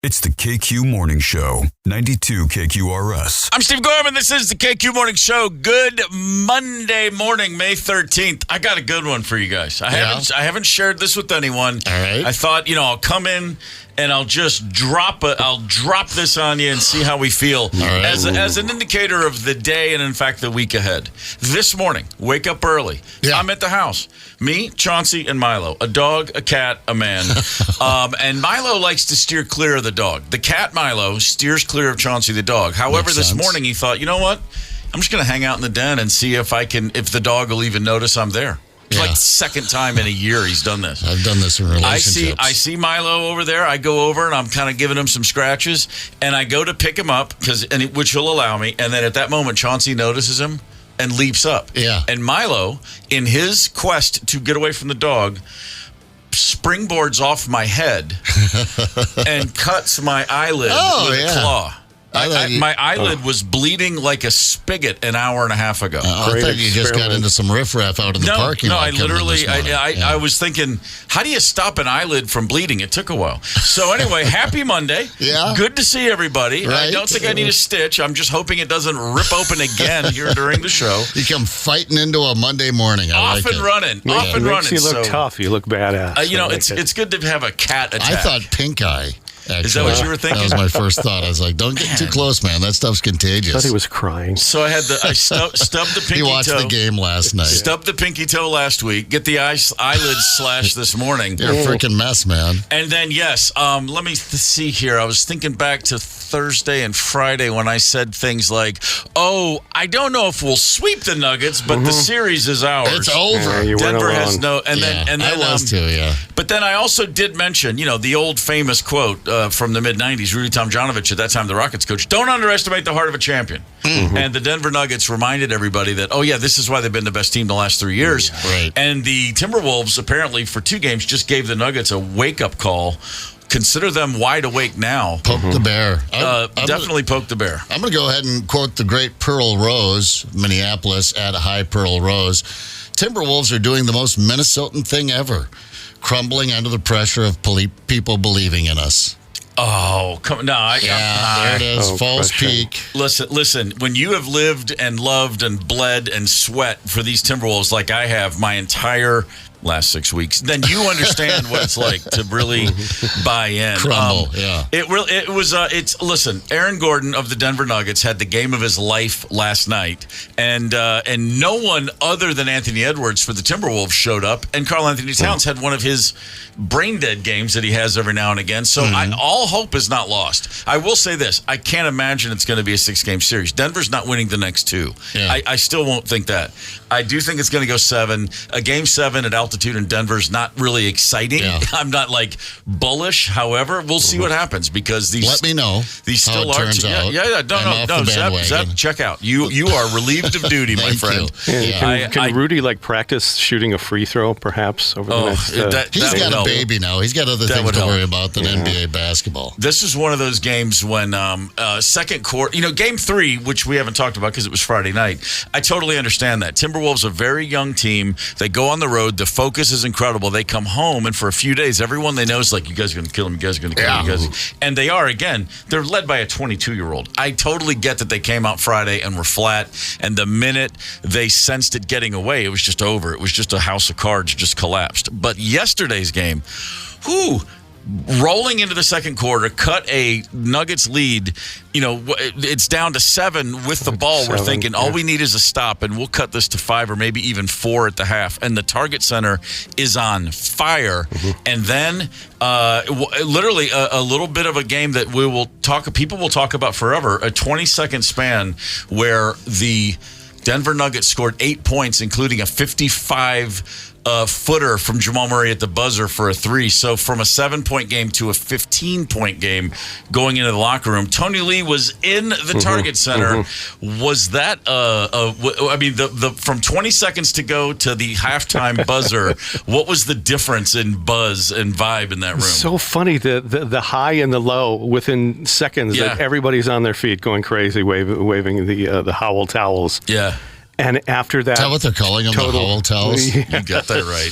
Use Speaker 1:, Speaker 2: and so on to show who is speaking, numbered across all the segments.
Speaker 1: It's the KQ Morning Show, 92 KQRS.
Speaker 2: I'm Steve Gorman. This is the KQ Morning Show. Good Monday morning, May 13th. I got a good one for you guys. I haven't shared this with anyone.
Speaker 3: All right.
Speaker 2: I thought, I'll come in and I'll just drop this on you and see how we feel as an indicator of the day and, in fact, the week ahead. This morning, wake up early. Yeah. I'm at the house. Me, Chauncey, and Milo. A dog, a cat, a man. And Milo likes to steer clear of the dog. The cat, Milo, steers clear of Chauncey, the dog. However, this morning he thought, you know what? I'm just going to hang out in the den and see if the dog will even notice I'm there. It's like the second time in a year he's done this.
Speaker 3: I've done this in relationships.
Speaker 2: I see Milo over there. I go over and I'm kind of giving him some scratches, and I go to pick him up which will allow me. And then at that moment, Chauncey notices him and leaps up.
Speaker 3: Yeah.
Speaker 2: And Milo, in his quest to get away from the dog, springboards off my head and cuts my eyelid with a claw. My eyelid was bleeding like a spigot an hour and a half ago.
Speaker 3: I thought you just got into some riffraff out in the parking lot.
Speaker 2: I was thinking, how do you stop an eyelid from bleeding? It took a while. So anyway, happy Monday.
Speaker 3: Yeah.
Speaker 2: Good to see everybody.
Speaker 3: Right.
Speaker 2: I don't think I need a stitch. I'm just hoping it doesn't rip open again here during the show.
Speaker 3: You come fighting into a Monday morning.
Speaker 2: Off and running.
Speaker 4: Makes you look tough. You look badass.
Speaker 2: It's good to have a cat attack.
Speaker 3: I thought pink eye. Actually.
Speaker 2: Is that what you were thinking?
Speaker 3: That was my first thought. I was like, don't get too close, man. That stuff's contagious.
Speaker 4: I thought he was crying.
Speaker 2: So I stubbed the pinky toe.
Speaker 3: He watched the game last night.
Speaker 2: Stubbed the pinky toe last week. Get the eyelid slashed this morning.
Speaker 3: You're a freaking mess, man.
Speaker 2: And then, let me see here. I was thinking back to Thursday and Friday when I said things like, I don't know if we'll sweep the Nuggets, but the series is ours.
Speaker 3: It's over.
Speaker 2: Denver has no... And then
Speaker 3: I was too, yeah.
Speaker 2: But then I also did mention, the old famous quote from the mid-'90s, Rudy Tomjanovich, at that time the Rockets coach, don't underestimate the heart of a champion. Mm-hmm. And the Denver Nuggets reminded everybody that, this is why they've been the best team the last 3 years.
Speaker 3: Right.
Speaker 2: And the Timberwolves, apparently, for 2 games, just gave the Nuggets a wake-up call. Consider them wide awake now.
Speaker 3: Poke the bear.
Speaker 2: Definitely poke the bear.
Speaker 3: I'm going to go ahead and quote the great Pearl Rose, Minneapolis, at High Pearl Rose. Timberwolves are doing the most Minnesotan thing ever, crumbling under the pressure of people believing in us.
Speaker 2: Oh, come on. No,
Speaker 3: there it is. False peak.
Speaker 2: Listen, when you have lived and loved and bled and sweat for these Timberwolves like I have my entire last 6 weeks, then you understand what it's like to really buy in.
Speaker 3: Crumble,
Speaker 2: Listen, Aaron Gordon of the Denver Nuggets had the game of his life last night, and no one other than Anthony Edwards for the Timberwolves showed up, and Karl Anthony Towns had one of his brain-dead games that he has every now and again, so all hope is not lost. I will say this, I can't imagine it's going to be a 6-game series. Denver's not winning the next 2.
Speaker 3: Yeah.
Speaker 2: I still won't think that. I do think it's going to go 7. A game 7 at altitude in Denver's not really exciting. Yeah. I'm not bullish. However, we'll see what happens because these.
Speaker 3: Let me know.
Speaker 2: These still
Speaker 3: how it turns out.
Speaker 2: No. Zepp, check out. You are relieved of duty, my friend.
Speaker 4: Can Rudy practice shooting a free throw, perhaps over the next?
Speaker 3: He's got a baby now. He's got other things to worry about than NBA basketball.
Speaker 2: This is one of those games when second quarter. Game 3, which we haven't talked about because it was Friday night. I totally understand that. Timberwolves, a very young team. They go on the road. The focus is incredible. They come home, and for a few days, everyone they know is like, you guys are going to kill him, you guys are going to kill him, you guys. And they are, again, they're led by a 22-year-old. I totally get that they came out Friday and were flat, and the minute they sensed it getting away, it was just over. It was just a house of cards just collapsed. But yesterday's game, rolling into the second quarter, cut a Nuggets lead. It's down to 7 with the ball. We're thinking all we need is a stop, and we'll cut this to 5 or maybe even 4 at the half. And the Target Center is on fire. And then literally a little bit of a game that people will talk about forever, a 20-second span where the Denver Nuggets scored 8 points, including a 55-footer from Jamal Murray at the buzzer for a 3. So from a 7-point game to a 15-point game going into the locker room. Tony Lee was in the Target Center. Was that from 20 seconds to go to the halftime buzzer, what was the difference in buzz and vibe in that room?
Speaker 4: So funny, the high and the low within seconds. That everybody's on their feet going crazy, waving the Howell towels.
Speaker 2: Yeah.
Speaker 4: And after that,
Speaker 3: Is that what they're calling them? The hotels?
Speaker 2: You got that right.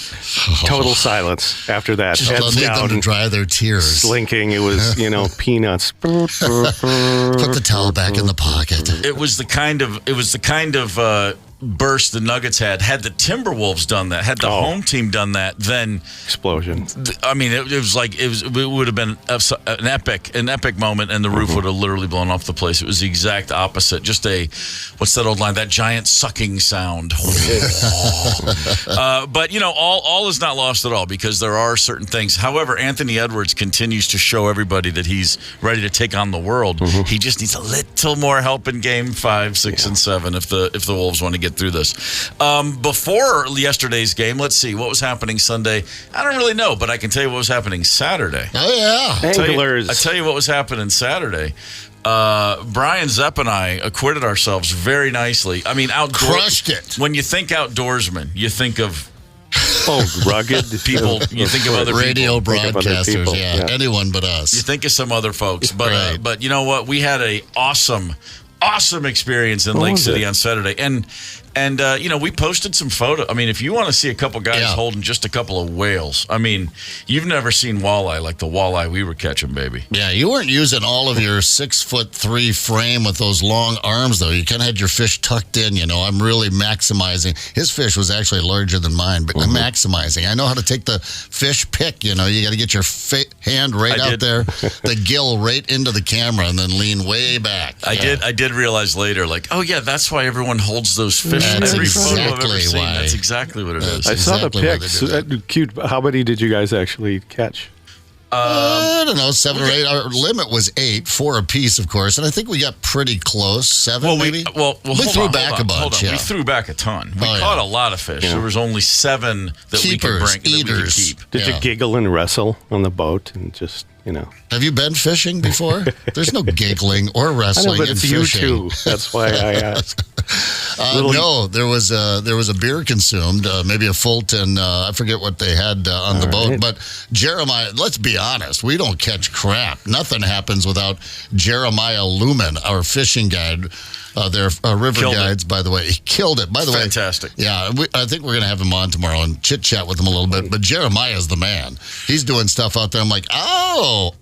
Speaker 4: total silence after that.
Speaker 3: Just
Speaker 4: Heads
Speaker 3: need them
Speaker 4: down,
Speaker 3: to dry their tears.
Speaker 4: slinking. It was, peanuts.
Speaker 3: Put the towel back in the pocket.
Speaker 2: It was the kind of burst the Nuggets had the Timberwolves done that, had the home team done that, then
Speaker 4: Explosion.
Speaker 2: I mean, it would have been an epic moment, and the roof would have literally blown off the place. It was the exact opposite. Just what's that old line? That giant sucking sound. But all is not lost at all, because there are certain things. However, Anthony Edwards continues to show everybody that he's ready to take on the world. He just needs a little more help in Game 5, 6, and 7 if the Wolves want to get through this. Before yesterday's game, let's see what was happening Sunday. I don't really know, but I can tell you what was happening Saturday.
Speaker 3: Oh, yeah.
Speaker 4: Anglers.
Speaker 2: I tell you what was happening Saturday. Brian Zepp and I acquitted ourselves very nicely. I mean,
Speaker 3: Crushed it.
Speaker 2: When you think outdoorsman, you think of
Speaker 4: Rugged
Speaker 2: people. You think of other
Speaker 3: radio
Speaker 2: people.
Speaker 3: broadcasters.
Speaker 4: people,
Speaker 3: Yeah, anyone but us.
Speaker 2: You think of some other folks. But
Speaker 3: Right.
Speaker 2: but you know what? We had a awesome experience in Lake City on Saturday. And we posted some photos. I mean, if you want to see a couple guys holding just a couple of whales, I mean, you've never seen walleye like the walleye we were catching, baby.
Speaker 3: Yeah, you weren't using all of your 6'3" frame with those long arms, though. You kind of had your fish tucked in, I'm really maximizing. His fish was actually larger than mine, but I'm maximizing. I know how to take the fish pick, You got to get your hand right out there, the gill right into the camera, and then lean way back.
Speaker 2: I did realize later, like, oh, yeah, that's why everyone holds those fish.
Speaker 3: That's
Speaker 2: Every photo I've ever
Speaker 3: exactly
Speaker 2: seen.
Speaker 3: why.
Speaker 2: That's exactly what it is.
Speaker 4: I saw the
Speaker 3: exactly why they
Speaker 4: pics.
Speaker 3: do that.
Speaker 4: Cute. How many did you guys actually catch?
Speaker 3: I don't know, 7 or 8. Our limit was 8, 4 apiece, of course, and I think we got pretty close. 7, maybe.
Speaker 2: We
Speaker 3: threw back a bunch. Yeah.
Speaker 2: We threw back a ton. We
Speaker 3: Oh,
Speaker 2: caught
Speaker 3: yeah.
Speaker 2: a lot of fish. There was only 7 that we could
Speaker 3: Keepers,
Speaker 2: bring. That we could
Speaker 3: eaters.
Speaker 2: keep.
Speaker 4: Did you giggle and wrestle on the boat and just,
Speaker 3: Have you been fishing before? There's no giggling or
Speaker 4: I know,
Speaker 3: wrestling
Speaker 4: but
Speaker 3: in
Speaker 4: it's you
Speaker 3: fishing.
Speaker 4: too. That's why I asked.
Speaker 3: No, there was a beer consumed, maybe a Fulton. I forget what they had on the boat.
Speaker 4: right.
Speaker 3: But Jeremiah, let's be honest, we don't catch crap. Nothing happens without Jeremiah Lumen, our fishing guide. Their river
Speaker 2: Killed it.
Speaker 3: guides, by the way. He killed it. By the way,
Speaker 2: Fantastic.
Speaker 3: Yeah, I think we're going to have him on tomorrow and chit-chat with him a little bit. But Jeremiah's the man. He's doing stuff out there. I'm like, oh.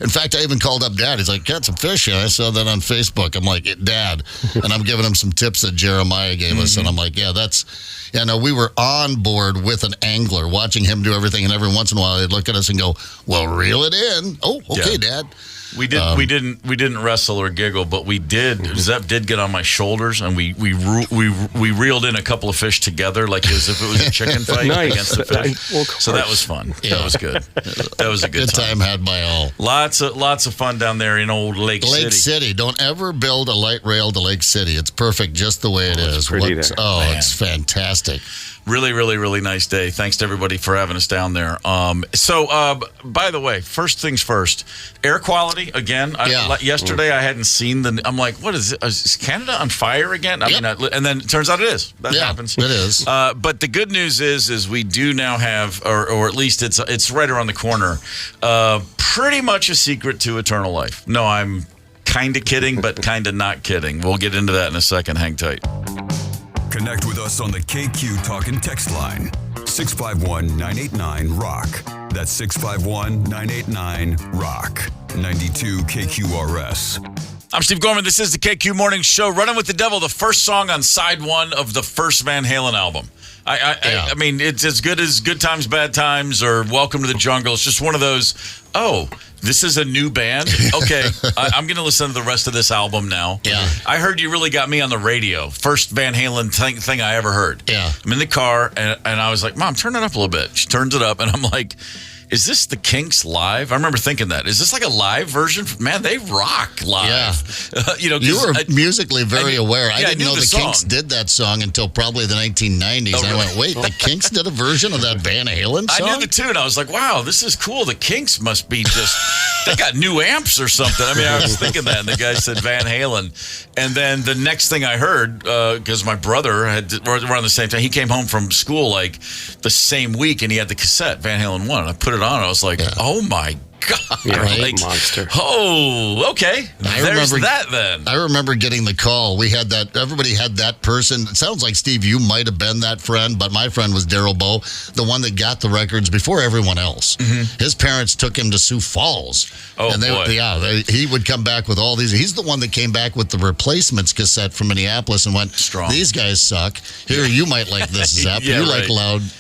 Speaker 3: In fact, I even called up Dad. He's like, got some fish here. I saw that on Facebook. I'm like, Dad. And I'm giving him some tips that Jeremiah gave us. And I'm like, we were on board with an angler, watching him do everything. And every once in a while, he'd look at us and go, well, reel it in. Oh, okay,
Speaker 2: Yeah.
Speaker 3: Dad.
Speaker 2: We didn't wrestle or giggle, but we did. Zepp did get on my shoulders, and we reeled in a couple of fish together, like as if it was a chicken fight
Speaker 4: Nice.
Speaker 2: against the fish.
Speaker 4: Well, of
Speaker 2: So that was fun.
Speaker 3: Yeah.
Speaker 2: That was good. That was a good
Speaker 3: Good time had by all.
Speaker 2: Lots of fun down there in old Lake
Speaker 3: Lake
Speaker 2: City.
Speaker 3: City. Don't ever build a light rail to Lake City. It's perfect just the way it is.
Speaker 4: pretty there.
Speaker 3: It's fantastic.
Speaker 2: Really, really, really nice day. Thanks to everybody for having us down there. By the way, first things first, air quality again. Yesterday I hadn't seen I'm like, what is it? Is Canada on fire again? And then it turns out it is. That happens.
Speaker 3: It is.
Speaker 2: But the good news is we do now have, or at least it's right around the corner, pretty much a secret to eternal life. No, I'm kind of kidding, but kind of not kidding. We'll get into that in a second. Hang tight.
Speaker 1: Connect with us on the KQ Talk and Text line. 651-989-ROCK. That's 651-989-ROCK. 92 KQRS.
Speaker 2: I'm Steve Gorman. This is the KQ Morning Show. Running with the Devil, the first song on side 1 of the first Van Halen album. I mean, it's as good as Good Times, Bad Times, or Welcome to the Jungle. It's just one of those, this is a new band? Okay, I'm going to listen to the rest of this album now.
Speaker 3: Yeah.
Speaker 2: I heard you really got me on the radio. First Van Halen thing I ever heard.
Speaker 3: Yeah.
Speaker 2: I'm in the car, and I was like, Mom, turn it up a little bit. She turns it up, and I'm like, is this the Kinks live? I remember thinking that. Is this like a live version? Man, they rock live.
Speaker 3: Yeah. You were musically very aware. I didn't know the Kinks did that song until probably the 1990s.
Speaker 2: Oh, really?
Speaker 3: I went, wait, the Kinks did a version of that Van Halen song?
Speaker 2: I knew the tune. I was like, wow, this is cool. The Kinks must be just, they got new amps or something. I mean, I was thinking that, and the guy said Van Halen. And then the next thing I heard, because my brother we're around the same time, he came home from school like the same week, and he had the cassette, Van Halen 1, and I put it on. I was like, oh my God.
Speaker 4: Yeah,
Speaker 3: Right?
Speaker 4: monster.
Speaker 2: Oh, okay. There's that then.
Speaker 3: I remember getting the call. We had that. Everybody had that person. It sounds like, Steve, you might have been that friend, but my friend was Daryl Bowe, the one that got the records before everyone else. His parents took him to Sioux Falls.
Speaker 2: Oh,
Speaker 3: and
Speaker 2: boy.
Speaker 3: he would come back with all these. He's the one that came back with the Replacements cassette from Minneapolis and went,
Speaker 2: Strong.
Speaker 3: These guys suck. Here, you might like this, Zepp.
Speaker 2: Yeah,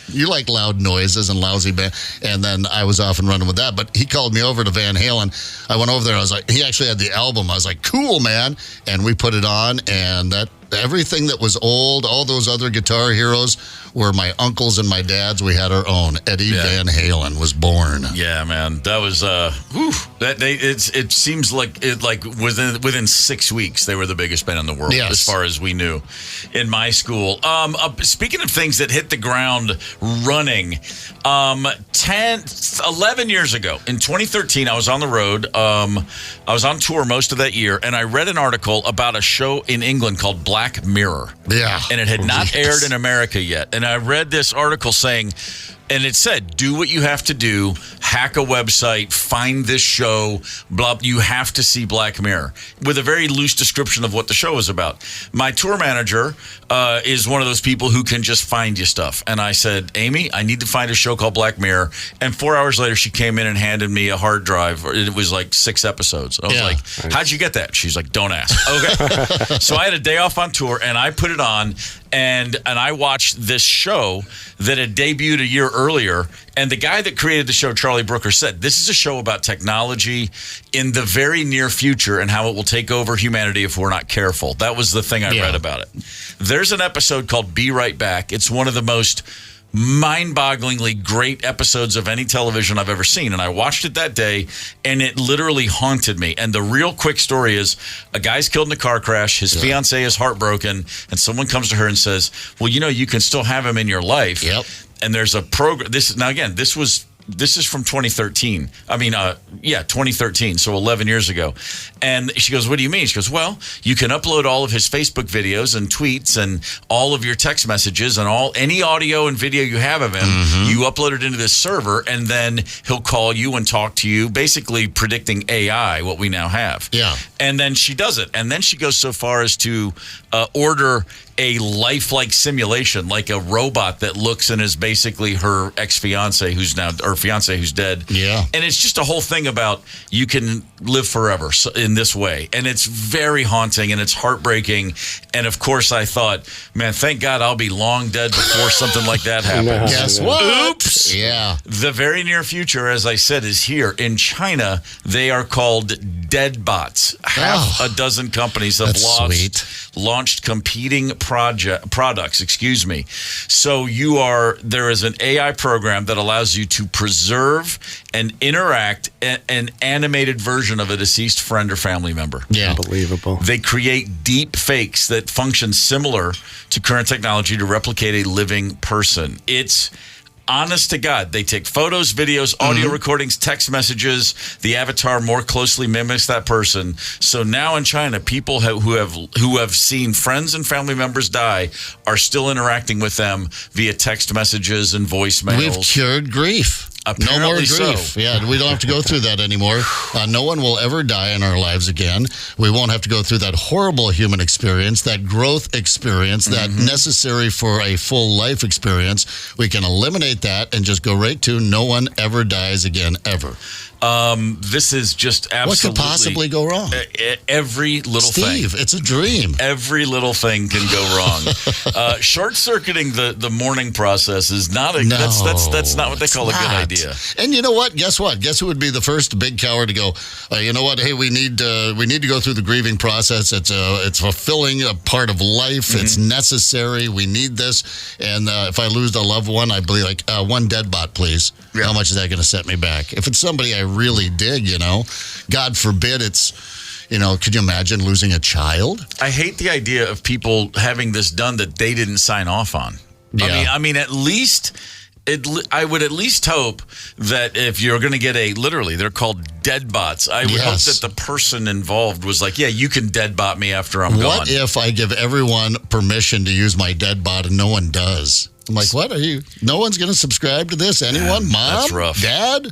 Speaker 3: You like loud noises and lousy band. And then I was off and running with that. But he called me over to Van Halen. I went over there. I was like, he actually had the album. I was like, cool, man. And we put it on, and that everything that was old, all those other guitar heroes were my uncles and my dads. We had our own. Eddie Van Halen was born.
Speaker 2: Yeah, man, that was it seems like within 6 weeks they were the biggest band in the world, as far as we knew in my school. Speaking of things that hit the ground running, 11 years ago in 2013, I was on the road. I was on tour most of that year, and I read an article about a show in England called Black Mirror.
Speaker 3: Yeah.
Speaker 2: And it had not aired in America yet. And I read this article saying, and it said, do what you have to do, hack a website, find this show, blah, you have to see Black Mirror, with a very loose description of what the show is about. My tour manager is one of those people who can just find you stuff. And I said, Amy, I need to find a show called Black Mirror. And 4 hours later, she came in and handed me a hard drive. It was like 6 episodes. I was like, how'd you get that? She's like, don't ask. Okay. So I had a day off on tour, and I put it on, and I watched this show that had debuted a year earlier. And the guy that created the show, Charlie Brooker, said, this is a show about technology in the very near future and how it will take over humanity if we're not careful. That was the thing I read about it. There's an episode called Be Right Back. It's one of the most mind-bogglingly great episodes of any television I've ever seen. And I watched it that day, and it literally haunted me. And the real quick story is a guy's killed in a car crash. His fiance is heartbroken, and someone comes to her and says, well, you can still have him in your life.
Speaker 3: Yep.
Speaker 2: And there's a program. This is from 2013. 2013, so 11 years ago. And she goes, what do you mean? She goes, well, you can upload all of his Facebook videos and tweets and all of your text messages and any audio and video you have of him. You upload it into this server, and then he'll call you and talk to you, basically predicting AI, what we now have. Yeah. And then she does it. And then she goes so far as to order a lifelike simulation, like a robot that looks and is basically her ex-fiance who's dead. Yeah. And it's just a whole thing about you can live forever in this way. And it's very haunting, and it's heartbreaking. And of course I thought, man, thank God I'll be long dead before something like that happens.
Speaker 3: Guess what?
Speaker 2: Oops.
Speaker 3: Yeah.
Speaker 2: The very near future, as I said, is here. In China, they are called dead bots. Half a dozen companies have launched competing products. So there is an AI program that allows you to preserve and interact an animated version of a deceased friend or family member.
Speaker 3: Yeah.
Speaker 4: Unbelievable.
Speaker 2: They create deep fakes that function similar to current technology to replicate a living person. It's honest to God. They take photos, videos, audio recordings, text messages. The avatar more closely mimics that person. So now in China, people who have seen friends and family members die are still interacting with them via text messages and voicemails.
Speaker 3: We've cured grief.
Speaker 2: Apparently
Speaker 3: no more grief.
Speaker 2: So.
Speaker 3: Yeah, we don't have to go through that anymore. No one will ever die in our lives again. We won't have to go through that horrible human experience, that growth experience, that necessary for a full life experience. We can eliminate that and just go right to no one ever dies again, ever.
Speaker 2: This is just absolutely...
Speaker 3: What could possibly go wrong?
Speaker 2: Every little thing.
Speaker 3: Steve, it's a dream.
Speaker 2: Every little thing can go wrong. Short-circuiting the mourning process is not a... that's not what they call a good idea.
Speaker 3: And you know what? Guess what? Guess who would be the first big coward to go, you know what? Hey, we need to go through the grieving process. It's fulfilling a part of life. It's necessary. We need this. And if I lose a loved one, I'd be like, one dead bot, please. Yeah. How much is that going to set me back? If it's somebody I really dig, God forbid it's, could you imagine losing a child?
Speaker 2: I hate the idea of people having this done that they didn't sign off on. Yeah. I mean, at least... I would at least hope that if you're going to get literally, they're called dead bots. I would hope that the person involved was like, yeah, you can dead bot me after I'm gone.
Speaker 3: What if I give everyone permission to use my dead bot and no one does? I'm like, what are you? No one's going to subscribe to this? Anyone? Mom?
Speaker 2: That's rough.
Speaker 3: Dad?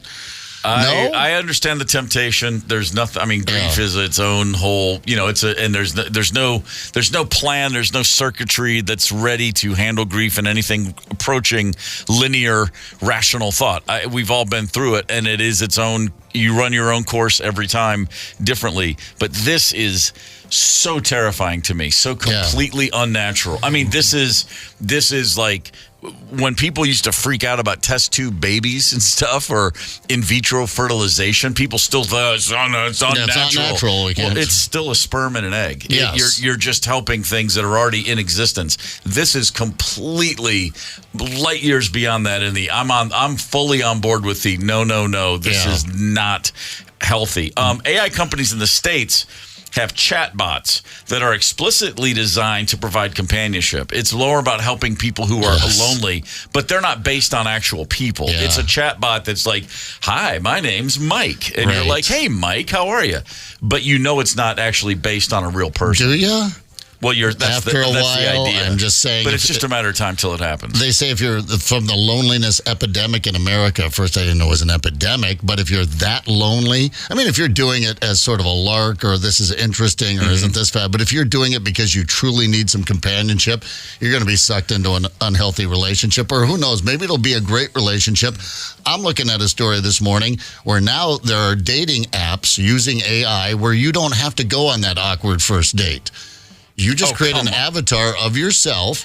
Speaker 2: I understand the temptation. There's nothing. I mean, grief is its own whole. And there's no plan. There's no circuitry that's ready to handle grief and anything approaching linear, rational thought. We've all been through it, and it is its own. You run your own course every time differently. But this is so terrifying to me. So completely unnatural. I mean, this is like when people used to freak out about test tube babies and stuff, or in vitro fertilization, people still thought it's unnatural.
Speaker 3: It's unnatural.
Speaker 2: Well, it's still a sperm and an egg.
Speaker 3: Yes.
Speaker 2: You're just helping things that are already in existence. This is completely light years beyond that. I'm fully on board with the no. This is not healthy. AI companies in the States have chatbots that are explicitly designed to provide companionship. It's more about helping people who are lonely, but they're not based on actual people. Yeah. It's a chatbot that's like, hi, my name's Mike. And you're like, hey, Mike, how are you? But it's not actually based on a real person.
Speaker 3: Do you?
Speaker 2: Well, that's
Speaker 3: After a while,
Speaker 2: the idea.
Speaker 3: I'm just saying.
Speaker 2: But it's just a matter of time till it happens.
Speaker 3: They say if you're from the loneliness epidemic in America, first I didn't know it was an epidemic, but if you're that lonely, I mean, if you're doing it as sort of a lark or this is interesting or isn't this bad, but if you're doing it because you truly need some companionship, you're going to be sucked into an unhealthy relationship, or who knows, maybe it'll be a great relationship. I'm looking at a story this morning where now there are dating apps using AI where you don't have to go on that awkward first date. You just create an avatar of yourself,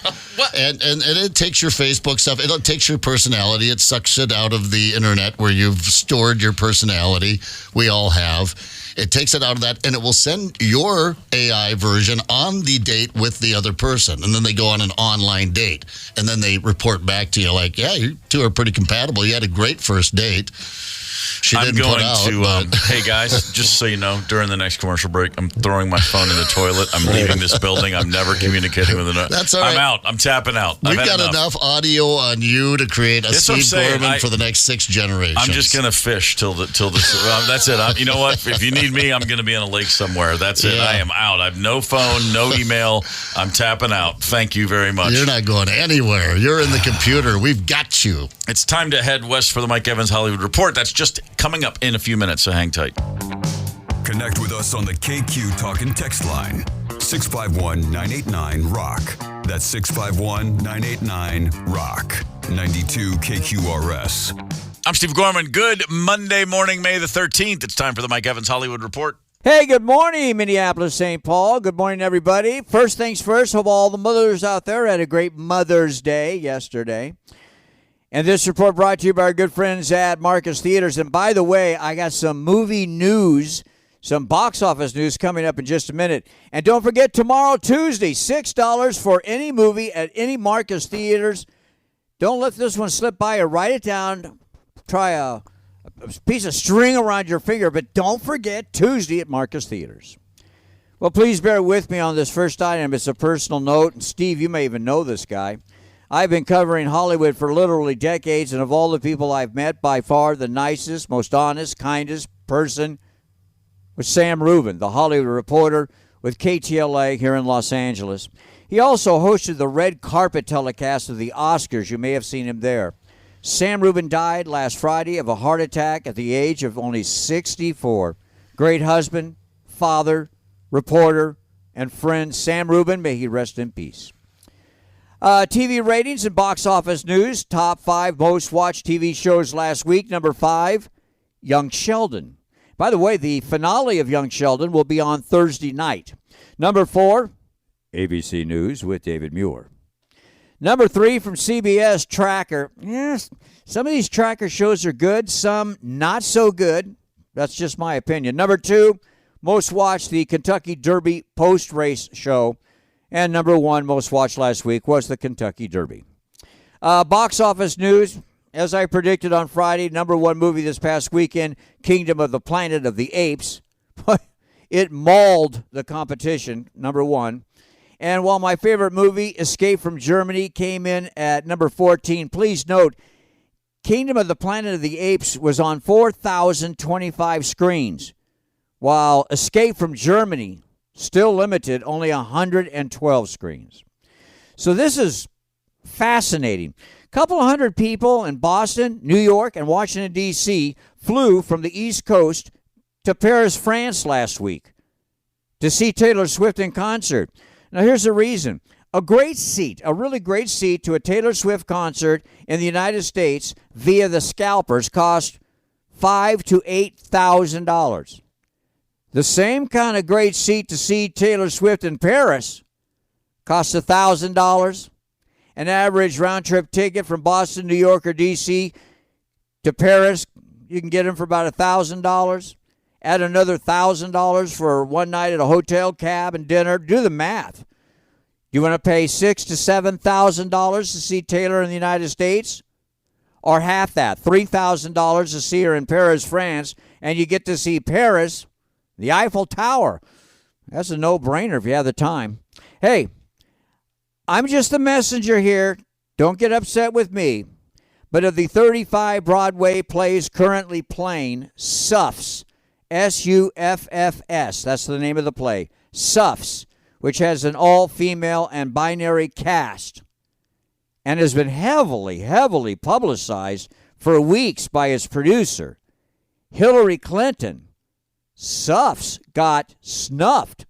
Speaker 3: and it takes your Facebook stuff. It takes your personality. It sucks it out of the internet where you've stored your personality. We all have. It takes it out of that, and it will send your AI version on the date with the other person. And then they go on an online date. And then they report back to you like, yeah, you two are pretty compatible. You had a great first date. Hey
Speaker 2: guys, just so you know, during the next commercial break, I'm throwing my phone in the toilet. I'm leaving this building. I'm never communicating with another.
Speaker 3: That's all right.
Speaker 2: I'm out. I'm tapping out.
Speaker 3: We've got enough audio on you to create a Steve Gorman for the next 6 generations.
Speaker 2: I'm just gonna fish till this. That's it. You know what? If you need me, I'm gonna be on a lake somewhere. That's it. I am out. I have no phone, no email. I'm tapping out. Thank you very much.
Speaker 3: You're not going anywhere. You're in the computer. We've got you.
Speaker 2: It's time to head west for the Mike Evans Hollywood Report. That's just coming up in a few minutes, so hang tight.
Speaker 1: Connect with us on the KQ Talk and Text line, 651-989-ROCK. That's 651-989-ROCK. 92 KQRS.
Speaker 2: I'm Steve Gorman. Good Monday morning, May the 13th. It's time for the Mike Evans Hollywood Report.
Speaker 5: Hey, good morning, Minneapolis, St. Paul. Good morning, everybody. First things first, hope all the mothers out there had a great Mother's Day yesterday. And this report brought to you by our good friends at Marcus Theaters. And by the way, I got some movie news, some box office news coming up in just a minute. And don't forget, tomorrow, Tuesday, $6 for any movie at any Marcus Theaters. Don't let this one slip by you. Write it down. Try a piece of string around your finger. But don't forget, Tuesday at Marcus Theaters. Well, please bear with me on this first item. It's a personal note. And Steve, you may even know this guy. I've been covering Hollywood for literally decades, and of all the people I've met, by far the nicest, most honest, kindest person was Sam Rubin, the Hollywood reporter with KTLA here in Los Angeles. He also hosted the red carpet telecast of the Oscars. You may have seen him there. Sam Rubin died last Friday of a heart attack at the age of only 64. Great husband, father, reporter, and friend Sam Rubin, may he rest in peace. TV ratings and box office news. Top 5 most watched TV shows last week. Number 5, Young Sheldon. By the way, the finale of Young Sheldon will be on Thursday night. Number 4, ABC News with David Muir. Number 3 from CBS, Tracker. Yes, some of these Tracker shows are good, some not so good. That's just my opinion. Number 2, most watched, the Kentucky Derby post-race show. And number 1 most watched last week was the Kentucky Derby. Box office news, as I predicted on Friday, number 1 movie this past weekend, Kingdom of the Planet of the Apes. It mauled the competition, number 1. And while my favorite movie, Escape from Germany, came in at number 14, please note, Kingdom of the Planet of the Apes was on 4,025 screens, while Escape from Germany, still limited, only 112 screens. So this is fascinating. A couple of hundred people in Boston, New York, and Washington, D.C. flew from the East Coast to Paris, France last week to see Taylor Swift in concert. Now, here's the reason. A really great seat to a Taylor Swift concert in the United States via the scalpers cost $5,000 to $8,000. The same kind of great seat to see Taylor Swift in Paris costs $1,000. An average round-trip ticket from Boston, New York, or D.C. to Paris, you can get them for about $1,000. Add another $1,000 for one night at a hotel, cab, and dinner. Do the math. You want to pay $6,000 to $7,000 to see Taylor in the United States? Or half that, $3,000 to see her in Paris, France, and you get to see Paris, the Eiffel Tower. That's a no-brainer if you have the time. Hey, I'm just the messenger here. Don't get upset with me. But of the 35 Broadway plays currently playing, Suffs, S-U-F-F-S, that's the name of the play, Suffs, which has an all-female and binary cast and has been heavily, heavily publicized for weeks by its producer, Hillary Clinton. Suffs got snuffed,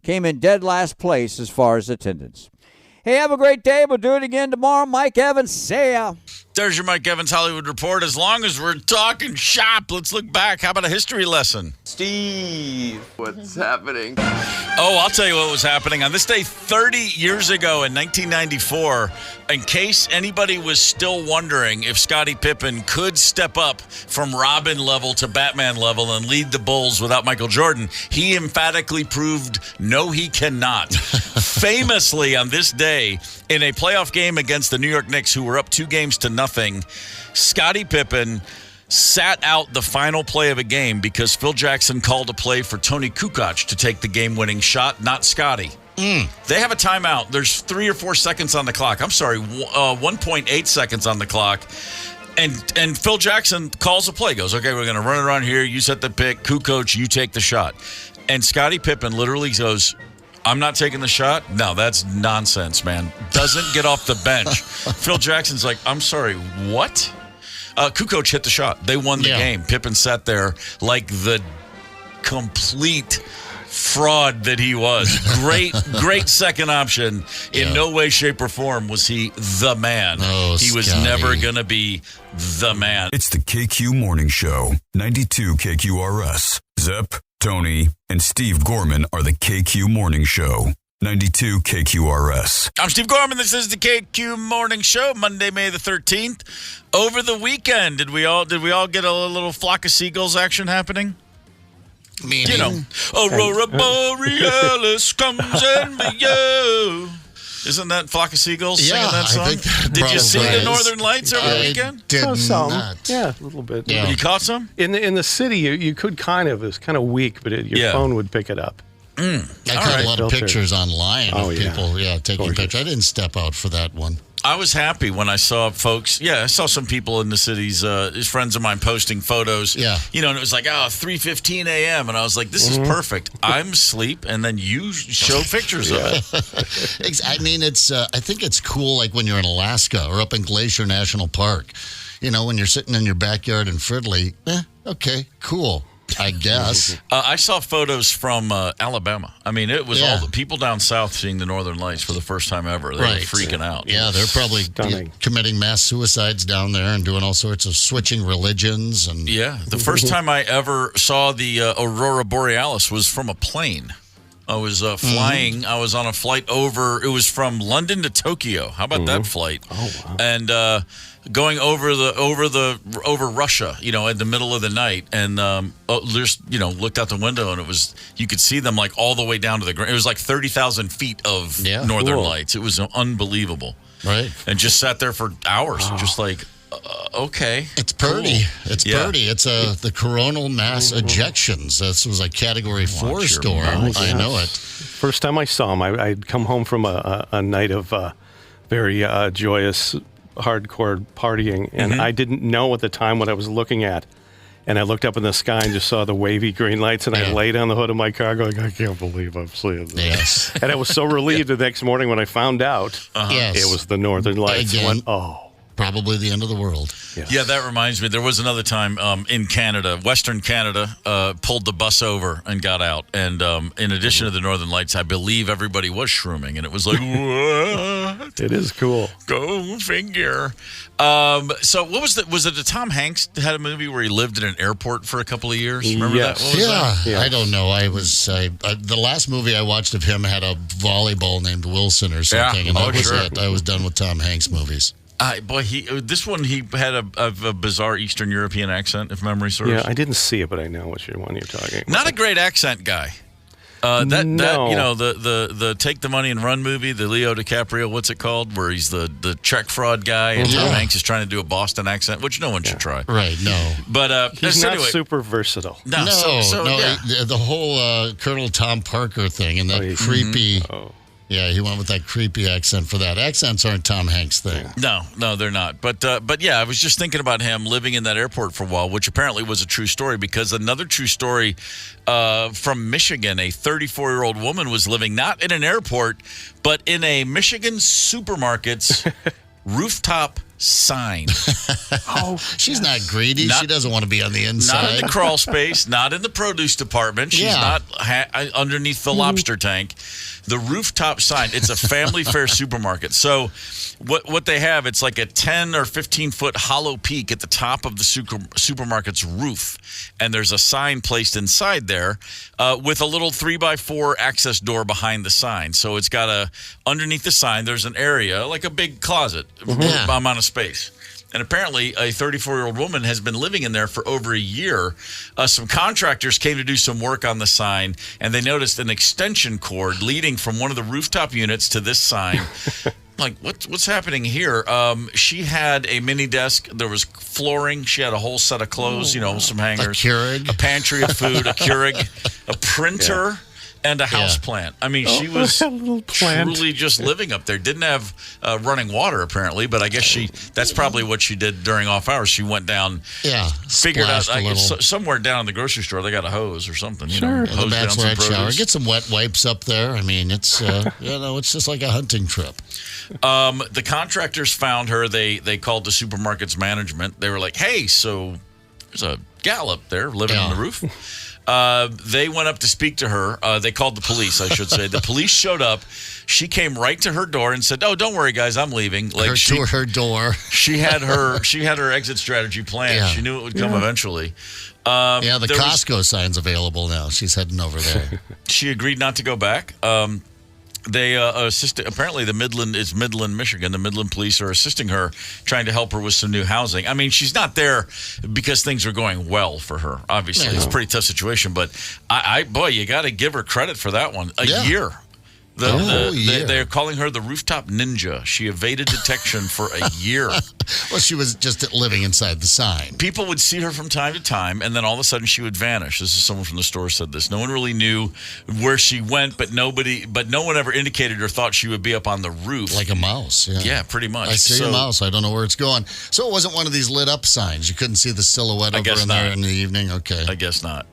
Speaker 5: came in dead last place as far as attendance. Hey, have a great day. We'll do it again tomorrow. Mike Evans, see ya.
Speaker 2: There's your Mike Evans Hollywood Report. As long as we're talking shop, let's look back. How about a history lesson?
Speaker 6: Steve, what's happening?
Speaker 2: Oh, I'll tell you what was happening. On this day 30 years ago in 1994, in case anybody was still wondering if Scottie Pippen could step up from Robin level to Batman level and lead the Bulls without Michael Jordan, he emphatically proved no, he cannot. Famously on this day, in a playoff game against the New York Knicks, who were up 2-0, Scottie Pippen sat out the final play of a game because Phil Jackson called a play for Tony Kukoc to take the game-winning shot, not Scottie. They have a timeout. There's 3 or 4 seconds on the clock. I'm sorry, 1.8 seconds on the clock. And Phil Jackson calls a play, goes, okay, we're going to run it around here. You set the pick. Kukoc, you take the shot. And Scottie Pippen literally goes, I'm not taking the shot? No, that's nonsense, man. Doesn't get off the bench. Phil Jackson's like, I'm sorry, what? Kukoc hit the shot. They won the game. Pippen sat there like the complete fraud that he was. Great second option. In no way, shape, or form was he the man.
Speaker 3: Oh,
Speaker 2: he was
Speaker 3: Scotty.
Speaker 2: never going to be the man.
Speaker 1: It's the KQ Morning Show, 92 KQRS. Zepp, Tony, and Steve Gorman are the KQ Morning Show, 92 KQRS.
Speaker 2: I'm Steve Gorman. This is the KQ Morning Show, Monday, May the 13th. Over the weekend, did we all get a little flock of seagulls action happening?
Speaker 3: Meaning?
Speaker 2: You know, Aurora Borealis comes in you. Isn't that Flock of Seagulls singing that song?
Speaker 3: I think that
Speaker 2: did you see the
Speaker 3: is.
Speaker 2: Northern Lights over the weekend?
Speaker 3: Did
Speaker 4: Some.
Speaker 3: not.
Speaker 4: Yeah, a little bit.
Speaker 3: Yeah.
Speaker 2: You caught some?
Speaker 4: In the city, you could kind of. It was kind of weak, but your phone would pick it up.
Speaker 3: I caught a lot of
Speaker 4: Filter.
Speaker 3: pictures online of people taking
Speaker 4: Gorgeous.
Speaker 3: pictures. I didn't step out for that one.
Speaker 2: I was happy when I saw folks. Yeah, I saw some people in the cities, friends of mine posting photos.
Speaker 3: Yeah.
Speaker 2: You know, and it was like, 3:15 a.m. And I was like, this is perfect. I'm asleep, and then you show pictures of it.
Speaker 3: I mean, it's. I think it's cool, like when you're in Alaska or up in Glacier National Park. You know, when you're sitting in your backyard in Fridley. Okay, cool. I guess.
Speaker 2: I saw photos from Alabama. I mean, it was all the people down south seeing the Northern Lights for the first time ever. They were freaking out.
Speaker 3: Yeah, they're probably committing mass suicides down there and doing all sorts of switching religions. And
Speaker 2: the first time I ever saw the Aurora Borealis was from a plane. I was flying. I was on a flight over. It was from London to Tokyo. How about that flight? Oh, wow. And going over Russia, you know, in the middle of the night, and just looked out the window, and it was you could see them like all the way down to the ground. It was like 30,000 feet of Northern Lights. It was unbelievable,
Speaker 3: right?
Speaker 2: And just sat there for hours, just like. Okay.
Speaker 3: It's pretty.
Speaker 2: Cool.
Speaker 3: It's pretty. It's the coronal mass ejections. This was a Category 4 storm. I know it.
Speaker 4: First time I saw him, I'd come home from a night of very joyous, hardcore partying, and I didn't know at the time what I was looking at. And I looked up in the sky and just saw the wavy green lights, and I laid on the hood of my car going, I can't believe I'm seeing this.
Speaker 3: Yes.
Speaker 4: And I was so relieved the next morning when I found out it was the Northern Lights.
Speaker 3: Again.
Speaker 4: I went,
Speaker 3: probably the end of the world.
Speaker 2: Yeah, that reminds me. There was another time in Canada, Western Canada, pulled the bus over and got out. And in addition to the Northern Lights, I believe everybody was shrooming. And it was like, what?
Speaker 4: It is cool.
Speaker 2: Go figure. So what was it the Tom Hanks had a movie where he lived in an airport for a couple of years? Remember that? What was that?
Speaker 3: Yeah, I don't know. The last movie I watched of him had a volleyball named Wilson or something, and that was it. I was done with Tom Hanks movies.
Speaker 2: This one he had a bizarre Eastern European accent, if memory serves.
Speaker 4: Yeah, I didn't see it, but I know which one you're talking about.
Speaker 2: Not a great accent guy. The Take the Money and Run movie, the Leo DiCaprio, what's it called? Where he's the check fraud guy, and Tom Hanks is trying to do a Boston accent, which no one should try.
Speaker 3: Right? No,
Speaker 2: but
Speaker 4: he's not super versatile.
Speaker 2: No.
Speaker 3: The whole Colonel Tom Parker thing and that creepy. Yeah, he went with that creepy accent for that. Accents aren't Tom Hanks' thing.
Speaker 2: No, they're not. But yeah, I was just thinking about him living in that airport for a while, which apparently was a true story, because another true story from Michigan, a 34-year-old woman was living not in an airport, but in a Michigan supermarket's rooftop sign.
Speaker 3: She's not greedy. She doesn't want to be on the inside.
Speaker 2: Not in the crawl space, not in the produce department. She's not underneath the lobster tank. The rooftop sign. It's a family fare supermarket. So what they have, it's like a 10 or 15-foot hollow peak at the top of the supermarket's roof. And there's a sign placed inside there with a little 3x4 access door behind the sign. So it's got underneath the sign, there's an area, like a big closet amount of space. And apparently, a 34-year-old woman has been living in there for over a year. Some contractors came to do some work on the sign, and they noticed an extension cord leading from one of the rooftop units to this sign. Like, what's happening here? She had a mini desk. There was flooring. She had a whole set of clothes, some hangers.
Speaker 3: A Keurig.
Speaker 2: A pantry of food, a Keurig, a printer. Yeah. And a house plant. I mean, she was truly just living up there. Didn't have running water, apparently, but I guess that's probably what she did during off hours. She went down, figured out, somewhere down in the grocery store, they got a hose or something.
Speaker 3: Sure. The bachelorette shower. Get some wet wipes up there. I mean, it's, it's just like a hunting trip.
Speaker 2: The contractors found her. They called the supermarket's management. They were like, hey, so there's a gal up there living on the roof. They went up to speak to her. They called the police, I should say. The police showed up. She came right to her door and said, "Oh, don't worry, guys, I'm leaving." Like
Speaker 3: to her door.
Speaker 2: She had her exit strategy planned. Yeah. She knew it would come eventually.
Speaker 3: The Costco sign's available now. She's heading over there.
Speaker 2: She agreed not to go back. They apparently it's Midland, Michigan. The Midland police are assisting her, trying to help her with some new housing. I mean, she's not there because things are going well for her. Obviously, it's a pretty tough situation. But you got to give her credit for that one. A year. They're calling her the rooftop ninja. She evaded detection for a year.
Speaker 3: Well, she was just living inside the sign.
Speaker 2: People would see her from time to time, and then all of a sudden she would vanish. This is someone from the store said this. No one really knew where she went, but no one ever indicated or thought she would be up on the roof.
Speaker 3: Like a mouse,
Speaker 2: Yeah, pretty much.
Speaker 3: I see a mouse. I don't know where it's going. So it wasn't one of these lit up signs. You couldn't see the silhouette over in there in the evening? Okay.
Speaker 2: I guess not.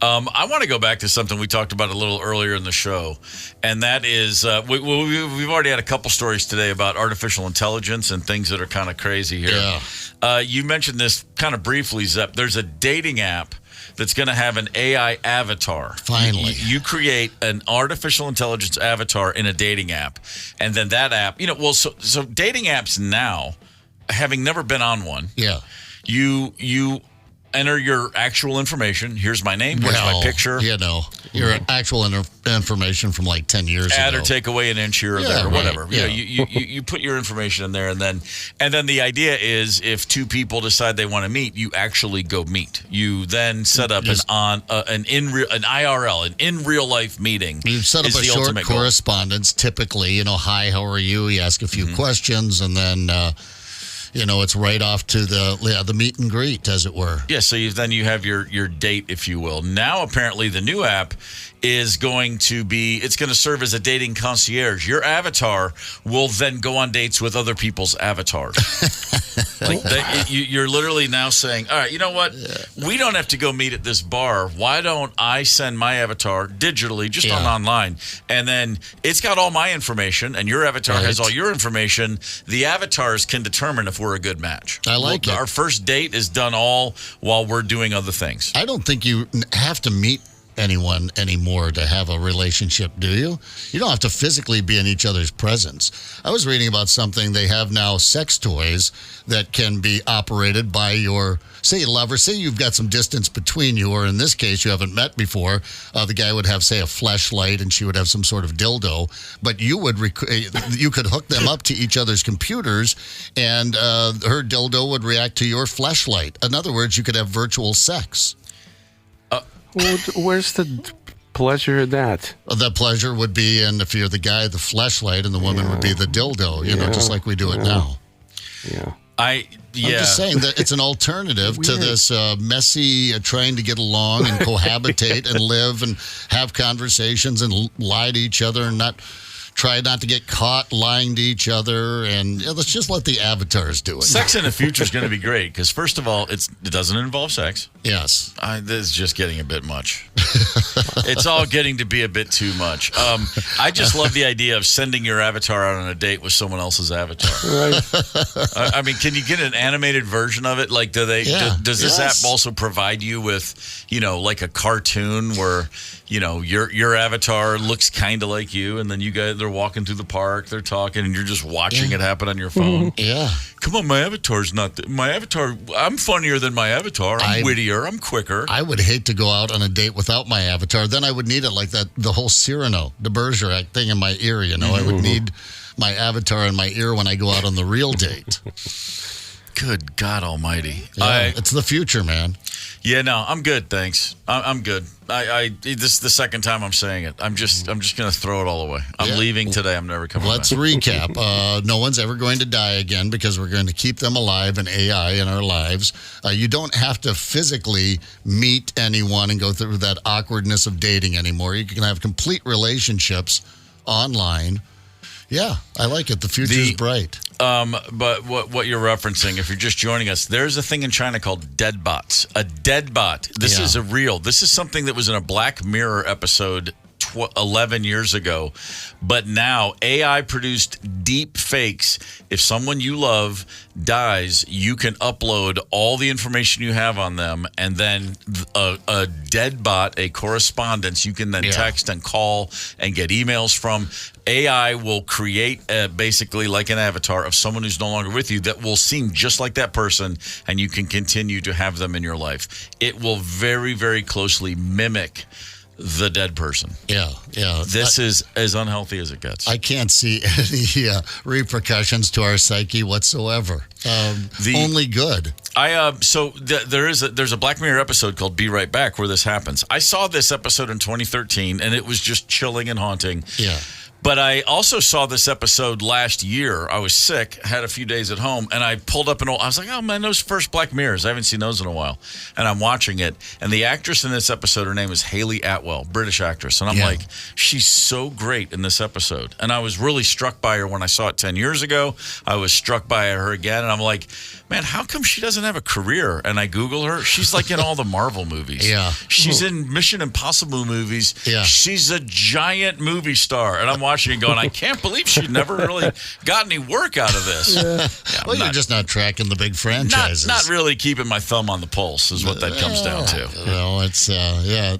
Speaker 2: I want to go back to something we talked about a little earlier in the show, and that is we've already had a couple stories today about artificial intelligence and things that are kind of crazy here. Yeah. You mentioned this kind of briefly, Zepp. There's a dating app that's going to have an AI avatar.
Speaker 3: Finally.
Speaker 2: You create an artificial intelligence avatar in a dating app, and then that app, so dating apps now, having never been on one, you enter your actual information. Here's my name. Here's my picture.
Speaker 3: Your actual information from like 10 years ago.
Speaker 2: Add or take away an inch here or there or whatever. Yeah. You put your information in there, and then the idea is if two people decide they want to meet, you actually go meet. You then set up an in real life meeting.
Speaker 3: You set up a short correspondence. Typically, hi, how are you? You ask a few questions, and then. It's right off to the meet and greet, as it were.
Speaker 2: Yeah, so then you have your date, if you will. Now, apparently, the new app is going to serve as a dating concierge. Your avatar will then go on dates with other people's avatars. You're literally now saying, all right, you know what? Yeah. We don't have to go meet at this bar. Why don't I send my avatar digitally, just online, and then it's got all my information, and your avatar has all your information. The avatars can determine if we're a good match.
Speaker 3: I like it.
Speaker 2: Our first date is done all while we're doing other things.
Speaker 3: I don't think you have to meet anyone anymore to have a relationship, do you? You don't have to physically be in each other's presence. I was reading about something. They have now sex toys that can be operated by your, say, lover. Say you've got some distance between you, or in this case, you haven't met before. The guy would have, say, a fleshlight, and she would have some sort of dildo. But you could hook them up to each other's computers, and her dildo would react to your fleshlight. In other words, you could have virtual sex.
Speaker 4: Where's the pleasure in that?
Speaker 3: The pleasure would be, and if you're the guy, the fleshlight, and the woman would be the dildo, just like we do it now.
Speaker 4: Yeah.
Speaker 3: I'm just saying that it's an alternative to this messy trying to get along and cohabitate and live and have conversations and lie to each other and try not to get caught lying to each other, and let's just let the avatars do it.
Speaker 2: Sex in the future is going to be great because, first of all, it doesn't involve sex.
Speaker 3: Yes.
Speaker 2: This is just getting a bit much. It's all getting to be a bit too much. I just love the idea of sending your avatar out on a date with someone else's avatar.
Speaker 4: Right.
Speaker 2: I mean, can you get an animated version of it? Like, does this app also provide you with, like a cartoon where, your avatar looks kind of like you, and then you guys, they're walking through the park, they're talking, and you're just watching it happen on your phone.
Speaker 3: Yeah.
Speaker 2: Come on, my avatar's not my avatar. I'm funnier than my avatar. I'm wittier. I'm quicker.
Speaker 3: I would hate to go out on a date without my avatar. Then I would need it like that, the whole Cyrano de Bergerac thing in my ear, I would need my avatar in my ear when I go out on the real date.
Speaker 2: Good God Almighty!
Speaker 3: Yeah, it's the future, man.
Speaker 2: Yeah, no, I'm good. Thanks. I'm good. This is the second time I'm saying it. I'm just going to throw it all away. I'm leaving today. I'm never coming
Speaker 3: Let's
Speaker 2: back.
Speaker 3: recap. No one's ever going to die again because we're going to keep them alive in AI in our lives. You don't have to physically meet anyone and go through that awkwardness of dating anymore. You can have complete relationships online. Yeah, I like it. The future's bright.
Speaker 2: But what you're referencing, if you're just joining us, there's a thing in China called dead bots. A dead bot. This is something that was in a Black Mirror episode 11 years ago. But now AI produced deep fakes. If someone you love dies, you can upload all the information you have on them, and then a dead bot, a correspondence, you can then text and call and get emails from. AI will create basically like an avatar of someone who's no longer with you that will seem just like that person, and you can continue to have them in your life. It will very, very closely mimic the dead person.
Speaker 3: Yeah.
Speaker 2: This is as unhealthy as it gets.
Speaker 3: I can't see any repercussions to our psyche whatsoever. Only good.
Speaker 2: There's a Black Mirror episode called Be Right Back where this happens. I saw this episode in 2013, and it was just chilling and haunting.
Speaker 3: Yeah.
Speaker 2: But I also saw this episode last year. I was sick, had a few days at home, and I pulled up I was like, oh man, those first Black Mirrors. I haven't seen those in a while. And I'm watching it. And the actress in this episode, her name is Hayley Atwell, British actress. And I'm like, she's so great in this episode. And I was really struck by her when I saw it 10 years ago. I was struck by her again. And I'm like, man, how come she doesn't have a career? And I Google her. She's like in all the Marvel movies.
Speaker 3: Yeah.
Speaker 2: She's in Mission Impossible movies.
Speaker 3: Yeah.
Speaker 2: She's a giant movie star. And I'm watching it going, I can't believe she never really got any work out of this.
Speaker 3: Well, you're just not tracking the big franchises.
Speaker 2: Not really keeping my thumb on the pulse is what that comes down to.
Speaker 3: No, it's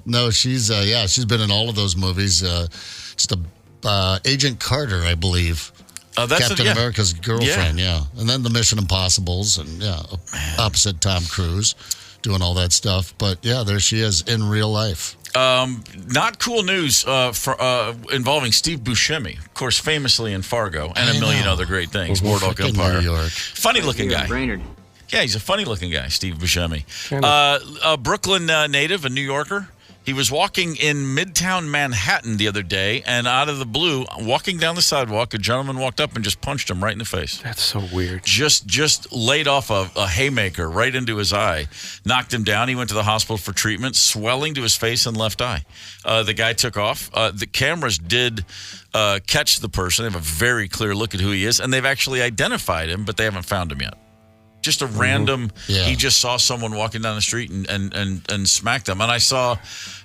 Speaker 3: no, she's been in all of those movies. Just Agent Carter, I believe.
Speaker 2: That's
Speaker 3: Captain America's girlfriend, and then the Mission Impossibles, and opposite Tom Cruise, doing all that stuff. But there she is in real life.
Speaker 2: Not cool news involving Steve Buscemi, of course, famously in Fargo and a million other great things. Boardwalk Empire.
Speaker 3: New York.
Speaker 2: Funny-looking guy.
Speaker 6: Brainerd.
Speaker 2: Yeah, he's a funny-looking guy, Steve Buscemi. A Brooklyn native, a New Yorker. He was walking in Midtown Manhattan the other day, and out of the blue, walking down the sidewalk, a gentleman walked up and just punched him right in the face.
Speaker 4: That's so weird.
Speaker 2: Just laid off a haymaker right into his eye, knocked him down. He went to the hospital for treatment, swelling to his face and left eye. The guy took off. The cameras did catch the person. They have a very clear look at who he is, and they've actually identified him, but they haven't found him yet. Just a random.
Speaker 3: Yeah.
Speaker 2: He just saw someone walking down the street and smacked them. And I saw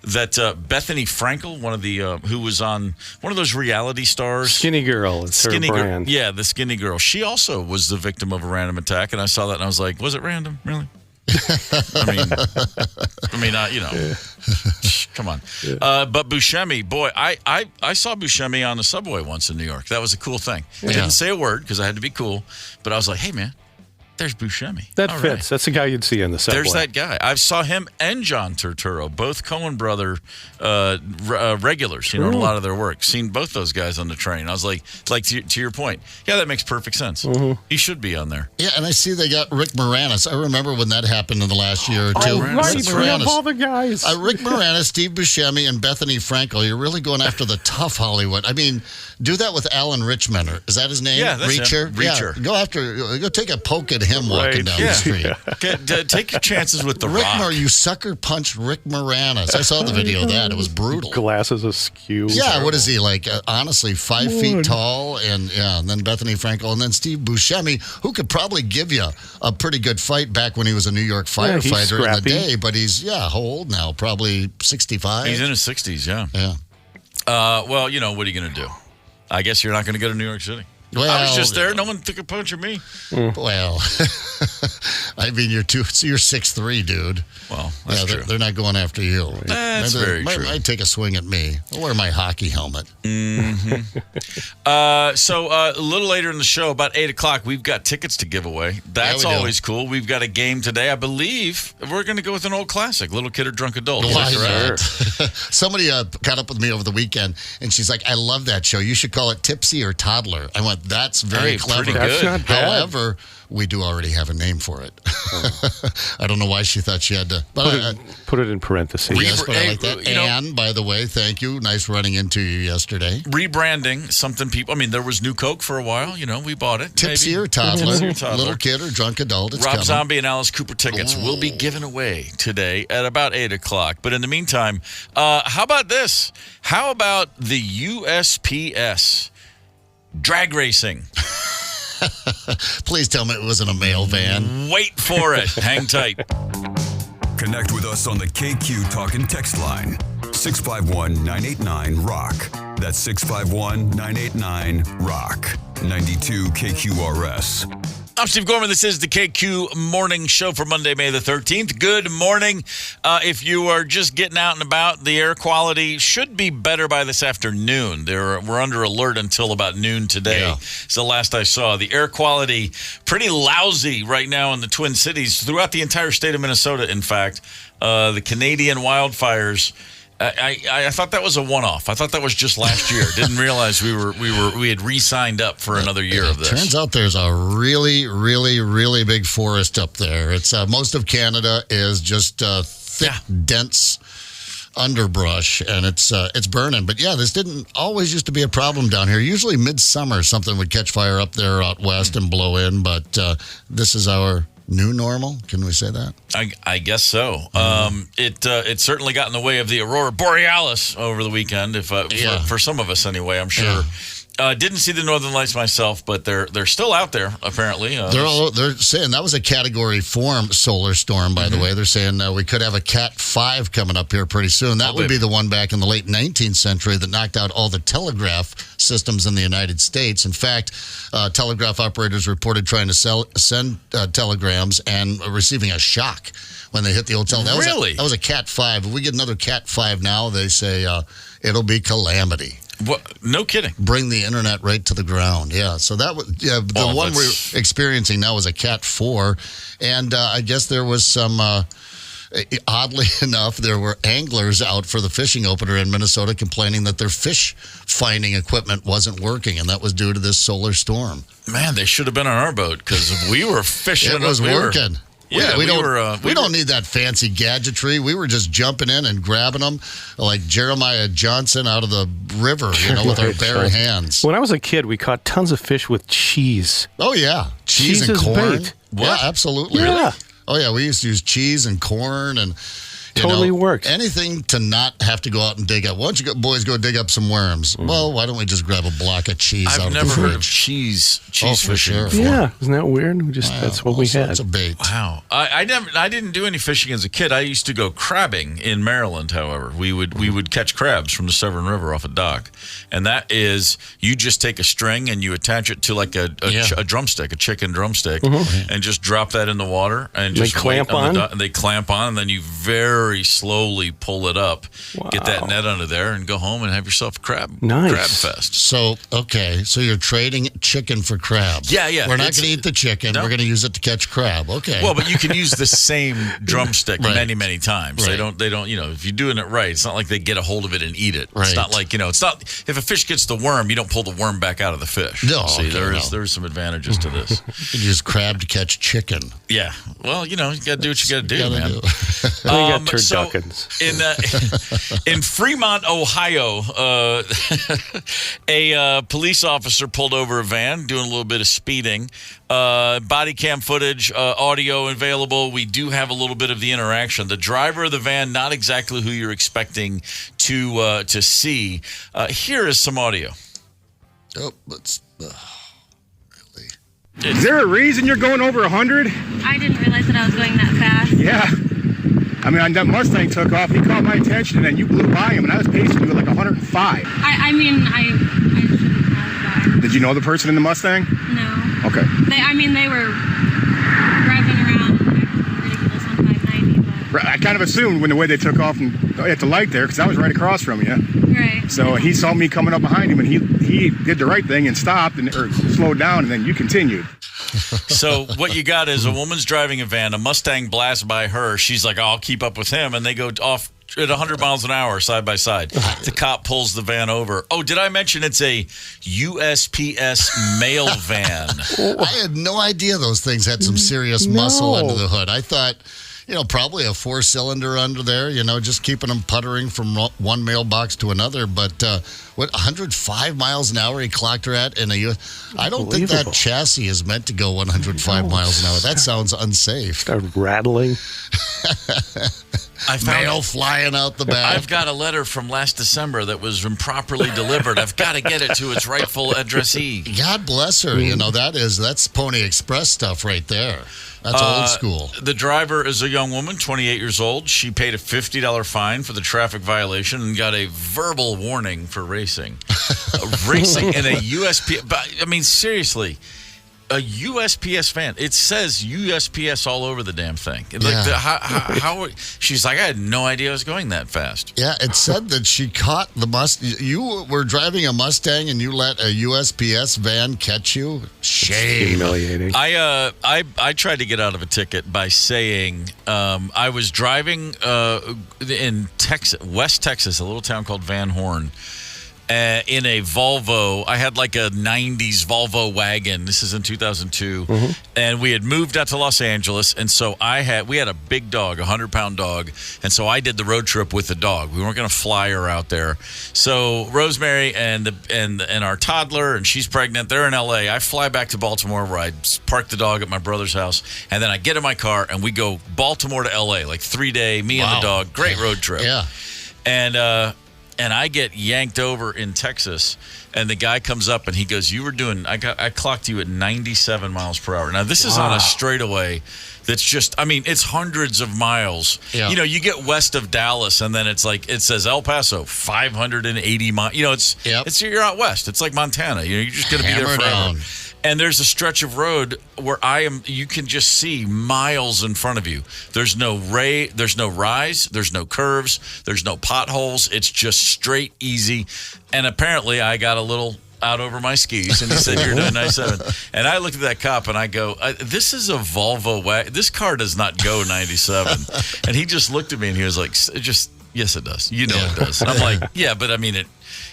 Speaker 2: that Bethany Frankel, one of the who was on one of those reality stars,
Speaker 4: Skinny Girl. It's her brand.
Speaker 2: Yeah, the Skinny Girl. She also was the victim of a random attack, and I saw that and I was like, was it random? Really? I mean, you know, come on. But Buscemi, boy, I saw Buscemi on the subway once in New York. That was a cool thing. I didn't say a word because I had to be cool, but I was like, hey, man, there's Buscemi.
Speaker 4: That
Speaker 2: All
Speaker 4: fits.
Speaker 2: right.
Speaker 4: That's the guy you'd see in the subway.
Speaker 2: There's that guy. I saw him and John Turturro, both Coen brother regulars, you know, in a lot of their work. Seen both those guys on the train. I was like to your point, yeah, that makes perfect sense. He should be on there.
Speaker 3: Yeah, and I see they got Rick Moranis. I remember when that happened in the last year or two.
Speaker 4: Oh, right.
Speaker 3: Rick
Speaker 4: We have all the guys.
Speaker 3: Rick Moranis, Steve Buscemi, and Bethany Frankel. You're really going after the tough Hollywood. I mean, do that with Alan Richmond. Is that his name?
Speaker 2: Yeah, that's
Speaker 3: Reacher.
Speaker 2: him. Reacher.
Speaker 3: Yeah, go take a poke at him walking down the street.
Speaker 2: Take your chances with the
Speaker 3: Rick
Speaker 2: Rock.
Speaker 3: you sucker punched Rick Moranis. I saw the video of that. It was brutal.
Speaker 4: Glasses askew.
Speaker 3: Yeah, what is he like? Honestly, 5 feet tall, and then Bethany Frankel, and then Steve Buscemi, who could probably give you a pretty good fight back when he was a New York firefighter in the day. But he's how old now? Probably 65.
Speaker 2: He's in his 60s. Yeah.
Speaker 3: Yeah.
Speaker 2: Well, you know, what are you going to do? I guess you're not going to go to New York City.
Speaker 3: Well,
Speaker 2: I was just there. No one took a punch at me.
Speaker 3: Well, I mean, you're 6'3", dude.
Speaker 2: Well, that's true.
Speaker 3: They're not going after you.
Speaker 2: That's very true.
Speaker 3: Might take a swing at me. I'll wear my hockey helmet.
Speaker 2: So a little later in the show, about 8 o'clock, we've got tickets to give away. That's always cool. We've got a game today. I believe we're going to go with an old classic, Little Kid or Drunk Adult.
Speaker 3: Why not? Somebody caught up with me over the weekend, and she's like, I love that show. You should call it Tipsy or Toddler. I went, that's very clever.
Speaker 2: Pretty good.
Speaker 4: That's not bad.
Speaker 3: However, we do already have a name for it. I don't know why she thought she had to. But
Speaker 4: Put it in parentheses.
Speaker 3: yes, but I like that. And, by the way, thank you. Nice running into you yesterday.
Speaker 2: Rebranding something people. I mean, there was New Coke for a while. You know, we bought it.
Speaker 3: Tipsy or Toddler, Little Kid or Drunk Adult. It's
Speaker 2: Rob
Speaker 3: coming.
Speaker 2: Zombie and Alice Cooper tickets will be given away today at about 8 o'clock. But in the meantime, how about this? How about the USPS drag racing?
Speaker 3: Please tell me it wasn't a mail van.
Speaker 2: Wait for it. Hang tight.
Speaker 1: Connect with us on the KQ Talk and Text line. 651-989-ROCK. That's 651-989-ROCK. 92 KQRS.
Speaker 2: I'm Steve Gorman. This is the KQ Morning Show for Monday, May the 13th. Good morning. If you are just getting out and about, the air quality should be better by this afternoon. We're under alert until about noon today.
Speaker 3: Yeah.
Speaker 2: It's the last I saw. The air quality pretty lousy right now in the Twin Cities, throughout the entire state of Minnesota, in fact. The Canadian wildfires. I thought that was a one-off. I thought that was just last year. Didn't realize we had re-signed up for another year of this.
Speaker 3: Turns out there's a really, really, really big forest up there. It's most of Canada is just thick, dense underbrush, and it's burning. But yeah, this didn't always used to be a problem down here. Usually midsummer, something would catch fire up there out west and blow in. But this is our new normal. Can we say that?
Speaker 2: I guess so. It certainly got in the way of the Aurora Borealis over the weekend. For some of us anyway, I'm sure.
Speaker 3: Yeah.
Speaker 2: Didn't see the Northern Lights myself, but they're still out there apparently.
Speaker 3: They're saying that was a Category 4 solar storm, by the way. They're saying we could have a Cat 5 coming up here pretty soon. That would be the one back in the late 19th century that knocked out all the telegraph systems in the United States. In fact, telegraph operators reported trying to send telegrams and receiving a shock when they hit the old telegraph. That was a Cat 5. If we get another Cat 5 now, they say it'll be calamity.
Speaker 2: What? No kidding.
Speaker 3: Bring the internet right to the ground. Yeah. So that was the one we're experiencing now is a Cat 4, and I guess there was some. Oddly enough, there were anglers out for the fishing opener in Minnesota complaining that their fish finding equipment wasn't working, and that was due to this solar storm.
Speaker 2: Man, they should have been on our boat because we were fishing.
Speaker 3: It was working.
Speaker 2: Yeah,
Speaker 3: we don't need that fancy gadgetry. We were just jumping in and grabbing them like Jeremiah Johnson out of the river, with our bare hands.
Speaker 4: When I was a kid, we caught tons of fish with cheese.
Speaker 3: Oh, yeah. Cheese and
Speaker 4: as
Speaker 3: corn.
Speaker 4: bait.
Speaker 3: Yeah, absolutely.
Speaker 4: Yeah.
Speaker 3: Oh, yeah. We used to use cheese and corn and...
Speaker 4: Totally works.
Speaker 3: Anything to not have to go out and dig up. Why don't you boys go dig up some worms? Well, why don't we just grab a block of cheese out of the fridge?
Speaker 2: I've never heard of cheese fishing.
Speaker 3: Sure.
Speaker 2: Before.
Speaker 4: Yeah, isn't that weird? That's what we had.
Speaker 3: It's a bait.
Speaker 2: Wow, I didn't do any fishing as a kid. I used to go crabbing in Maryland. However, we would catch crabs from the Severn River off a dock, and that is you just take a string and you attach it to like a drumstick, a chicken drumstick, and just drop that in the water and just
Speaker 4: clamp on.
Speaker 2: And they clamp on, and then you very slowly pull it up, get that net under there, and go home and have yourself a crab fest.
Speaker 3: So you're trading chicken for crab.
Speaker 2: Yeah.
Speaker 3: We're not going to eat the chicken. No. We're going to use it to catch crab. Okay.
Speaker 2: Well, but you can use the same drumstick many times.
Speaker 3: Right.
Speaker 2: They don't. If you're doing it right, it's not like they get a hold of it and eat it.
Speaker 3: Right.
Speaker 2: It's not like it's not. If a fish gets the worm, you don't pull the worm back out of the fish.
Speaker 3: No.
Speaker 2: There's some advantages to this.
Speaker 3: You can use crab to catch chicken.
Speaker 2: Yeah. Well, you got to do what you got to do, man.
Speaker 4: We got turduckens.
Speaker 2: In Fremont, Ohio, a police officer pulled over a van doing a little bit of speeding. Body cam footage, audio available. We do have a little bit of the interaction. The driver of the van, not exactly who you're expecting to see. Here is some audio.
Speaker 3: Oh, let's.
Speaker 7: Is there a reason you're going over 100?
Speaker 8: I didn't realize that I was going that fast.
Speaker 7: Yeah. I mean, that Mustang took off. He caught my attention, and then you blew by him, and I was pacing you at like 105.
Speaker 8: I shouldn't have gone.
Speaker 7: Did you know the person in the Mustang?
Speaker 8: No.
Speaker 7: Okay.
Speaker 8: They were driving around ridiculous on 590. But...
Speaker 7: I kind of assumed when the way they took off and at the light there, because I was right across from you.
Speaker 8: Right.
Speaker 7: So he saw me coming up behind him, and he did the right thing and stopped or slowed down, and then you continued.
Speaker 2: So what you got is a woman's driving a van, a Mustang blasts by her. She's like, I'll keep up with him. And they go off at 100 miles an hour side by side. The cop pulls the van over. Oh, did I mention it's a USPS mail van?
Speaker 3: I had no idea those things had some serious muscle under the hood. I thought, probably a 4-cylinder under there, just keeping them puttering from one mailbox to another. But 105 miles an hour he clocked her at in a US. I don't think that chassis is meant to go 105 miles an hour. That sounds unsafe.
Speaker 4: Start rattling.
Speaker 3: Mail flying out the back.
Speaker 2: I've got a letter from last December that was improperly delivered. I've got to get it to its rightful addressee.
Speaker 3: God bless her. That's Pony Express stuff right there. That's old school.
Speaker 2: The driver is a young woman, 28 years old. She paid a $50 fine for the traffic violation and got a verbal warning for racing. Racing in a USP. But, I mean, seriously, a USPS van. It says USPS all over the damn thing.
Speaker 3: Yeah.
Speaker 2: How she's like, I had no idea I was going that fast.
Speaker 3: Yeah, it said that she caught the Mustang. You were driving a Mustang and you let a USPS van catch you? Shame.
Speaker 4: Humiliating.
Speaker 2: I tried to get out of a ticket by saying I was driving in Texas, West Texas, a little town called Van Horn. In a Volvo. I had like a 90s Volvo wagon. This is in 2002. And we had moved out to Los Angeles. And so we had a big dog, a 100-pound dog. And so I did the road trip with the dog. We weren't going to fly her out there. So Rosemary and our toddler, and she's pregnant, they're in LA. I fly back to Baltimore where I park the dog at my brother's house. And then I get in my car and we go Baltimore to LA, like 3-day, me and the dog. Great road trip.
Speaker 3: Yeah.
Speaker 2: And I get yanked over in Texas, and the guy comes up and he goes, I clocked you at 97 miles per hour. Now, this is on a straightaway that's just, I mean, it's hundreds of miles.
Speaker 3: Yeah.
Speaker 2: You get west of Dallas, and then it's like, it says El Paso, 580 miles. It's you're out west. It's like Montana. You're just going to be there forever.
Speaker 3: Down.
Speaker 2: And there's a stretch of road where you can just see miles in front of you. There's no rise, there's no curves, there's no potholes. It's just straight, easy. And apparently I got a little out over my skis, and he said, you're doing 97. And I looked at that cop and I go, this is a Volvo wagon. This car does not go 97. And he just looked at me and he was like, yes, it does. It does. And I'm like, yeah, but I mean it.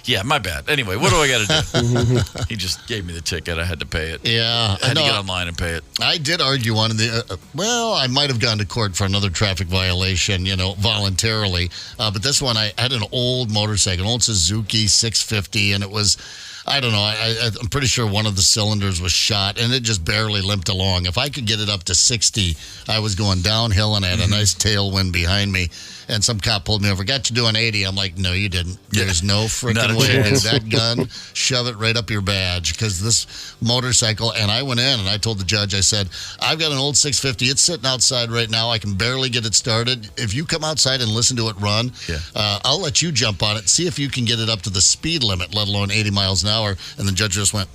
Speaker 2: Yeah, my bad. Anyway, what do I got to do? He just gave me the ticket. I had to pay it.
Speaker 3: Yeah.
Speaker 2: I had to get online and pay it.
Speaker 3: I did argue on I might have gone to court for another traffic violation, voluntarily. But this one, I had an old motorcycle, an old Suzuki 650, and it was, I don't know, I'm pretty sure one of the cylinders was shot, and it just barely limped along. If I could get it up to 60, I was going downhill, and I had a nice tailwind behind me. and some cop pulled me over. Got you doing 80. I'm like, no, you didn't. There's no
Speaker 2: Not
Speaker 3: freaking
Speaker 2: a
Speaker 3: way.
Speaker 2: chance.
Speaker 3: That gun, shove it right up your badge, because this motorcycle, and I went in and I told the judge, I said, I've got an old 650. It's sitting outside right now. I can barely get it started. If you come outside and listen to it run, I'll let you jump on it, see if you can get it up to the speed limit, let alone 80 miles an hour. And the judge just went,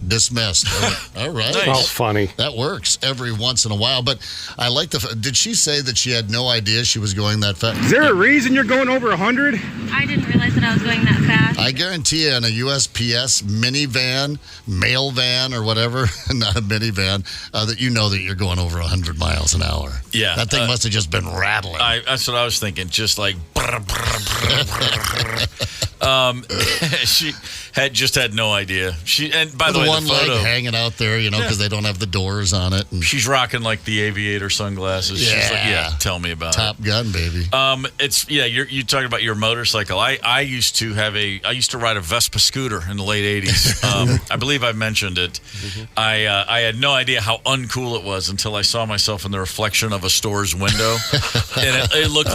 Speaker 3: dismissed. I went, all right.
Speaker 4: Oh, funny.
Speaker 3: That works every once in a while. But I like did she say that she had no idea she was going that fast?
Speaker 7: Is there a reason you're going over 100?
Speaker 8: I didn't realize that I was going that fast.
Speaker 3: I guarantee you, in a USPS minivan, mail van, or whatever, not a minivan, that you know that you're going over 100 miles an hour.
Speaker 2: Yeah.
Speaker 3: That thing must have just been rattling.
Speaker 2: That's what I was thinking. Just like. She had no idea. And by the way,
Speaker 3: one
Speaker 2: the photo,
Speaker 3: leg hanging out there, because they don't have the doors on it. And
Speaker 2: she's rocking like the aviator sunglasses.
Speaker 3: Yeah.
Speaker 2: She's like, tell me about
Speaker 3: Top
Speaker 2: it.
Speaker 3: Gun, baby.
Speaker 2: You're talking about your motorcycle. I used to ride a Vespa scooter in the late 80s. I believe I mentioned it.
Speaker 3: Mm-hmm.
Speaker 2: I had no idea how uncool it was until I saw myself in the reflection of a store's window, and it looked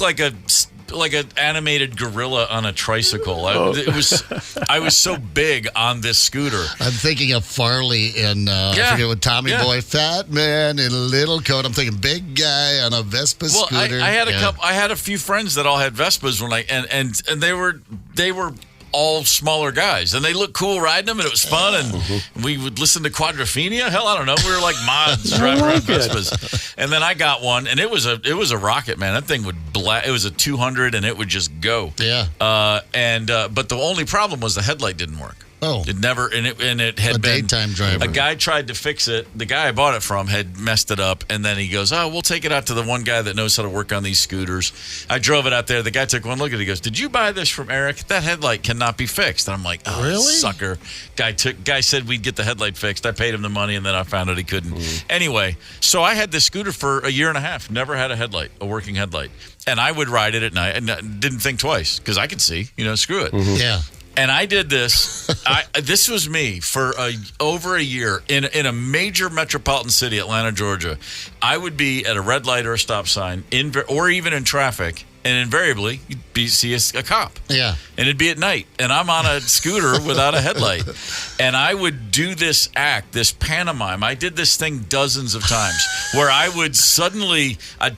Speaker 2: like an animated gorilla on a tricycle. I was so big on this scooter.
Speaker 3: I'm thinking of Farley in I forget what Tommy Boy, fat man in a little coat. I'm thinking big guy on a Vespa scooter.
Speaker 2: I had I had a few friends that all had Vespas when and they were all smaller guys, and they looked cool riding them, and it was fun, and we would listen to Quadrophenia. Hell, I don't know. We were like mods driving around Vespas. And then I got one, and it was a rocket, man. That thing would it was a 200, and it would just go.
Speaker 3: Yeah.
Speaker 2: But the only problem was the headlight didn't work.
Speaker 3: Oh.
Speaker 2: It never, and it had
Speaker 3: A
Speaker 2: been
Speaker 3: daytime driver.
Speaker 2: A guy tried to fix it. The guy I bought it from had messed it up, and then he goes, "Oh, we'll take it out to the one guy that knows how to work on these scooters." I drove it out there. The guy took one look at it. He goes, "Did you buy this from Eric? That headlight cannot be fixed." And I'm like, "Oh,
Speaker 3: really?
Speaker 2: Sucker!" Guy said we'd get the headlight fixed. I paid him the money, and then I found out he couldn't. Anyway, so I had this scooter for a year and a half. Never had a working headlight, and I would ride it at night and didn't think twice because I could see. Screw it.
Speaker 3: Yeah.
Speaker 2: And I did this. This was me for over a year in a major metropolitan city, Atlanta, Georgia. I would be at a red light or a stop sign, or even in traffic, and invariably you'd see a cop.
Speaker 3: Yeah.
Speaker 2: And it'd be at night, and I'm on a scooter without a headlight. And I would do this act, this pantomime. I did this thing dozens of times where I'd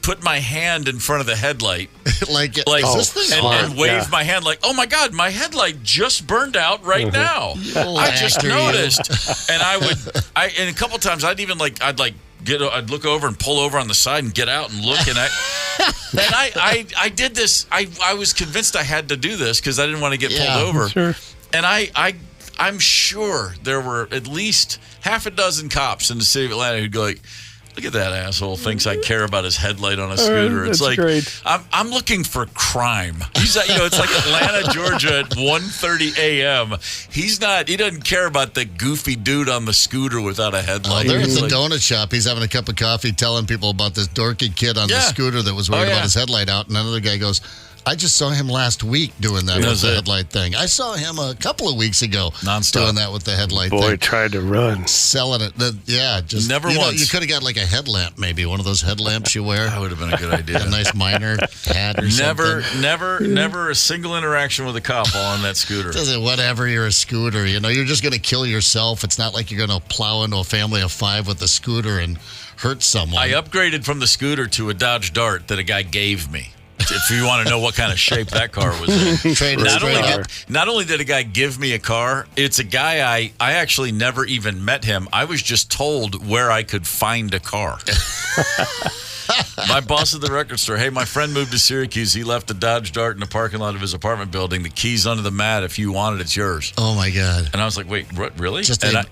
Speaker 2: put my hand in front of the headlight. And wave my hand like, oh my God, my headlight just burned out right now. I just noticed. And and a couple times I'd look over and pull over on the side and get out and look, and I did this. I was convinced I had to do this because I didn't want to get pulled over.
Speaker 4: Sure.
Speaker 2: And I'm sure there were at least half a dozen cops in the city of Atlanta who'd go like, look at that asshole, thinks I care about his headlight on a scooter. It's like,
Speaker 4: great.
Speaker 2: I'm looking for crime. He's it's like Atlanta, Georgia at 1:30 a.m. He doesn't care about the goofy dude on the scooter without a headlight.
Speaker 3: They're at the donut shop. He's having a cup of coffee telling people about this dorky kid on the scooter that was worried about his headlight out. And another guy goes, I just saw him last week doing that with the headlight thing. I saw him a couple of weeks ago doing that with the headlight thing.
Speaker 4: Boy tried to run.
Speaker 3: Selling it. Just
Speaker 2: never once.
Speaker 3: You could have got like a headlamp, maybe one of those headlamps you wear.
Speaker 2: That would have been a good idea.
Speaker 3: A nice minor hat or something.
Speaker 2: Never a single interaction with a cop while on that scooter.
Speaker 3: Whatever, you're a scooter. You're just going to kill yourself. It's not like you're going to plow into a family of 5 with a scooter and hurt someone.
Speaker 2: I upgraded from the scooter to a Dodge Dart that a guy gave me. If you want to know what kind of shape that car was in. Not only did a guy give me a car, it's a guy I actually never even met him. I was just told where I could find a car. My boss at the record store, hey, my friend moved to Syracuse. He left a Dodge Dart in the parking lot of his apartment building. The key's under the mat. If you want it, it's yours.
Speaker 3: Oh, my God.
Speaker 2: And I was like, wait, what, really?
Speaker 3: I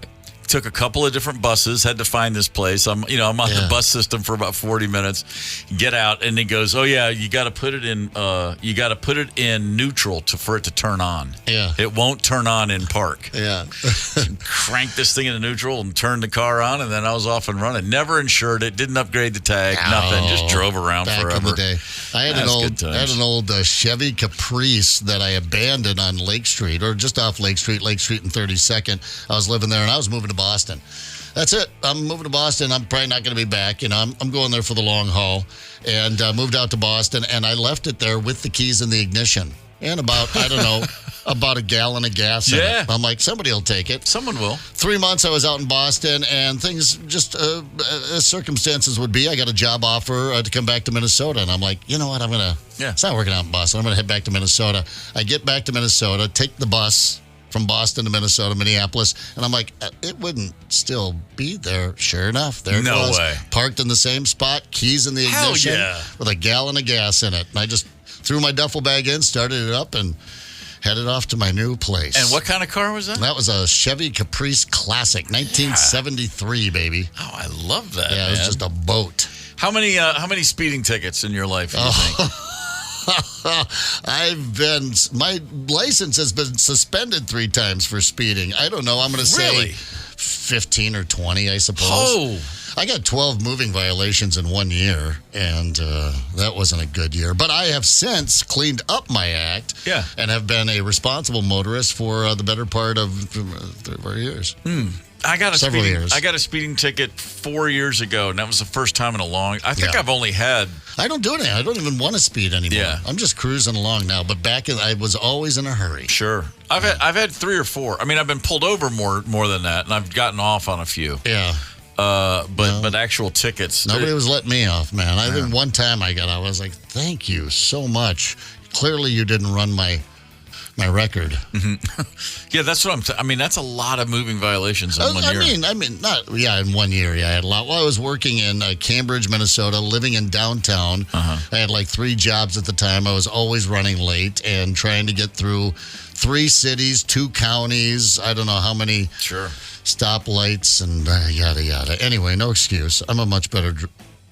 Speaker 2: took a couple of different buses, had to find this place. I'm on the bus system for about 40 minutes. Get out, and he goes, "Oh yeah, you got to put it in neutral for it to turn on.
Speaker 3: Yeah,
Speaker 2: it won't turn on in park.
Speaker 3: Yeah,
Speaker 2: crank this thing into neutral and turn the car on, and then I was off and running. Never insured it, didn't upgrade the tag, nothing. Just drove around
Speaker 3: back
Speaker 2: forever.
Speaker 3: In the day, I had an old Chevy Caprice that I abandoned on Lake Street, or just off Lake Street and 32nd. I was living there, and I was moving to Boston. That's it. I'm moving to Boston. I'm probably not going to be back. I'm going there for the long haul. And moved out to Boston, and I left it there with the keys in the ignition. And about a gallon of gas in it. I'm like, somebody will take it.
Speaker 2: Someone will.
Speaker 3: 3 months I was out in Boston, and things just as circumstances would be. I got a job offer to come back to Minnesota, and I'm like, you know what? It's not working out in Boston. I'm going to head back to Minnesota. I get back to Minnesota, take the bus from Boston to Minnesota, Minneapolis, and I'm like, it wouldn't still be there. Sure enough, there it was. No way. Parked in the same spot, keys in the ignition, with a gallon of gas in it. And I just threw my duffel bag in, started it up, and headed off to my new place.
Speaker 2: And what kind of car was that?
Speaker 3: That was a Chevy Caprice Classic, 1973, baby.
Speaker 2: Oh, I love that.
Speaker 3: Yeah,
Speaker 2: man.
Speaker 3: It was just a boat.
Speaker 2: How many speeding tickets in your life do you think?
Speaker 3: My license has been suspended 3 times for speeding. I don't know. I'm going to say 15 or 20, I suppose.
Speaker 2: Oh.
Speaker 3: I got 12 moving violations in 1 year, and that wasn't a good year. But I have since cleaned up my act and have been a responsible motorist for the better part of 3 years.
Speaker 2: I got a speeding ticket 4 years ago, and that was the first time in a long. I think I've only had.
Speaker 3: I don't do anything. I don't even want to speed anymore. Yeah. I'm just cruising along now. But I was always in a hurry.
Speaker 2: Sure, I've had 3 or 4. I mean, I've been pulled over more than that, and I've gotten off on a few.
Speaker 3: Yeah.
Speaker 2: But actual tickets.
Speaker 3: Nobody was letting me off, man. I think one time I was like, thank you so much. Clearly, you didn't run my record.
Speaker 2: Mm-hmm. Yeah, that's what I mean, that's a lot of moving violations in 1 year.
Speaker 3: In 1 year, I had a lot. Well, I was working in Cambridge, Minnesota, living in downtown. I had like 3 jobs at the time. I was always running late and trying to get through 3 cities, 2 counties. I don't know how many stoplights and yada, yada. Anyway, no excuse. I'm a much better,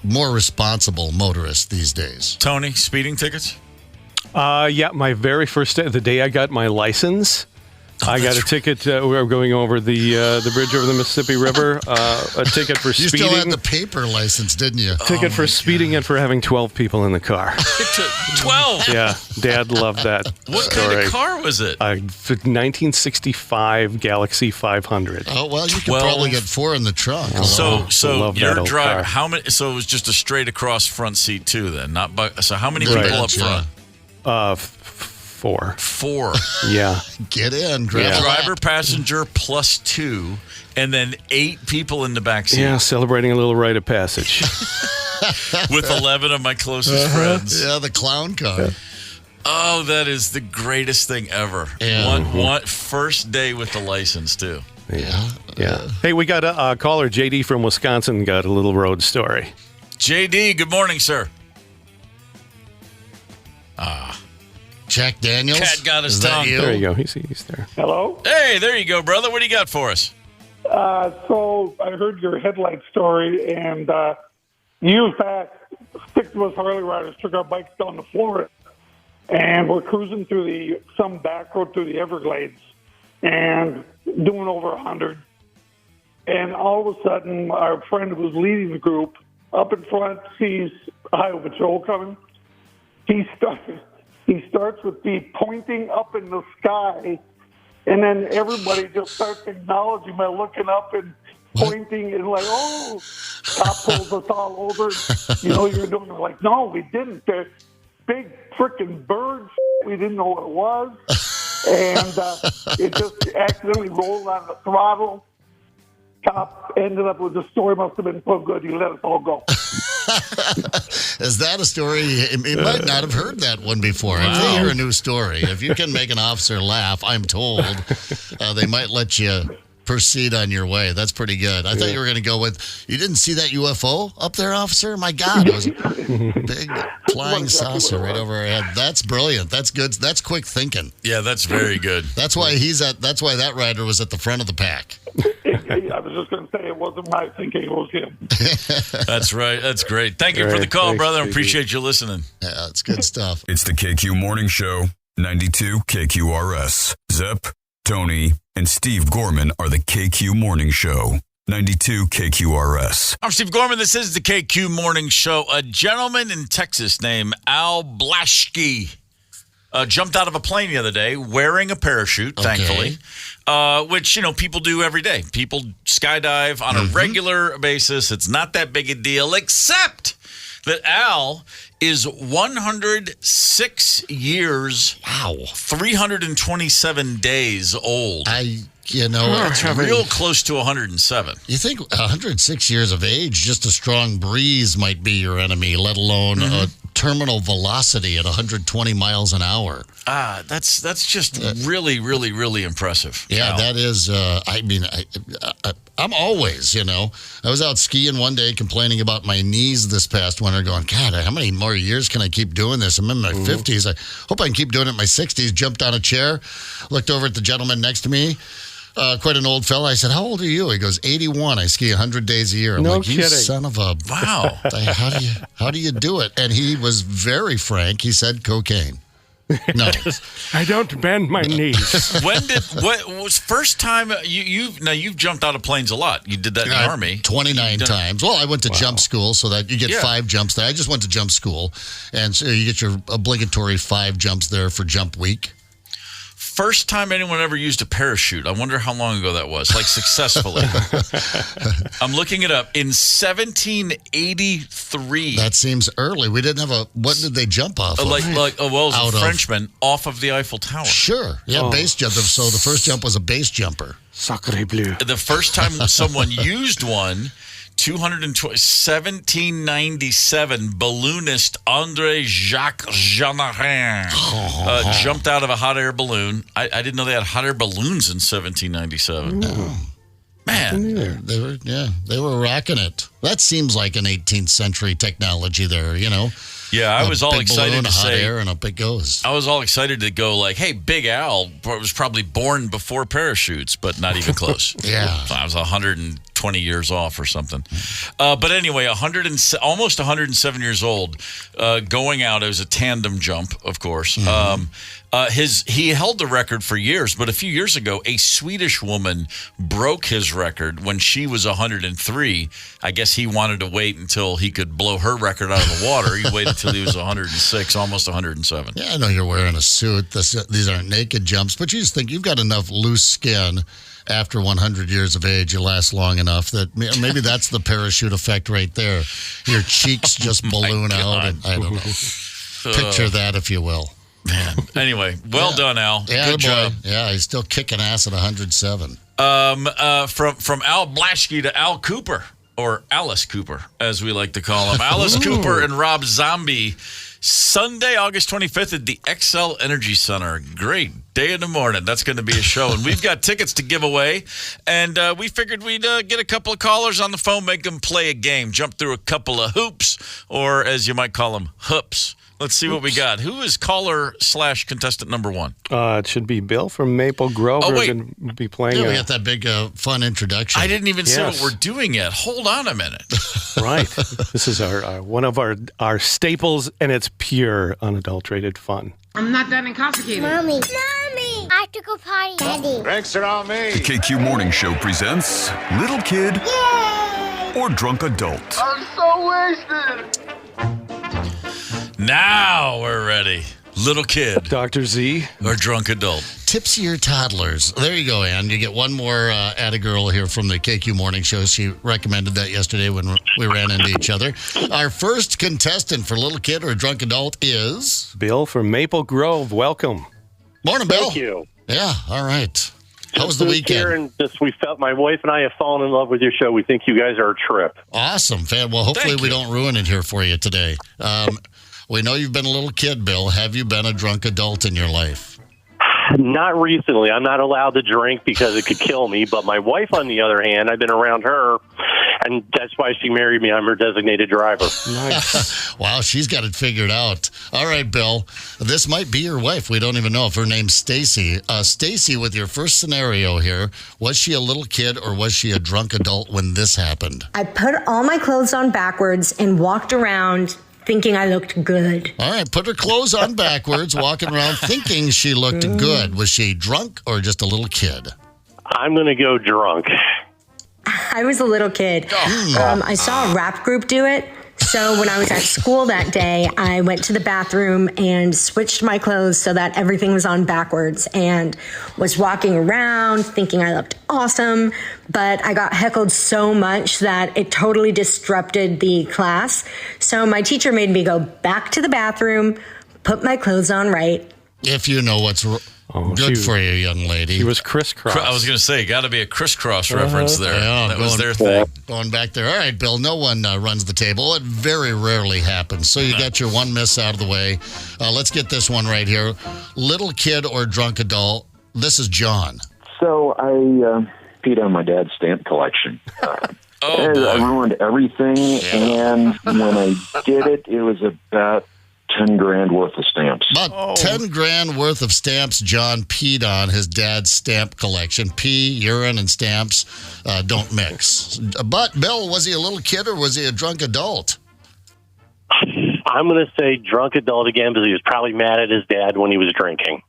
Speaker 3: more responsible motorist these days.
Speaker 2: Tony, speeding tickets?
Speaker 4: My very first day, the day I got my license, I got a ticket. We were going over the bridge over the Mississippi River. A ticket for speeding.
Speaker 3: You still had the paper license, didn't you?
Speaker 4: Ticket for speeding and for having 12 people in the car.
Speaker 2: 12?
Speaker 4: Yeah, Dad loved that.
Speaker 2: What kind of car was it?
Speaker 4: 1965 Galaxy 500.
Speaker 3: Oh well, you could probably get 4 in the trunk.
Speaker 2: So your drive. How many? So it was just a straight across front seat too. Then so how many people up front?
Speaker 4: 4.
Speaker 2: 4.
Speaker 4: Yeah.
Speaker 3: Get in.
Speaker 2: Driver, passenger plus 2, and then 8 people in the back seat.
Speaker 4: Yeah, celebrating a little rite of passage.
Speaker 2: With 11 of my closest friends.
Speaker 3: Yeah, the clown car.
Speaker 2: Oh, that is the greatest thing ever.
Speaker 3: Yeah.
Speaker 2: One first day with the license too.
Speaker 4: Yeah. Hey, we got a caller, JD from Wisconsin, got a little road story.
Speaker 2: JD, good morning, sir.
Speaker 3: Jack Daniels?
Speaker 2: Cat got his tongue.
Speaker 4: There you go. He's there.
Speaker 9: Hello?
Speaker 2: Hey, there you go, brother. What do you got for us?
Speaker 9: So I heard your headlight story, and years back, 6 of us Harley riders took our bikes down to Florida, and we're cruising through some back road through the Everglades, and doing over 100. And all of a sudden, our friend who was leading the group up in front sees Highway Patrol coming. He starts with me pointing up in the sky, and then everybody just starts acknowledging by looking up and pointing and like, oh, cop pulls us all over. You're doing it. Like, no, we didn't. They're big freaking birds. We didn't know what it was. And it just accidentally rolled on the throttle. Cop ended up with the story must have been so good he let us all go.
Speaker 3: Is that a story? You might not have heard that one before. Wow. If they hear a new story, if you can make an officer laugh, I'm told they might let you proceed on your way. That's pretty good. I thought you were going to go with, you didn't see that UFO up there, officer? My God, it was a big flying saucer right over our head. That's brilliant. That's good. That's quick thinking.
Speaker 2: Yeah, that's very good.
Speaker 3: That's why that rider was at the front of the pack.
Speaker 9: I was just going to say it wasn't my thinking, it was him.
Speaker 2: That's right. That's great. Thank you for the call, brother. I appreciate you listening.
Speaker 3: Yeah, it's good stuff.
Speaker 1: It's the KQ Morning Show, 92 KQRS. Zepp, Tony, and Steve Gorman are the KQ Morning Show, 92 KQRS.
Speaker 2: I'm Steve Gorman. This is the KQ Morning Show. A gentleman in Texas named Al Blaschke jumped out of a plane the other day wearing a parachute, thankfully, which, people do every day. People skydive on a regular basis. It's not that big a deal, except that Al is 106 years, 327 days old. It's real close to 107.
Speaker 3: You think 106 years of age, just a strong breeze might be your enemy, let alone a terminal velocity at 120 miles an hour.
Speaker 2: That's just really, really, really impressive.
Speaker 3: Yeah,
Speaker 2: Al.
Speaker 3: that is, I'm always, I was out skiing one day complaining about my knees this past winter going, God, how many more years can I keep doing this? I'm in my 50s. I hope I can keep doing it in my 60s. Jumped on a chair, looked over at the gentleman next to me. Quite an old fella. I said, how old are you? He goes, 81. I ski 100 days a year. I'm like, you son of a...
Speaker 2: Wow.
Speaker 3: How do you do it? And he was very frank. He said cocaine. No.
Speaker 4: I don't bend my knees.
Speaker 2: What was first time you've jumped out of planes a lot. You did that in the Army.
Speaker 3: 29 times. Well, I went to jump school so that you get 5 jumps there. I just went to jump school. And so you get your obligatory 5 jumps there for jump week.
Speaker 2: First time anyone ever used a parachute. I wonder how long ago that was, like successfully. I'm looking it up. In 1783.
Speaker 3: That seems early. We didn't have what did they jump off of?
Speaker 2: It was a Frenchman off of the Eiffel Tower.
Speaker 3: Sure. Yeah, base jump. So the first jump was a base jumper.
Speaker 4: Sacré bleu.
Speaker 2: The first time someone used one, 1797, balloonist André Jacques Jeannerin jumped out of a hot air balloon. I didn't know they had hot air balloons in 1797. Man,
Speaker 3: they were rocking it. That seems like an 18th century technology there, Yeah,
Speaker 2: I was all excited to say,
Speaker 3: hot air and up it goes.
Speaker 2: I was all excited to go like, hey, Big Al was probably born before parachutes, but not even close.
Speaker 3: Yeah.
Speaker 2: I was 120 years off or something. But anyway, almost 107 years old, going out. It was a tandem jump, of course. He held the record for years, but a few years ago, a Swedish woman broke his record when she was 103. I guess he wanted to wait until he could blow her record out of the water. He waited until he was 106, almost 107.
Speaker 3: Yeah, I know you're wearing a suit. These aren't naked jumps, but you just think you've got enough loose skin after 100 years of age, you last long enough that maybe that's the parachute effect right there. Your cheeks just balloon out. And, I don't know. Picture that, if you will.
Speaker 2: Man. Anyway, well done, Al.
Speaker 3: Yeah,
Speaker 2: good job.
Speaker 3: Yeah, he's still kicking ass at 107.
Speaker 2: From Al Blaschke to Al Cooper, or Alice Cooper, as we like to call him. Alice Cooper and Rob Zombie, Sunday, August 25th at the XL Energy Center. Great day in the morning. That's going to be a show. And we've got tickets to give away. And we figured we'd get a couple of callers on the phone, make them play a game, jump through a couple of hoops, or as you might call them, hoops. Let's see what we got. Who is caller/contestant number 1?
Speaker 4: It should be Bill from Maple Grove.
Speaker 2: Oh, wait.
Speaker 4: We're going to be playing.
Speaker 3: Yeah, we got that big fun introduction.
Speaker 2: I didn't even say what we're doing yet. Hold on a minute.
Speaker 4: Right. This is our one of our staples, and it's pure, unadulterated fun.
Speaker 10: I'm not that intoxicated.
Speaker 11: Mommy, I have to go potty. Daddy.
Speaker 7: Drinks are on me.
Speaker 1: The KQ Morning Show presents Little Kid or Drunk Adult.
Speaker 6: I'm so wasted.
Speaker 2: Now we're ready. Little kid.
Speaker 4: Dr. Z.
Speaker 2: Or drunk adult.
Speaker 3: Tipsier toddlers. There you go, Ann. You get one more atta-girl here from the KQ Morning Show. She recommended that yesterday when we ran into each other. Our first contestant for Little Kid or Drunk Adult is...
Speaker 4: Bill from Maple Grove. Welcome.
Speaker 3: Morning, Bill.
Speaker 12: Thank you.
Speaker 3: Yeah, all right. How was the weekend?
Speaker 12: Here and my wife and I have fallen in love with your show. We think you guys are a trip.
Speaker 3: Awesome, fan. Well, hopefully we don't ruin it here for you today. We know you've been a little kid, Bill. Have you been a drunk adult in your life?
Speaker 12: Not recently. I'm not allowed to drink because it could kill me. But my wife, on the other hand, I've been around her, and that's why she married me. I'm her designated driver.
Speaker 4: Nice.
Speaker 3: Wow, she's got it figured out. All right, Bill. This might be your wife. We don't even know if her name's Stacy. Stacy, with your first scenario here, was she a little kid or was she a drunk adult when this happened?
Speaker 13: I put all my clothes on backwards and walked around thinking I looked good.
Speaker 3: All right, put her clothes on backwards, walking around thinking she looked good. Was she drunk or just a little kid?
Speaker 12: I'm going to go drunk.
Speaker 13: I was a little kid. I saw a rap group do it, So when I was at school that day, I went to the bathroom and switched my clothes so that everything was on backwards and was walking around thinking I looked awesome. But I got heckled so much that it totally disrupted the class. So my teacher made me go back to the bathroom, put my clothes on right.
Speaker 3: If you know what's good for you, young lady.
Speaker 4: He was crisscross.
Speaker 2: I was going to say, got to be a crisscross reference there.
Speaker 3: Yeah,
Speaker 2: that was their thing.
Speaker 3: Going back there. All right, Bill, no one runs the table. It very rarely happens. So you got your one miss out of the way. Let's get this one right here. Little kid or drunk adult? This is John.
Speaker 10: So I peed on my dad's stamp collection.
Speaker 2: Oh, boy.
Speaker 10: I ruined everything, and when I did it, it was about 10 grand worth of stamps.
Speaker 3: About 10 grand worth of stamps John peed on his dad's stamp collection. Pee, urine, and stamps don't mix. But, Bill, was he a little kid or was he a drunk adult?
Speaker 12: I'm going to say drunk adult again because he was probably mad at his dad when he was drinking.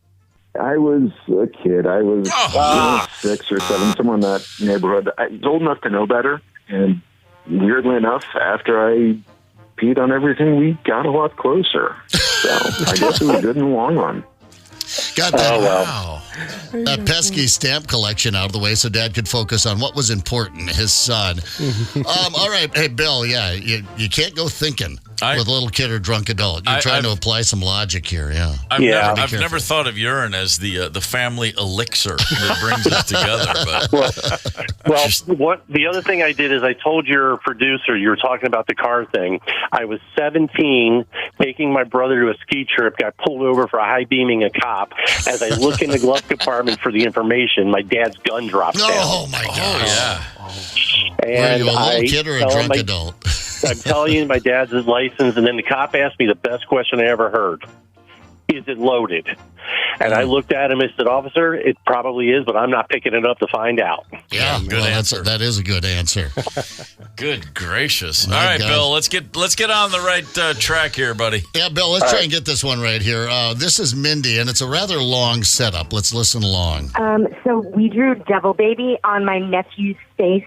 Speaker 10: I was a kid. I was 6 or 7, somewhere in that neighborhood. I was old enough to know better, and weirdly enough, after I peed on everything, we got a lot closer. So I guess it was good in the long run.
Speaker 3: Got that, that pesky stamp collection out of the way so Dad could focus on what was important, his son. All right. Hey, Bill, you can't go thinking with a little kid or drunk adult. You're trying to apply some logic here,
Speaker 2: I've never thought of urine as the family elixir that brings us together.
Speaker 12: But the other thing I did is I told your producer, you were talking about the car thing. I was 17, taking my brother to a ski trip, got pulled over for high beaming a cop. As I look in the glove compartment for the information, my dad's gun drops down.
Speaker 3: Oh, my gosh.
Speaker 12: And
Speaker 3: Were you a little kid or a drunk adult?
Speaker 12: I'm telling you, my dad's license, and then the cop asked me the best question I ever heard. Is it loaded? And I looked at him and said, "Officer, it probably is, but I'm not picking it up to find out."
Speaker 3: Yeah, good answer. That is a good answer.
Speaker 2: Good gracious! All right, Bill, let's get on the right track here, buddy.
Speaker 3: Yeah, Bill, let's try and get this one right here. This is Mindy, and it's a rather long setup. Let's listen along.
Speaker 14: So we drew Devil Baby on my nephew's face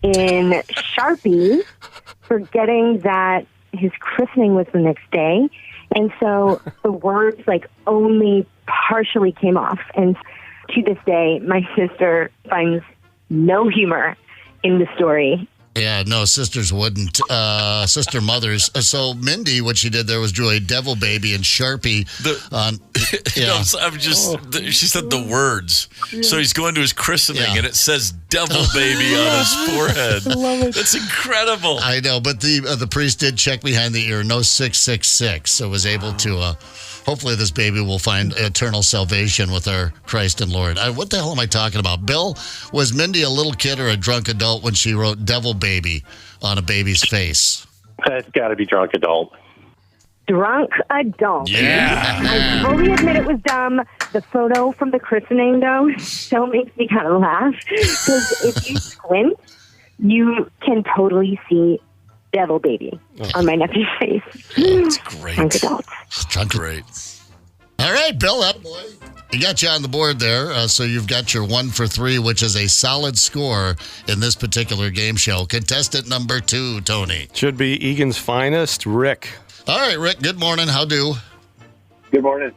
Speaker 14: in Sharpie, forgetting that his christening was the next day. And so the words only partially came off. And to this day, my sister finds no humor in the story.
Speaker 3: Yeah, no, sisters wouldn't. Sister mothers. So Mindy, what she did there was drew a devil baby and Sharpie on. Yeah.
Speaker 2: She said the words. So he's going to his christening, and it says devil baby on his forehead.
Speaker 3: I love it.
Speaker 2: That's incredible.
Speaker 3: I know, but the priest did check behind the ear. No 666, so was able to. Hopefully this baby will find eternal salvation with our Christ and Lord. What the hell am I talking about? Bill, was Mindy a little kid or a drunk adult when she wrote devil baby on a baby's face?
Speaker 12: That's got to be drunk adult.
Speaker 14: Drunk adult.
Speaker 3: Yeah.
Speaker 14: I fully admit it was dumb. The photo from the christening, though, still makes me kind of laugh. Because if you squint, you can totally see devil baby on my nephew's face.
Speaker 2: That's great.
Speaker 14: Drunk adult.
Speaker 2: Great.
Speaker 3: All right, Bill, up boy. You got you on the board there. So you've got your 1 for 3, which is a solid score in this particular game show. Contestant number 2, Tony.
Speaker 4: Should be Egan's finest, Rick.
Speaker 3: All right, Rick, good morning. How do?
Speaker 15: Good morning.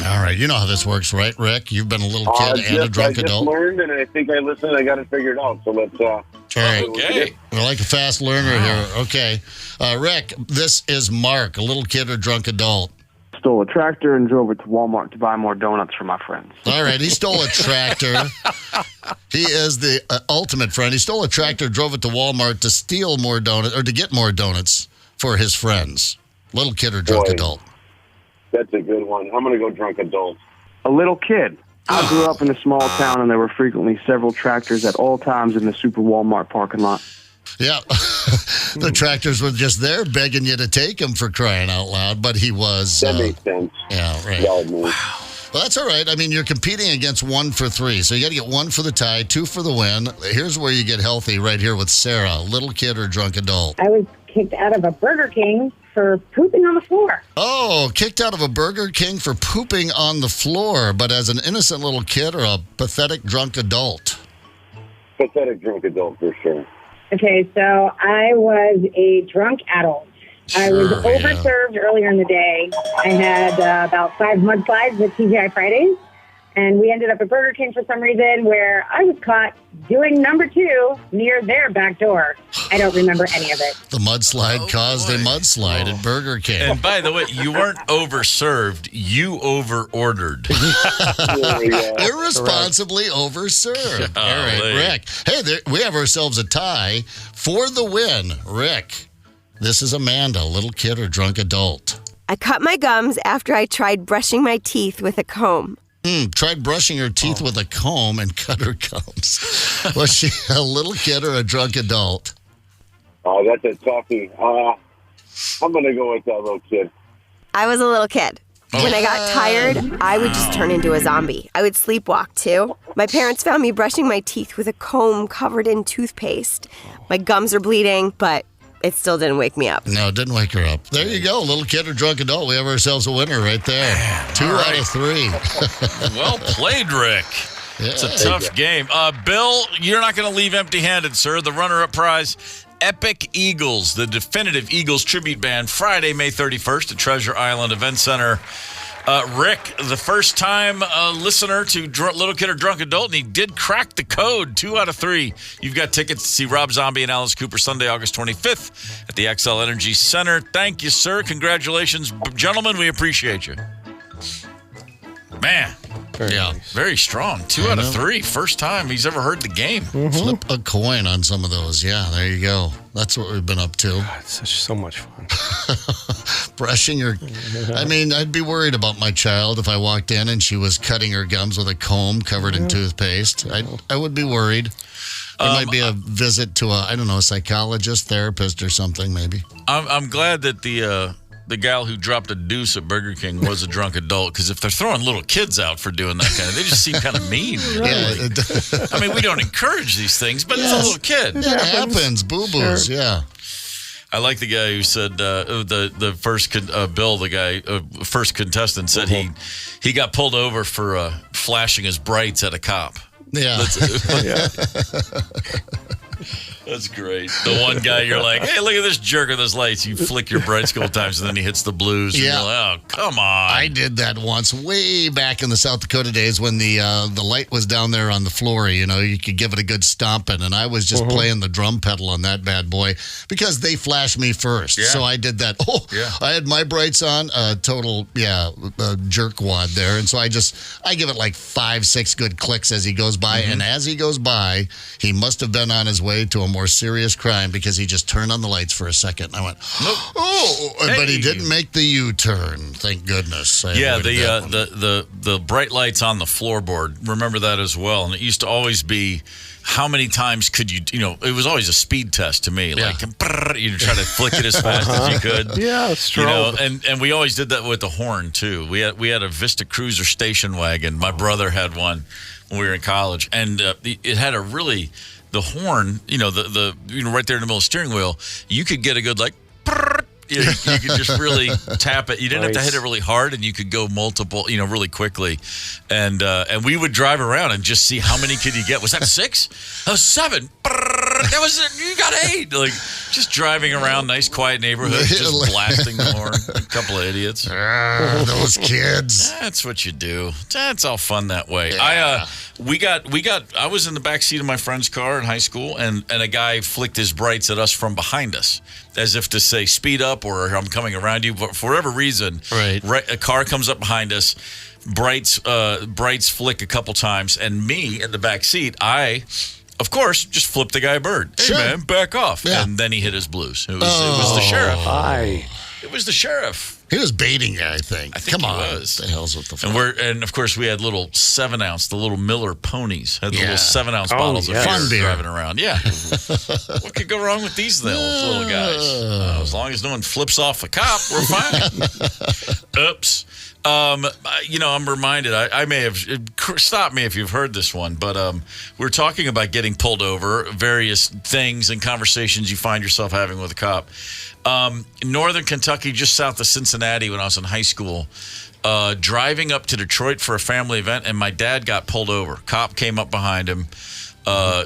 Speaker 3: All right, you know how this works, right, Rick? You've been a little kid and a drunk adult.
Speaker 15: I just learned, and I think I listened. I got it figured out. So let's.
Speaker 3: All right. Okay. We're like a fast learner here. Okay, Rick, this is Mark, a little kid or drunk adult.
Speaker 16: Stole a tractor and drove it to Walmart to buy more donuts for my friends.
Speaker 3: All right, he stole a tractor. He is the ultimate friend. He stole a tractor, drove it to Walmart to steal more donuts or to get more donuts for his friends. Little kid or drunk adult.
Speaker 15: That's a good one. I'm going to go drunk adult.
Speaker 16: A little kid. I grew up in a small town, and there were frequently several tractors at all times in the Super Walmart parking lot.
Speaker 3: Yeah, the tractors were just there begging you to take him, for crying out loud, but he was...
Speaker 15: That makes sense.
Speaker 3: Yeah, right.
Speaker 15: Wow.
Speaker 3: Well, that's all right. I mean, you're competing against 1 for 3, so you got to get 1 for the tie, 2 for the win. Here's where you get healthy right here with Sarah, little kid or drunk adult.
Speaker 17: I was kicked out of a Burger King for pooping on the floor.
Speaker 3: Oh, kicked out of a Burger King for pooping on the floor, but as an innocent little kid or a pathetic drunk adult?
Speaker 15: Pathetic drunk adult, for sure.
Speaker 17: Okay, so I was a drunk adult. I was
Speaker 3: Sure,
Speaker 17: overserved earlier in the day. I had about 5 mud slides at TGI Fridays, and we ended up at Burger King for some reason where I was caught doing number 2 near their back door. I don't remember any of it.
Speaker 3: The mudslide caused a mudslide at Burger King.
Speaker 2: And by the way, you weren't overserved. You over-ordered.
Speaker 3: Irresponsibly overserved. All right, Rick. Hey, we have ourselves a tie for the win. Rick, this is Amanda, little kid or drunk adult.
Speaker 18: I cut my gums after I tried brushing my teeth with a comb.
Speaker 3: Tried brushing her teeth with a comb and cut her gums. Was she a little kid or a drunk adult?
Speaker 15: Oh, that's a toughie. I'm going to go with that little kid.
Speaker 18: I was a little kid. When I got tired, I would just turn into a zombie. I would sleepwalk, too. My parents found me brushing my teeth with a comb covered in toothpaste. My gums are bleeding, but it still didn't wake me up.
Speaker 3: No, it didn't wake her up. There you go, little kid or drunk adult. We have ourselves a winner right there. 2 out of 3.
Speaker 2: Well played, Rick. It's a tough game. Bill, you're not going to leave empty-handed, sir. The runner-up prize, Epic Eagles, the definitive Eagles tribute band, Friday, May 31st at Treasure Island Event Center. Rick, the first-time listener to Little Kid or Drunk Adult, and he did crack the code, 2 out of 3. You've got tickets to see Rob Zombie and Alice Cooper Sunday, August 25th at the XL Energy Center. Thank you, sir. Congratulations. Gentlemen, we appreciate you. Man. Very strong. 2 out of 3. First time he's ever heard the game.
Speaker 3: Flip a coin on some of those. Yeah, there you go. That's what we've been up to.
Speaker 4: God, it's so much fun.
Speaker 3: Brushing her. I mean, I'd be worried about my child if I walked in and she was cutting her gums with a comb covered in toothpaste. I would be worried. It might be a visit to a psychologist, therapist, or something, maybe.
Speaker 2: I'm glad that the gal who dropped a deuce at Burger King was a drunk adult, because if they're throwing little kids out for doing that they just seem kind of mean. Really.
Speaker 3: Yeah.
Speaker 2: I mean, we don't encourage these things, but it's a little kid.
Speaker 3: It happens. Boo-boos,
Speaker 2: Sure.
Speaker 3: yeah.
Speaker 2: I like the guy who said the first Bill, the guy first contestant said he got pulled over for flashing his brights at a cop.
Speaker 3: Yeah.
Speaker 2: That's great. The one guy you're like, hey, look at this jerk with his lights. You flick your brights a couple times, and then he hits the blues. And you're like, oh, come on.
Speaker 3: I did that once way back in the South Dakota days when the light was down there on the floor. You know, you could give it a good stomping, and I was just playing the drum pedal on that bad boy because they flashed me first.
Speaker 2: Yeah.
Speaker 3: So I did that. I had my brights on, total jerk wad there, and so I give it like 5-6 good clicks as he goes by, and as he goes by, he must have been on his way to a more serious crime because he just turned on the lights for a second. And I went, but he didn't make the U-turn. Thank goodness.
Speaker 2: The bright lights on the floorboard. Remember that as well. And it used to always be, how many times could you it was always a speed test to me. Like, you try to flick it as fast as you could.
Speaker 4: Yeah, strobe.
Speaker 2: And we always did that with the horn too. We had a Vista Cruiser station wagon. My brother had one when we were in college, and it had a really, the horn, the right there in the middle of the steering wheel, you could get a good you could just really tap it. You didn't have to hit it really hard, and you could go multiple, really quickly. And we would drive around and just see how many could you get. Was that 6? That was 7. That was it. You got 8. Like, just driving around, nice quiet neighborhood, just blasting the horn. A couple of idiots.
Speaker 3: Those kids.
Speaker 2: That's what you do. That's all fun that way.
Speaker 3: Yeah.
Speaker 2: I was in the back seat of my friend's car in high school, and a guy flicked his brights at us from behind us, as if to say, speed up, or I'm coming around you. But for whatever reason, a car comes up behind us, brights flick a couple times, and me in the back seat, I, of course, just flipped the guy a bird. Hey, man, back off. Yeah. And then he hit his blues. It was the sheriff. It was the sheriff.
Speaker 3: He was baiting you, I think.
Speaker 2: Come on.
Speaker 3: What the hell's with the fun?
Speaker 2: And of course we had little 7-ounce, the little Miller ponies, had the little 7-ounce bottles of beer driving around. Yeah. What could go wrong with these little guys? As long as no one flips off a cop, we're fine. Oops. I'm reminded, I may have, stop me if you've heard this one, but we're talking about getting pulled over, various things and conversations you find yourself having with a cop. Northern Kentucky, just south of Cincinnati, when I was in high school, driving up to Detroit for a family event, and my dad got pulled over. Cop came up behind him,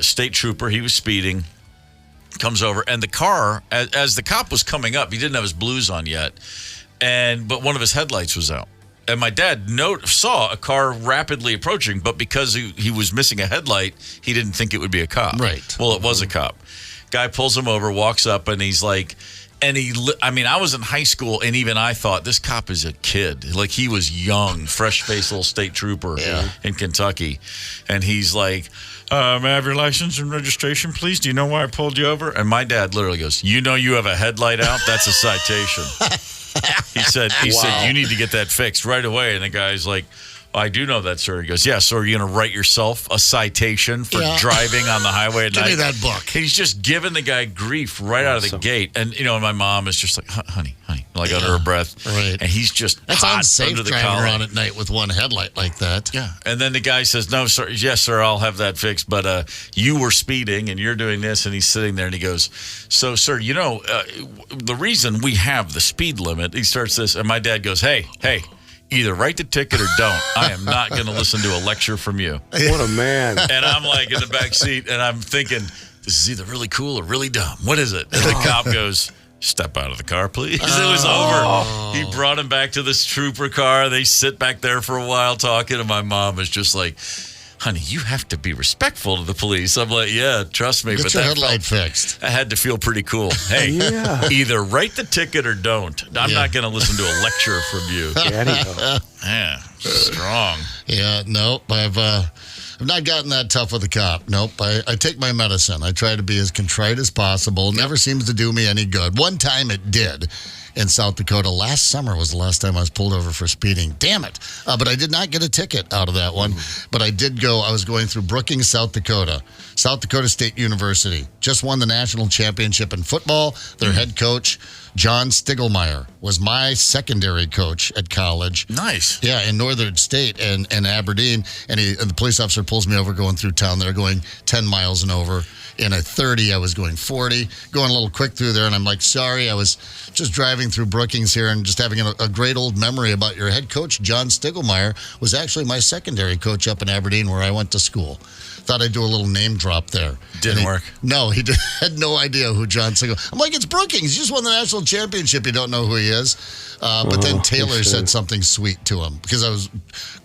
Speaker 2: state trooper, he was speeding. comes over, and the car, as the cop was coming up, he didn't have his blues on yet, but one of his headlights was out. And my dad saw a car rapidly approaching, but because he was missing a headlight, he didn't think it would be a cop.
Speaker 3: Right.
Speaker 2: Well, it was a cop. Guy pulls him over, walks up, and he's like, I was in high school, and even I thought, this cop is a kid. Like, he was young, fresh-faced little state trooper in Kentucky. And he's like, may I have your license and registration, please? Do you know why I pulled you over? And my dad literally goes, you know you have a headlight out? That's a citation. He said, you need to get that fixed right away. And the guy's like, I do know that, sir. He goes, yeah, so are you going to write yourself a citation for driving on the highway at night?
Speaker 3: Give me that book.
Speaker 2: He's just giving the guy grief right out of the gate. And, my mom is just like, honey, like under her breath.
Speaker 3: Right.
Speaker 2: And he's just
Speaker 3: That's
Speaker 2: hot
Speaker 3: unsafe
Speaker 2: under the
Speaker 3: driving
Speaker 2: collar.
Speaker 3: around at night with one headlight like that.
Speaker 2: Yeah. And then the guy says, no, sir. Yes, sir, I'll have that fixed. But you were speeding and you're doing this. And he's sitting there and he goes, so, sir, the reason we have the speed limit, he starts this. And my dad goes, hey, either write the ticket or don't. I am not going to listen to a lecture from you.
Speaker 4: What a man.
Speaker 2: And I'm like in the back seat, and I'm thinking, this is either really cool or really dumb. What is it? And the cop goes, step out of the car, please. It was over. He brought him back to this trooper car. They sit back there for a while talking, and my mom is just like, honey, you have to be respectful to the police. I'm like, yeah, trust me.
Speaker 3: Get your headlight fixed.
Speaker 2: I had to feel pretty cool. Hey, either write the ticket or don't. I'm not going to listen to a lecture from you. Yeah, strong.
Speaker 3: Yeah, nope. I've not gotten that tough with a cop. Nope. I take my medicine. I try to be as contrite as possible. Never seems to do me any good. One time it did. In South Dakota. Last summer was the last time I was pulled over for speeding. Damn it. But I did not get a ticket out of that one. But I was going through Brookings, South Dakota. South Dakota State University just won the national championship in football. Their head coach, John Stiglmeyer, was my secondary coach at college.
Speaker 2: Nice.
Speaker 3: Yeah, in Northern State and Aberdeen. And the police officer pulls me over going through town. They're going 10 miles and over. In a 30, I was going 40, going a little quick through there. And I'm like, sorry, I was just driving through Brookings here and just having a great old memory about your head coach, John Stiglmeyer, was actually my secondary coach up in Aberdeen where I went to school. Thought I'd do a little name drop there.
Speaker 2: Didn't work.
Speaker 3: No, he had no idea who John Stiglmeyer. I'm like, it's Brookings. He just won the national championship. You don't know who he is. But then Taylor said something sweet to him because I was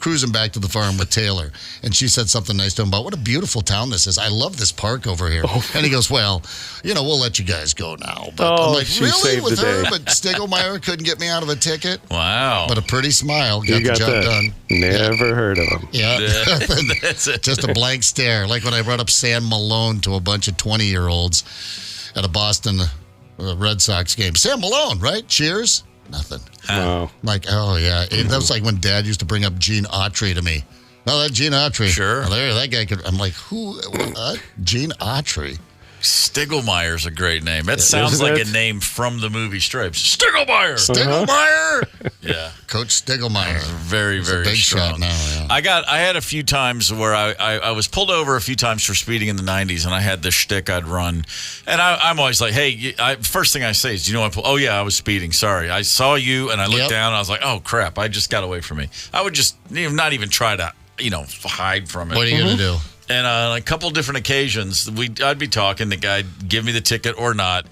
Speaker 3: cruising back to the farm with Taylor. And she said something nice to him about what a beautiful town this is. I love this park over here. And he goes, well, we'll let you guys go now. But I'm like, really? With her? But Stiglmeyer couldn't get me out of a ticket?
Speaker 2: Wow.
Speaker 3: But a pretty smile. Got the job done.
Speaker 4: Never heard of him.
Speaker 3: Yeah.
Speaker 2: That's it.
Speaker 3: Just a blank stare. Like when I brought up Sam Malone to a bunch of 20-year-olds at a Boston Red Sox game. Sam Malone, right? Cheers. Nothing.
Speaker 4: Wow.
Speaker 3: Like, oh, yeah. That was like when Dad used to bring up Gene Autry to me. Oh, that Gene Autry.
Speaker 2: Sure.
Speaker 3: Oh, that guy could. I'm like, who? What? Gene Autry.
Speaker 2: Stiglmeyer's a great name. That sounds like a name from the movie Stripes. Stiglmeyer!
Speaker 3: Stiglmeyer!
Speaker 2: Yeah.
Speaker 3: Coach Stiglmeyer.
Speaker 2: Very, very
Speaker 3: big
Speaker 2: strong.
Speaker 3: shot now, yeah.
Speaker 2: I had a few times where I was pulled over a few times for speeding in the 90s, and I had this shtick I'd run. And I'm always like, hey, first thing I say is, do you know what? Oh, yeah, I was speeding. Sorry. I saw you, and I looked down, and I was like, oh, crap, I just got away from me. I would just not even try to, hide from it.
Speaker 3: What are you going to do?
Speaker 2: And on a couple different occasions, I'd be talking. The guy'd give me the ticket or not,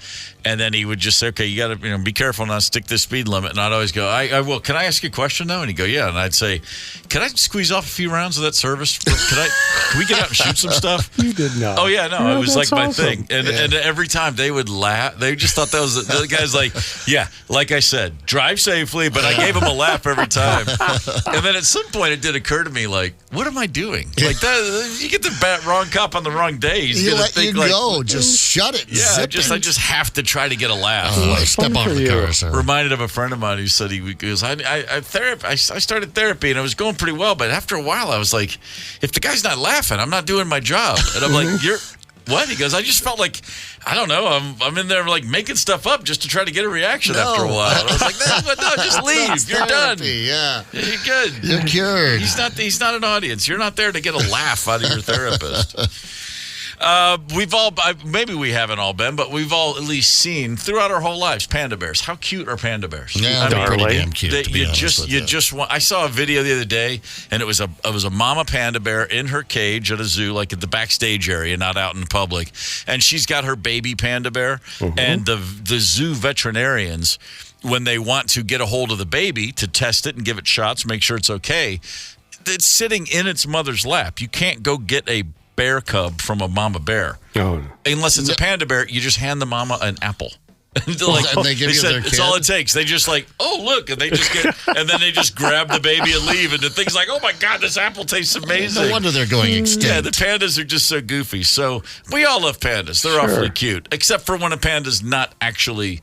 Speaker 2: and then he would just say, "Okay, you got to be careful not stick this speed limit." And I'd always go, "I will. Can I ask you a question though?" And he'd go, "Yeah." And I'd say, "Can I squeeze off a few rounds of that service? Can we get out and shoot some stuff?"
Speaker 4: You did not.
Speaker 2: Oh yeah, no, it was like my
Speaker 4: awesome.
Speaker 2: thing. And every time they would laugh, they just thought that was the guy's like, "Yeah, like I said, drive safely." But I gave him a laugh every time. And then at some point, it did occur to me, like, what am I doing? Like that, you get the wrong cop on the wrong day. He's
Speaker 3: You
Speaker 2: gonna
Speaker 3: let
Speaker 2: think
Speaker 3: you
Speaker 2: like,
Speaker 3: go. Just shut it.
Speaker 2: yeah,
Speaker 3: Zip
Speaker 2: I
Speaker 3: it.
Speaker 2: just have to try to get a laugh.
Speaker 3: Step out of the car, sir.
Speaker 2: Reminded of a friend of mine who said he goes, I started therapy and it was going pretty well, but after a while I was like, if the guy's not laughing, I'm not doing my job. And I'm like, you're what? He goes, I just felt like, I don't know, I'm in there like making stuff up just to try to get a reaction after a while. And I was like, no, just leave. You're done.
Speaker 3: Yeah.
Speaker 2: You're good.
Speaker 3: You're cured.
Speaker 2: He's not an audience. You're not there to get a laugh out of your therapist. We've all, maybe we haven't all been, but we've all at least seen throughout our whole lives panda bears. How cute are panda bears?
Speaker 3: Yeah, they're pretty damn cute.
Speaker 2: I saw a video the other day, and it was a mama panda bear in her cage at a zoo, like at the backstage area, not out in public, and she's got her baby panda bear, and the zoo veterinarians, when they want to get a hold of the baby to test it and give it shots, make sure it's okay, it's sitting in its mother's lap. You can't go get a bear cub from a mama bear.
Speaker 4: Oh.
Speaker 2: Unless it's a panda bear, you just hand the mama an apple.
Speaker 3: And they give you their
Speaker 2: it's
Speaker 3: kid?
Speaker 2: all it takes. They just like, oh, look, and they just get, and then they just grab the baby and leave, and the thing's like, oh my God, this apple tastes amazing.
Speaker 3: No wonder they're going extinct.
Speaker 2: Yeah, the pandas are just so goofy. So we all love pandas. They're awfully cute, except for when a panda's not actually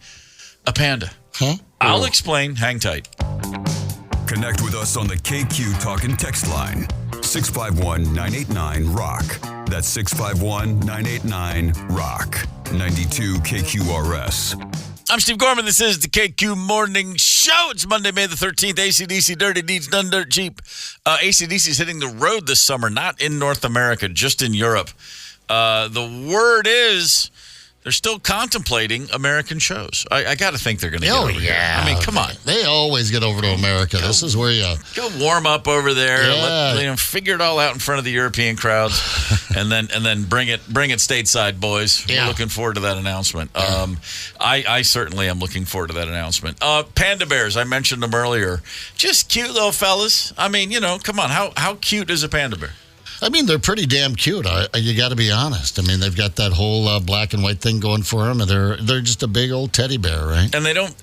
Speaker 2: a panda.
Speaker 3: Huh?
Speaker 2: I'll explain. Hang tight.
Speaker 1: Connect with us on the KQ Talk and Text line. 651-989-ROCK. That's 651-989-ROCK. 92 KQRS.
Speaker 2: I'm Steve Gorman. This is the KQ Morning Show. It's Monday, May the 13th. AC/DC Dirty Deeds Done Dirt Cheap. AC/DC is hitting the road this summer, not in North America, just in Europe. The word is they're still contemplating American shows. I got to think they're going to get over here. I mean, come on.
Speaker 3: They always get over to America. This is where you
Speaker 2: go warm up over there.
Speaker 3: Yeah.
Speaker 2: Figure it all out in front of the European crowds, and then bring it stateside, boys.
Speaker 3: Yeah.
Speaker 2: We're looking forward to that announcement. I certainly am looking forward to that announcement. Panda bears, I mentioned them earlier. Just cute little fellas. I mean, come on. How cute is a panda bear?
Speaker 3: I mean, they're pretty damn cute. You got to be honest. I mean, they've got that whole black and white thing going for them, and they're just a big old teddy bear, right?
Speaker 2: And they don't,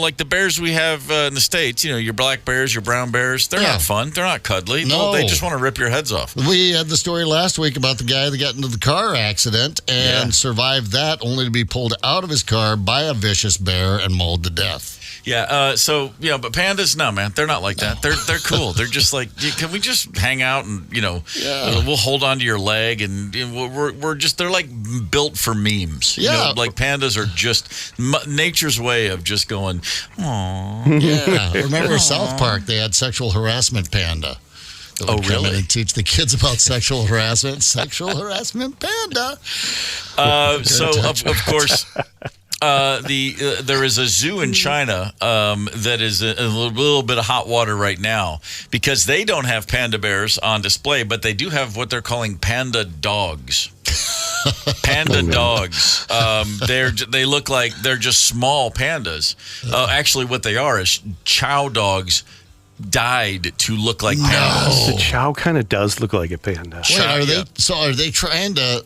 Speaker 2: like the bears we have in the States. Your black bears, your brown bears. They're not fun. They're not cuddly.
Speaker 3: No,
Speaker 2: they just want to rip your heads off.
Speaker 3: We had the story last week about the guy that got into the car accident and survived that, only to be pulled out of his car by a vicious bear and mauled to death.
Speaker 2: Yeah. But pandas, no, man, they're not like that. They're cool. They're just like, can we just hang out and we'll hold on to your leg and we're just they're like built for memes.
Speaker 3: Yeah.
Speaker 2: Like pandas are just nature's way of just going. Aww.
Speaker 3: Yeah. Remember South Park? They had sexual harassment panda.
Speaker 2: Oh, really?
Speaker 3: Come in and teach the kids about sexual harassment. Sexual harassment panda.
Speaker 2: Of course. There is a zoo in China that is a little bit of hot water right now because they don't have panda bears on display, but they do have what they're calling panda dogs. Panda dogs. They look like they're just small pandas. Actually, what they are is chow dogs dyed to look like pandas.
Speaker 4: The chow kind of does look like a panda.
Speaker 3: Wait, are they trying to?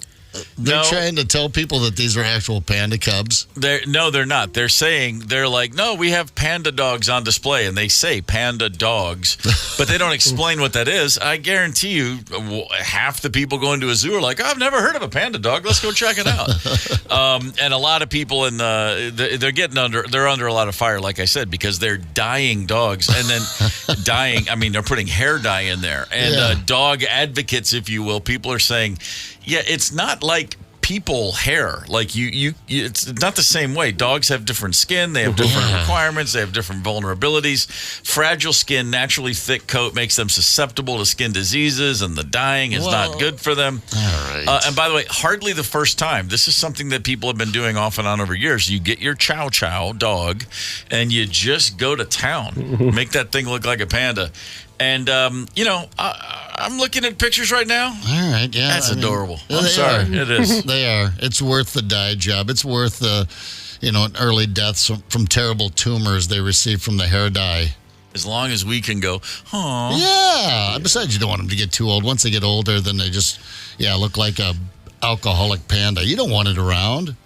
Speaker 3: They're trying to tell people that these are actual panda cubs?
Speaker 2: No, they're not. They're saying, no, we have panda dogs on display, and they say panda dogs, but they don't explain what that is. I guarantee you half the people going to a zoo are like, I've never heard of a panda dog. Let's go check it out. And a lot of people they're under a lot of fire, like I said, because they're dyeing dogs, and then they're putting hair dye in there. And dog advocates, if you will, people are saying, yeah, it's not like people hair. Like it's not the same way. Dogs have different skin. They have different requirements. They have different vulnerabilities. Fragile skin, naturally thick coat makes them susceptible to skin diseases, and the dyeing is not good for them.
Speaker 3: All right.
Speaker 2: And by the way, hardly the first time. This is something that people have been doing off and on over years. You get your chow chow dog, and you just go to town. Make that thing look like a panda. And, I'm looking at pictures right now.
Speaker 3: All right, yeah.
Speaker 2: That's adorable. I'm sorry. It is.
Speaker 3: They are. It's worth the dye job. It's worth the, an early deaths from terrible tumors they receive from the hair dye.
Speaker 2: As long as we can go, oh.
Speaker 3: Yeah. Besides, you don't want them to get too old. Once they get older, then they just, look like a alcoholic panda. You don't want it around.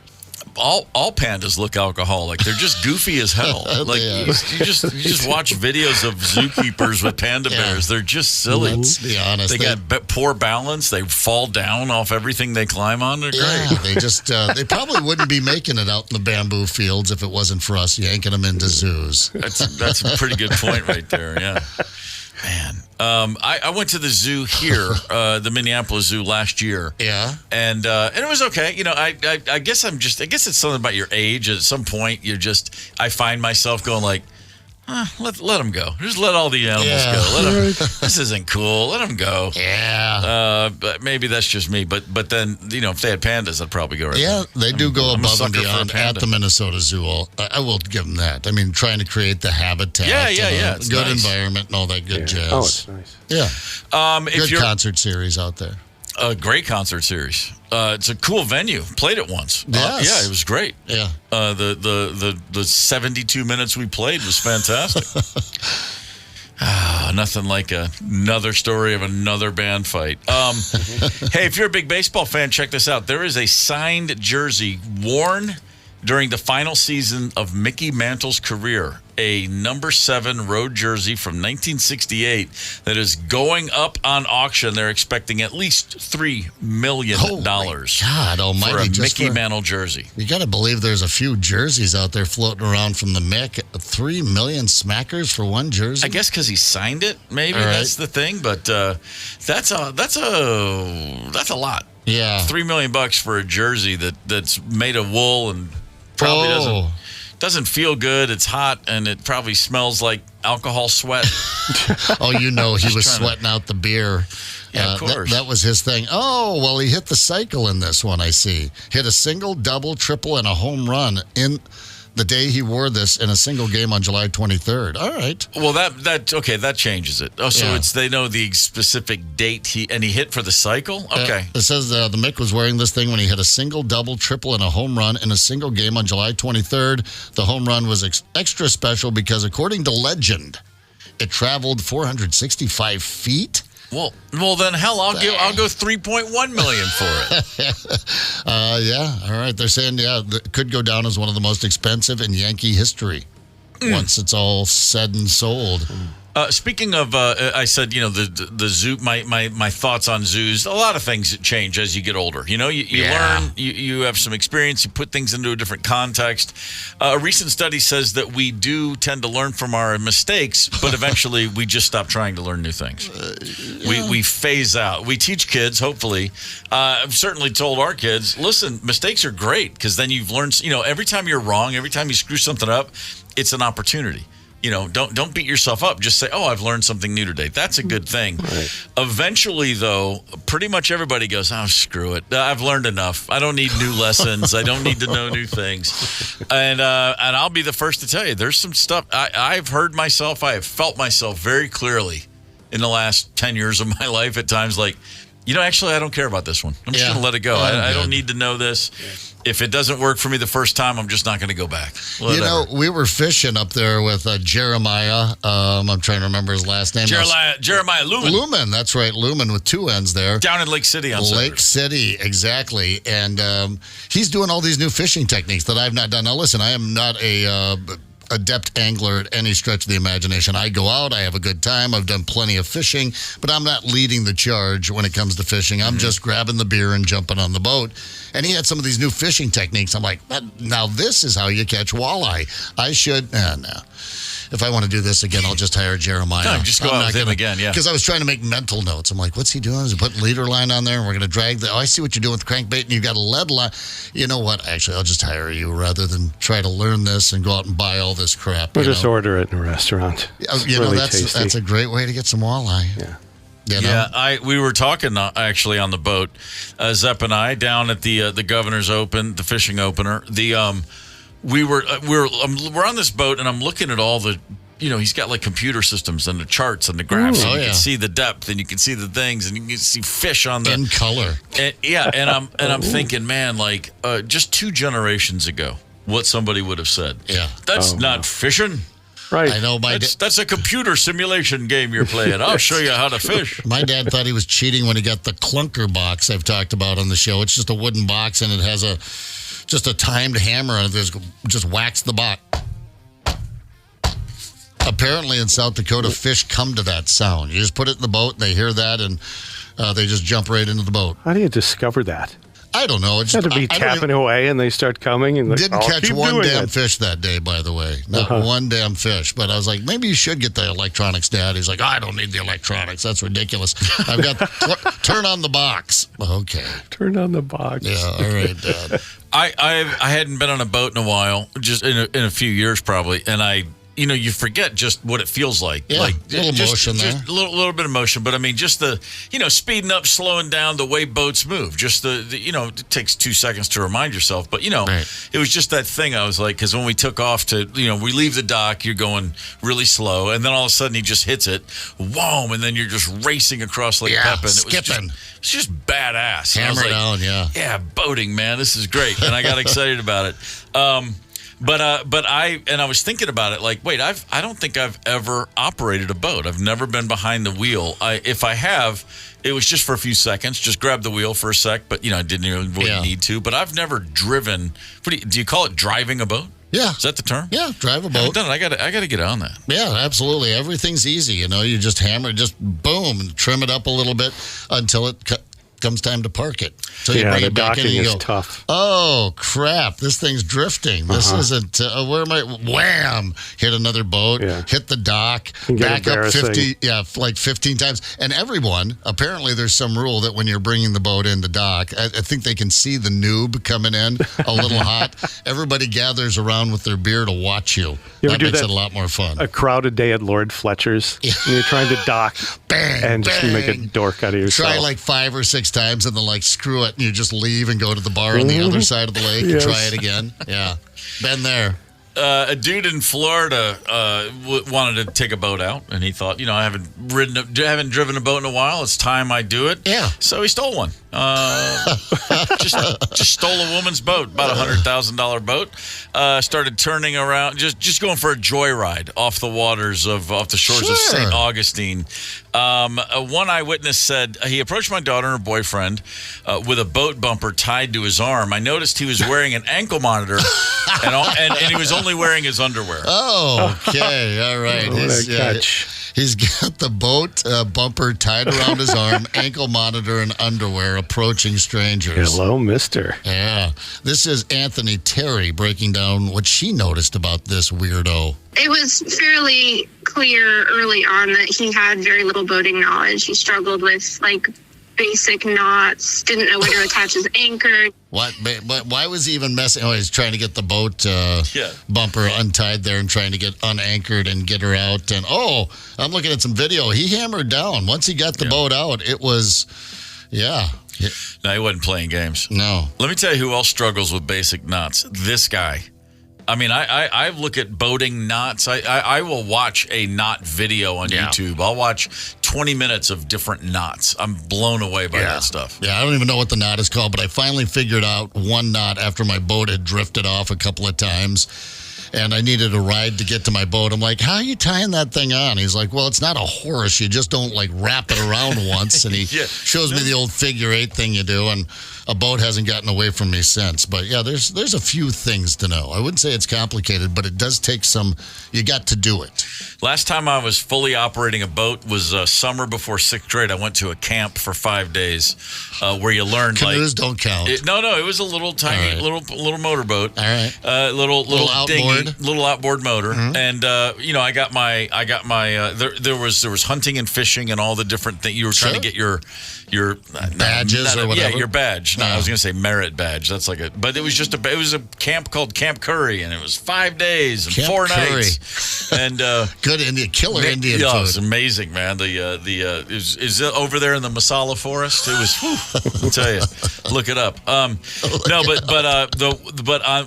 Speaker 2: All pandas look alcoholic. They're just goofy as hell. Like you just watch videos of zookeepers with panda bears. They're just silly.
Speaker 3: Let's be honest.
Speaker 2: They got poor balance. They fall down off everything they climb on. They're great.
Speaker 3: They just they probably wouldn't be making it out in the bamboo fields if it wasn't for us yanking them into zoos.
Speaker 2: That's a pretty good point right there. Yeah. Man, I went to the zoo here, the Minneapolis Zoo last year.
Speaker 3: Yeah,
Speaker 2: and it was okay. I guess it's something about your age. At some point, I find myself going like, let them go. Just let all the animals go. This isn't cool. Let them go.
Speaker 3: Yeah.
Speaker 2: But maybe that's just me. But then, if they had pandas, I'd probably go right
Speaker 3: Yeah,
Speaker 2: there.
Speaker 3: they do go
Speaker 2: I'm a
Speaker 3: above and
Speaker 2: sucker for a
Speaker 3: beyond at
Speaker 2: panda.
Speaker 3: the Minnesota Zoo. I will give them that. I mean, trying to create the habitat.
Speaker 2: Yeah.
Speaker 3: And
Speaker 2: It's
Speaker 3: good
Speaker 2: nice.
Speaker 3: environment and all that good jazz.
Speaker 4: Oh, it's nice.
Speaker 3: Yeah.
Speaker 2: If
Speaker 3: Good
Speaker 2: you're
Speaker 3: concert series out there.
Speaker 2: a great concert series. It's a cool venue. Played it once.
Speaker 3: Yes.
Speaker 2: Yeah, it was great.
Speaker 3: Yeah.
Speaker 2: The 72 minutes we played was fantastic. Nothing like another story of another band fight. Hey, if you're a big baseball fan, check this out. There is a signed jersey worn during the final season of Mickey Mantle's career, a number 7 road jersey from 1968 that is going up on auction. They're expecting at least $3 million
Speaker 3: God almighty,
Speaker 2: for a
Speaker 3: just
Speaker 2: Mickey
Speaker 3: for-
Speaker 2: Mantle jersey.
Speaker 3: You got to believe there's a few jerseys out there floating around from the Mick. 3 million smackers for one jersey?
Speaker 2: I guess because he signed it, maybe
Speaker 3: All right.
Speaker 2: that's the thing. But that's a lot.
Speaker 3: Yeah.
Speaker 2: $3 million for a jersey that's made of wool and probably doesn't feel good. It's hot and it probably smells like alcohol sweat.
Speaker 3: Oh, he was
Speaker 2: trying to-
Speaker 3: sweating out the beer.
Speaker 2: Yeah, of course.
Speaker 3: That was his thing. Oh, well, he hit the cycle in this one, I see. Hit a single, double, triple, and a home run in the day he wore this in a single game on July 23rd. All right.
Speaker 2: Well, that changes it. Oh, so
Speaker 3: Yeah.
Speaker 2: they know the specific date he hit for the cycle. Okay.
Speaker 3: It says the Mick was wearing this thing when he hit a single, double, triple, and a home run in a single game on July 23rd. The home run was extra special because, according to legend, it traveled 465 feet.
Speaker 2: Well, then hell, I'll go 3.1 million for it.
Speaker 3: Yeah. All right. They're saying, that could go down as one of the most expensive in Yankee history once it's all said and sold.
Speaker 2: Speaking of, I said, the zoo. My thoughts on zoos. A lot of things change as you get older. You learn. You have some experience. You put things into a different context. A recent study says that we do tend to learn from our mistakes, but eventually we just stop trying to learn new things. We phase out. We teach kids. Hopefully, I've certainly told our kids, listen, mistakes are great because then you've learned. Every time you're wrong, every time you screw something up, it's an opportunity. Don't beat yourself up. Just say, oh, I've learned something new today. That's a good thing. Right. Eventually, though, pretty much everybody goes, oh, screw it. I've learned enough. I don't need new lessons. I don't need to know new things. And I'll be the first to tell you, there's some stuff. I've heard myself. I have felt myself very clearly in the last 10 years of my life at times like, actually, I don't care about this one. I'm just going to let it go. I don't need to know this. Yeah. If it doesn't work for me the first time, I'm just not going to go back. Whatever.
Speaker 3: We were fishing up there with Jeremiah. I'm trying to remember his last name.
Speaker 2: Jeremiah Lumen.
Speaker 3: Lumen, that's right. Lumen with 2 N's there.
Speaker 2: Down in Lake City on Saturday.
Speaker 3: Lake City, exactly. And he's doing all these new fishing techniques that I've not done. Now, listen, I am not a adept angler at any stretch of the imagination. I go out, I have a good time, I've done plenty of fishing, but I'm not leading the charge when it comes to fishing. I'm just grabbing the beer and jumping on the boat. And he had some of these new fishing techniques. I'm like, now this is how you catch walleye. I should, no. If I want to do this again, I'll just hire Jeremiah.
Speaker 2: No, just go out with him again, yeah.
Speaker 3: Because I was trying to make mental notes. I'm like, what's he doing? Is he putting leader line on there and we're going to drag I see what you're doing with crankbait and you got a lead line. You know what? Actually, I'll just hire you rather than try to learn this and go out and buy all this crap.
Speaker 4: Or just order it in a restaurant.
Speaker 3: That's a great way to get some walleye.
Speaker 4: Yeah.
Speaker 2: We were talking actually on the boat, Zepp and I, down at the Governor's Open, the fishing opener. We're on this boat and I'm looking at all the, he's got like computer systems and the charts and the graphs. And you can see the depth and you can see the things and you can see fish on the
Speaker 3: in color.
Speaker 2: And I'm thinking, man, like just 2 generations ago, what somebody would have said.
Speaker 3: Yeah,
Speaker 2: that's not fishing.
Speaker 4: Right.
Speaker 3: I know
Speaker 2: that's a computer simulation game you're playing. I'll show you how to fish.
Speaker 3: My dad thought he was cheating when he got the clunker box I've talked about on the show. It's just a wooden box and it has just a timed hammer on it. Just whacks the box. Apparently in South Dakota, fish come to that sound. You just put it in the boat and they hear that and they just jump right into the boat.
Speaker 4: How do you discover that?
Speaker 3: I don't know.
Speaker 4: It's had to be tapping away and they start coming. And
Speaker 3: didn't catch one damn fish that day, by the way. Not one damn fish. But I was like, maybe you should get the electronics, Dad. He's like, I don't need the electronics. That's ridiculous. I've got turn on the box. Okay.
Speaker 4: Turn on the box.
Speaker 3: Yeah, all right, Dad.
Speaker 2: I hadn't been on a boat in a while, just in a few years probably, and I you forget just what it feels like.
Speaker 3: Yeah,
Speaker 2: like
Speaker 3: a little motion there.
Speaker 2: Just a little bit of motion. But I mean, just the, speeding up, slowing down, the way boats move. Just the it takes 2 seconds to remind yourself. But, it was just that thing. I was like, because when we took off to, we leave the dock, you're going really slow. And then all of a sudden he just hits it. Whoa. And then you're just racing across Lake Pepin.
Speaker 3: Skipping.
Speaker 2: It was just badass.
Speaker 3: Hammer down, yeah.
Speaker 2: Yeah, boating, man. This is great. And I got excited about it. But I was thinking about it, like, wait, I don't think I've ever operated a boat. I've never been behind the wheel. If I have, it was just for a few seconds, just grab the wheel for a sec, but I didn't really need to. But I've never driven. Do you call it driving a boat?
Speaker 3: Yeah.
Speaker 2: Is that the term?
Speaker 3: Yeah, drive a boat.
Speaker 2: I haven't done it. I got to get on that.
Speaker 3: Yeah, absolutely. Everything's easy. You just hammer, just boom, and trim it up a little bit until it comes time to park it. So you bring
Speaker 4: the
Speaker 3: it back in and you
Speaker 4: docking
Speaker 3: go,
Speaker 4: is tough.
Speaker 3: Oh, crap. This thing's drifting. This isn't, where am I? Wham! Hit another boat, hit the dock, back up 15 times. And everyone, apparently there's some rule that when you're bringing the boat in the dock, I think they can see the noob coming in a little hot. Everybody gathers around with their beer to watch you. That makes it a lot more fun.
Speaker 4: A crowded day at Lord Fletcher's. And you're trying to dock and just make a dork out of yourself.
Speaker 3: Try like 5 or 6 times and then screw it and you just leave and go to the bar on the other side of the lake and try it again. Yeah. Been there.
Speaker 2: A dude in Florida wanted to take a boat out, and he thought, I haven't driven a boat in a while. It's time I do it.
Speaker 3: Yeah.
Speaker 2: So he stole one. Just stole a woman's boat, about $100,000 boat. Started turning around, just going for a joyride off the waters off the shores of St. Augustine. One eyewitness said he approached my daughter and her boyfriend with a boat bumper tied to his arm. I noticed he was wearing an ankle monitor, and he was only wearing his underwear.
Speaker 3: Oh, okay. All right. He's got the boat bumper tied around his arm, ankle monitor, and underwear, approaching strangers.
Speaker 4: Hello, mister.
Speaker 3: Yeah. This is Anthony Terry breaking down what she noticed about this weirdo.
Speaker 19: It was fairly clear early on that he had very little boating knowledge. He struggled with, basic knots, didn't know where to attach his anchor.
Speaker 3: What? But why was he even messing? Oh, he's trying to get the boat bumper untied there and trying to get unanchored and get her out. And I'm looking at some video. He hammered down. Once he got the boat out, it was,
Speaker 2: No, he wasn't playing games.
Speaker 3: No.
Speaker 2: Let me tell you who else struggles with basic knots. This guy. I mean, I look at boating knots. I will watch a knot video on YouTube. I'll watch 20 minutes of different knots. I'm blown away by that stuff.
Speaker 3: Yeah, I don't even know what the knot is called, but I finally figured out one knot after my boat had drifted off a couple of times. And I needed a ride to get to my boat. I'm like, how are you tying that thing on? He's like, well, it's not a horse. You just don't wrap it around once. And he shows me the old figure 8 thing you do. And a boat hasn't gotten away from me since. But yeah, there's a few things to know. I wouldn't say it's complicated, but it does take some, you got to do it.
Speaker 2: Last time I was fully operating a boat was summer before 6th grade. I went to a camp for 5 days where you learned
Speaker 3: canoes don't count.
Speaker 2: No, it was a little tiny, little motorboat.
Speaker 3: All right.
Speaker 2: Little
Speaker 3: outboard.
Speaker 2: Dinghy, little outboard motor. Mm-hmm. And I got my there was hunting and fishing and all the different things. You were trying to get your
Speaker 3: badges or whatever.
Speaker 2: Yeah, your badge. No, I was going to say merit badge. That's but it was just it was a camp called Camp Curry, and it was 5 days and
Speaker 3: Camp
Speaker 2: 4
Speaker 3: Curry.
Speaker 2: nights. And
Speaker 3: good Indian food.
Speaker 2: It was amazing, man. Is it over there in the Masala Forest? It was. I'll tell you, look it up.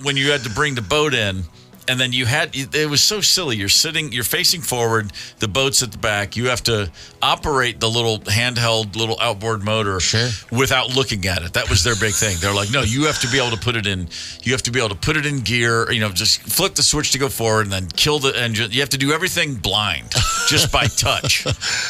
Speaker 2: When you had to bring the boat in. And then it was so silly. You're facing forward, the boat's at the back. You have to operate the little handheld, little outboard motor without looking at it. That was their big thing. They're like, no, you have to be able to put it in. You have to be able to put it in gear, just flip the switch to go forward and then kill the engine. You have to do everything blind, just by touch.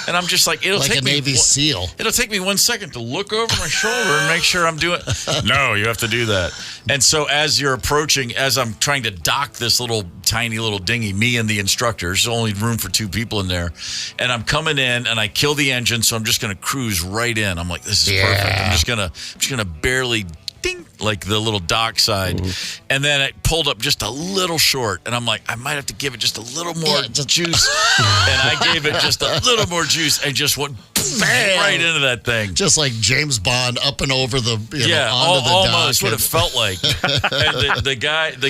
Speaker 2: And I'm just like, it'll take me a
Speaker 3: Navy SEAL.
Speaker 2: It'll take me 1 second to look over my shoulder and make sure I'm doing. No, you have to do that. And so as I'm trying to dock this tiny little dinghy, me and the instructor, there's only room for 2 people in there, and I'm coming in and I kill the engine, so I'm just going to cruise right in. I'm like, this is perfect. I'm just gonna barely ding, like the little dock side. Mm-hmm. And then it pulled up just a little short, and I'm like, I might have to give it just a little more juice. And I gave it just a little more juice and just went
Speaker 3: Bam!
Speaker 2: Right into that thing.
Speaker 3: Just like James Bond up and over the onto the
Speaker 2: almost
Speaker 3: dock.
Speaker 2: what it felt like. And the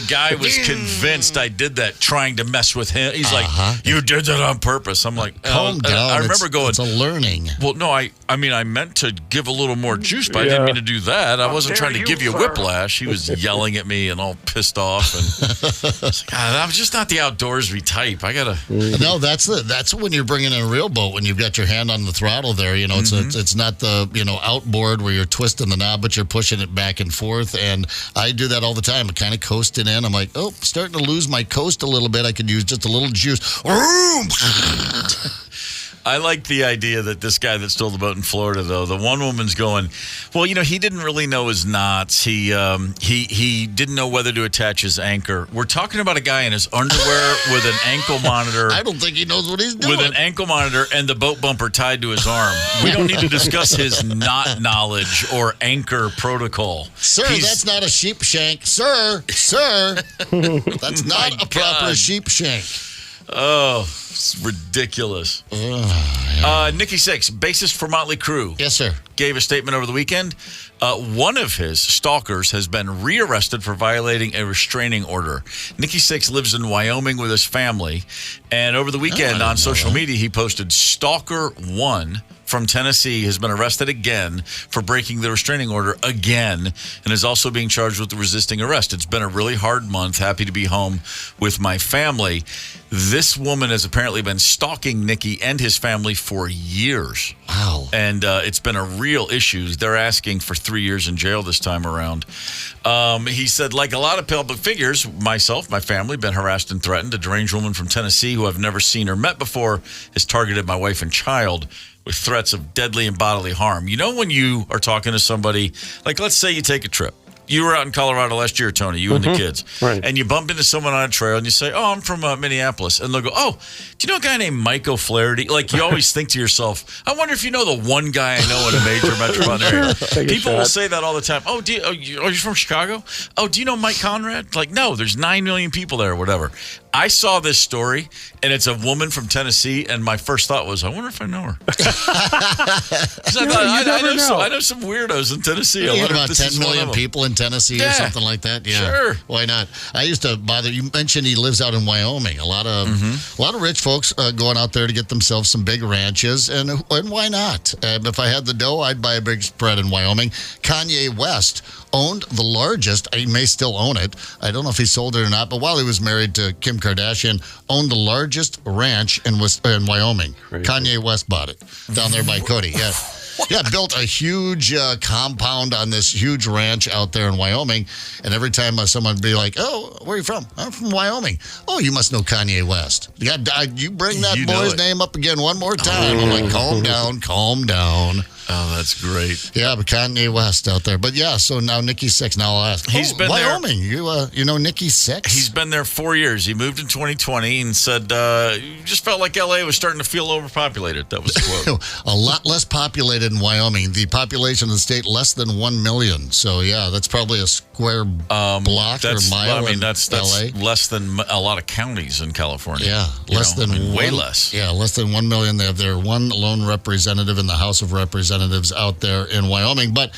Speaker 2: guy was convinced I did that, trying to mess with him. He's like, "You did that on purpose." I'm like,
Speaker 3: calm down.
Speaker 2: I remember going,
Speaker 3: "It's a learning."
Speaker 2: Well, no, I meant to give a little more juice, but I didn't mean to do that. I wasn't trying to give you whiplash. He was yelling at me and all pissed off, and I'm just not the outdoorsy type. I gotta.
Speaker 3: No, that's when you're bringing in a real boat, when you've got your hand on the throttle there. It's not the outboard where you're twisting the knob, but you're pushing it back and forth. And I do that all the time. I'm kind of coasting in. I'm like, starting to lose my coast a little bit. I could use just a little juice.
Speaker 2: I like the idea that this guy that stole the boat in Florida, though, the one woman's going, well, he didn't really know his knots. He didn't know whether to attach his anchor. We're talking about a guy in his underwear with an ankle monitor.
Speaker 3: I don't think he knows what he's doing.
Speaker 2: With an ankle monitor and the boat bumper tied to his arm. We don't need to discuss his knot knowledge or anchor protocol.
Speaker 3: Sir, that's not a sheep shank. Sir, that's not a proper sheep shank.
Speaker 2: Oh, it's ridiculous. Nikki Sixx, bassist for Motley Crue.
Speaker 3: Yes, sir.
Speaker 2: Gave a statement over the weekend. One of his stalkers has been rearrested for violating a restraining order. Nikki Sixx lives in Wyoming with his family. And over the weekend on social media, he posted Stalker 1 from Tennessee has been arrested again for breaking the restraining order again and is also being charged with resisting arrest. It's been a really hard month. Happy to be home with my family. This woman has apparently been stalking Nikki and his family for years.
Speaker 3: Wow.
Speaker 2: And it's been a real issue. They're asking for 3 years in jail this time around. He said, like a lot of public figures, myself, my family, been harassed and threatened. A deranged woman from Tennessee who I've never seen or met before has targeted my wife and child with threats of deadly and bodily harm. When you are talking to somebody, like let's say you take a trip. You were out in Colorado last year, Tony, you and the kids.
Speaker 4: Right.
Speaker 2: And you bump into someone on a trail and you say, I'm from Minneapolis. And they'll go, do you know a guy named Mike O'Flaherty? Like you always think to yourself, I wonder if you know the one guy I know in a major metropolitan area. People will say that all the time. You're from Chicago? Do you know Mike Conrad? Like, no, there's 9 million people there or whatever. I saw this story, and it's a woman from Tennessee, and my first thought was, I wonder if I know her. I know some weirdos in Tennessee.
Speaker 3: You about 10 million people in Tennessee or something like that? Yeah,
Speaker 2: sure.
Speaker 3: Why not? I used to bother. You mentioned he lives out in Wyoming. A lot of rich folks going out there to get themselves some big ranches, and why not? If I had the dough, I'd buy a big spread in Wyoming. Kanye West owned the largest. He may still own it. I don't know if he sold it or not, but while he was married to Kim Kardashian, owned the largest ranch in Wyoming. Crazy. Kanye West bought it down there by Cody. Yeah. Yeah, built a huge compound on this huge ranch out there in Wyoming. And every time someone would be like, where are you from? I'm from Wyoming. Oh, you must know Kanye West. You bring that boy's name up again one more time. I'm like, calm down.
Speaker 2: Oh, that's great.
Speaker 3: Yeah, but Kanye West out there. But yeah, so now Nikki Sixx. Now I'll ask.
Speaker 2: He's been
Speaker 3: Wyoming.
Speaker 2: There.
Speaker 3: You know Nikki Sixx?
Speaker 2: He's been there 4 years. He moved in 2020 and said just felt like LA was starting to feel overpopulated. That was the quote.
Speaker 3: A lot less populated in Wyoming. The population of the state less than 1 million. So yeah, that's probably a square block or mile.
Speaker 2: I mean, that's
Speaker 3: LA.
Speaker 2: Less than a lot of counties in California.
Speaker 3: Yeah, way less. Yeah, less than 1 million. They have their one lone representative in the House of Representatives out there in Wyoming. But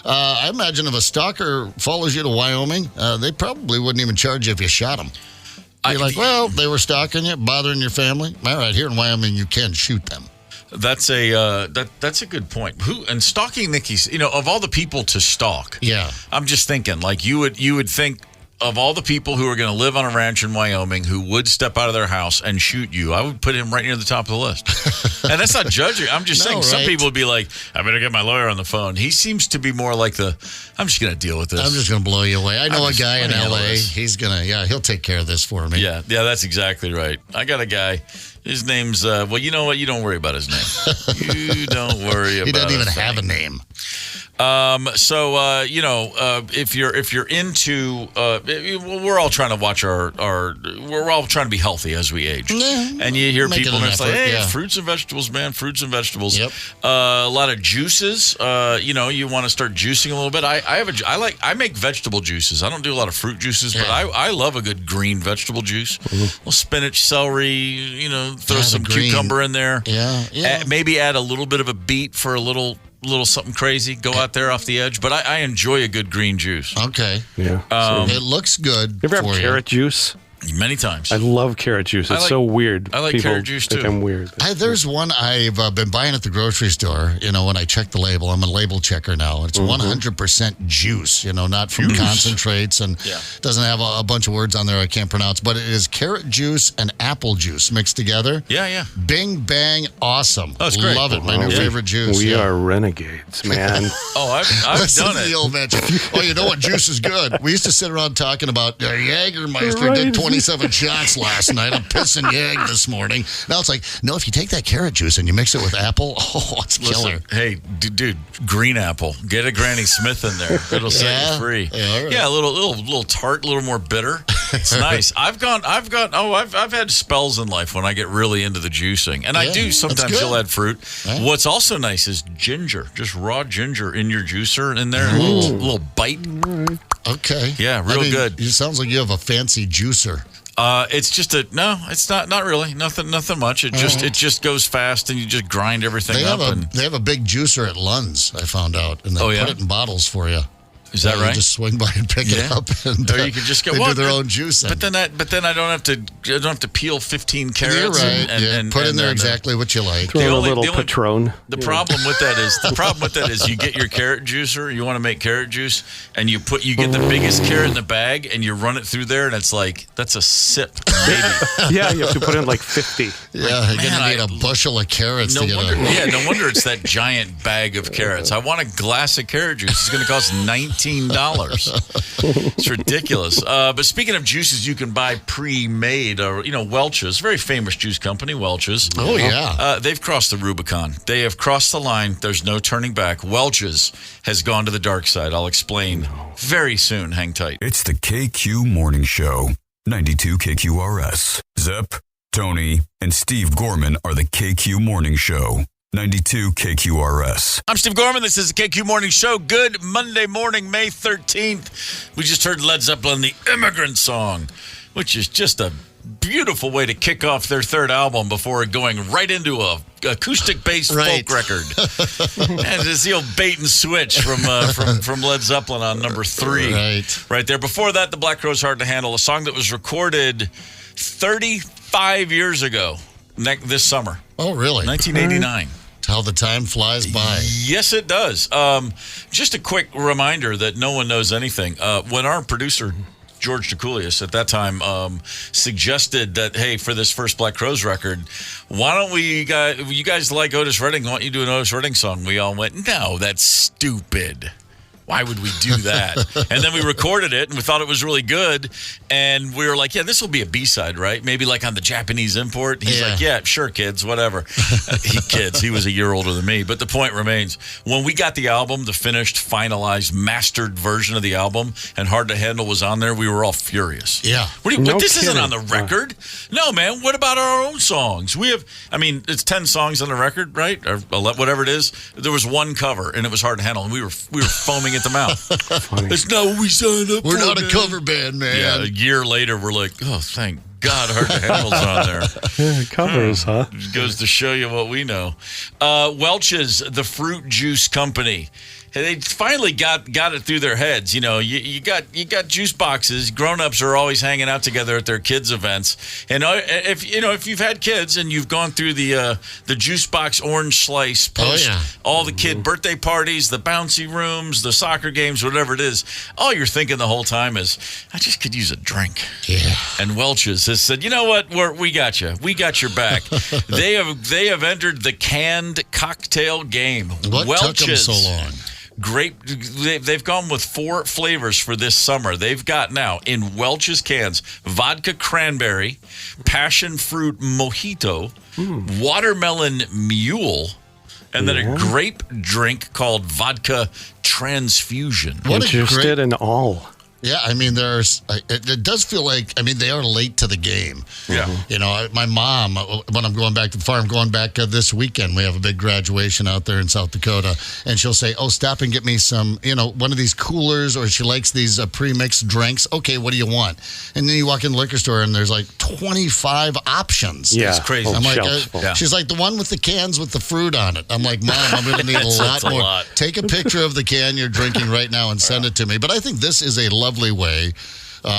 Speaker 3: I imagine if a stalker follows you to Wyoming, they probably wouldn't even charge you if you shot them. You're like, they were stalking you, bothering your family. All right, here in Wyoming, you can shoot them.
Speaker 2: That's a good point. And stalking Nikki's, of all the people to stalk.
Speaker 3: Yeah,
Speaker 2: I'm just thinking, like you would think. Of all the people who are going to live on a ranch in Wyoming who would step out of their house and shoot you, I would put him right near the top of the list. And that's not judging. I'm just saying some people would be like, I better get my lawyer on the phone. He seems to be more like I'm just going to deal with this.
Speaker 3: I'm just going to blow you away. I know a guy in L.A. He's going to, he'll take care of this for me.
Speaker 2: Yeah, that's exactly right. I got a guy. His name's, you know what? You don't worry about his name. You don't worry about it.
Speaker 3: He doesn't even have a name.
Speaker 2: If you're into, we're all trying to watch we're all trying to be healthy as we age.
Speaker 3: Yeah,
Speaker 2: and you hear people and it's like, hey,
Speaker 3: yeah.
Speaker 2: fruits and vegetables, man, fruits and vegetables.
Speaker 3: Yep.
Speaker 2: A lot of juices. You want to start juicing a little bit. I make vegetable juices. I don't do a lot of fruit juices, but I love a good green vegetable juice. A little spinach, celery, throw some cucumber in there.
Speaker 3: Yeah.
Speaker 2: Maybe add a little bit of a beet for a little something crazy. Go out there off the edge. But I enjoy a good green juice.
Speaker 3: Okay.
Speaker 4: Yeah.
Speaker 3: It looks good.
Speaker 4: You ever have carrot juice?
Speaker 2: Many times.
Speaker 4: I love carrot juice. It's so weird.
Speaker 2: I like
Speaker 4: People
Speaker 2: carrot juice,
Speaker 4: think
Speaker 2: too.
Speaker 4: I'm weird.
Speaker 3: There's one I've been buying at the grocery store. When I check the label, I'm a label checker now. It's 100% juice, not from concentrates, and doesn't have a bunch of words on there I can't pronounce, but it is carrot juice and apple juice mixed together.
Speaker 2: Yeah.
Speaker 3: Bing, bang, awesome.
Speaker 2: Oh, it's great.
Speaker 3: Love it. My new favorite juice.
Speaker 4: We are renegades, man.
Speaker 2: I've done it.
Speaker 3: The old man. Oh, you know what juice is good? We used to sit around talking about Jägermeister did 27 shots last night. I'm pissing Jäg this morning. Now it's like, no, if you take that carrot juice and you mix it with apple, it's killer.
Speaker 2: Hey, dude, green apple. Get a Granny Smith in there. It'll set you free.
Speaker 3: Yeah, right.
Speaker 2: A little tart, a little more bitter. It's nice. I've had spells in life when I get really into the juicing. And I do sometimes you'll add fruit. Right. What's also nice is ginger. Just raw ginger in your juicer in there. A little bite.
Speaker 3: Okay.
Speaker 2: Yeah, real good.
Speaker 3: It sounds like you have a fancy juicer.
Speaker 2: It's just it's not really nothing much. It just goes fast and you just grind everything up.
Speaker 3: They have a big juicer at Lund's, I found out, and they put it in bottles for you.
Speaker 2: Is that right?
Speaker 3: You just swing by and pick it up, and
Speaker 2: or you could just go.
Speaker 3: They do their own juicing.
Speaker 2: But then I don't have to peel 15 carrots.
Speaker 3: You're right.
Speaker 2: And
Speaker 3: put in there exactly what you like.
Speaker 4: Throw a little Patron.
Speaker 2: The problem with that is you get your carrot juicer. You want to make carrot juice, and you get the biggest carrot in the bag, and you run it through there, and it's like that's a sip. Maybe.
Speaker 4: Yeah, you have to put in like 50.
Speaker 3: Yeah, you're gonna need a bushel of carrots to get it.
Speaker 2: No wonder it's that giant bag of carrots. I want a glass of carrot juice. It's going to cost $19. It's ridiculous. But speaking of juices you can buy pre-made, or Welch's, very famous juice company, Welch's.
Speaker 3: Oh yeah.
Speaker 2: They've crossed the Rubicon. They have crossed the line. There's no turning back. Welch's has gone to the dark side. I'll explain very soon. Hang tight.
Speaker 1: It's the KQ Morning Show, 92 KQRS. Zepp, Tony, and Steve Gorman are the KQ Morning Show. 92 KQRS.
Speaker 2: I'm Steve Gorman. This is the KQ Morning Show. Good Monday morning, May 13th. We just heard Led Zeppelin, the Immigrant Song, which is just a beautiful way to kick off their third album before going right into a acoustic-based folk record. And it's the old bait and switch from Led Zeppelin on number 3. Right there. Before that, The Black Crowes' Hard to Handle, a song that was recorded 35 years ago. This summer.
Speaker 3: Oh, really?
Speaker 2: 1989.
Speaker 3: How the time flies by.
Speaker 2: Yes, it does. Just a quick reminder that no one knows anything. When our producer, George DeCoulius, at that time suggested that, hey, for this first Black Crowes record, why don't you guys like Otis Redding? Why don't you do an Otis Redding song? We all went, no, that's stupid. Why would we do that? And then we recorded it, and we thought it was really good. And we were like, yeah, this will be a B-side, right? Maybe like on the Japanese import. He's like, yeah, sure, kids, whatever. He was a year older than me. But the point remains, when we got the album, the finished, finalized, mastered version of the album, and Hard to Handle was on there, we were all furious.
Speaker 3: Yeah.
Speaker 2: This isn't on the record. No, man, what about our own songs? It's 10 songs on the record, right? Or whatever it is. There was one cover, and it was Hard to Handle, and we were foaming at the mouth. It's not what we signed up for.
Speaker 3: We're not a cover band, man.
Speaker 2: Yeah, a year later, we're like, oh, thank God Hard to Handle's on there.
Speaker 4: Yeah, covers, huh?
Speaker 2: Goes to show you what we know. Welch's, the fruit juice company. They finally got it through their heads. You got juice boxes. Grown-ups are always hanging out together at their kids' events. And if you've had kids and you've gone through the juice box orange slice post, all the kid birthday parties, the bouncy rooms, the soccer games, whatever it is, all you're thinking the whole time is, I just could use a drink.
Speaker 3: Yeah.
Speaker 2: And Welch's has said, you know what? We got you. We got your back. They have entered the canned cocktail game.
Speaker 3: What
Speaker 2: Welch's
Speaker 3: took them so long?
Speaker 2: They've gone with 4 flavors for this summer. They've got now in Welch's cans vodka cranberry, passion fruit mojito, watermelon mule, and then a grape drink called vodka transfusion.
Speaker 4: Interested in all.
Speaker 3: Yeah, I mean, it does feel like, I mean, they are late to the game.
Speaker 2: Yeah.
Speaker 3: You know, my mom, when I'm going back to the farm, going back this weekend, we have a big graduation out there in South Dakota, and she'll say, oh, stop and get me some, one of these coolers, or she likes these pre-mixed drinks. Okay, what do you want? And then you walk in the liquor store, and there's like 25 options.
Speaker 4: Yeah.
Speaker 2: It's crazy.
Speaker 3: I'm like,
Speaker 2: Yeah.
Speaker 3: she's like, the one with the cans with the fruit on it. I'm like, Mom, I'm going to need a lot more. Take a picture of the can you're drinking right now and send it to me. But I think this is a lovely way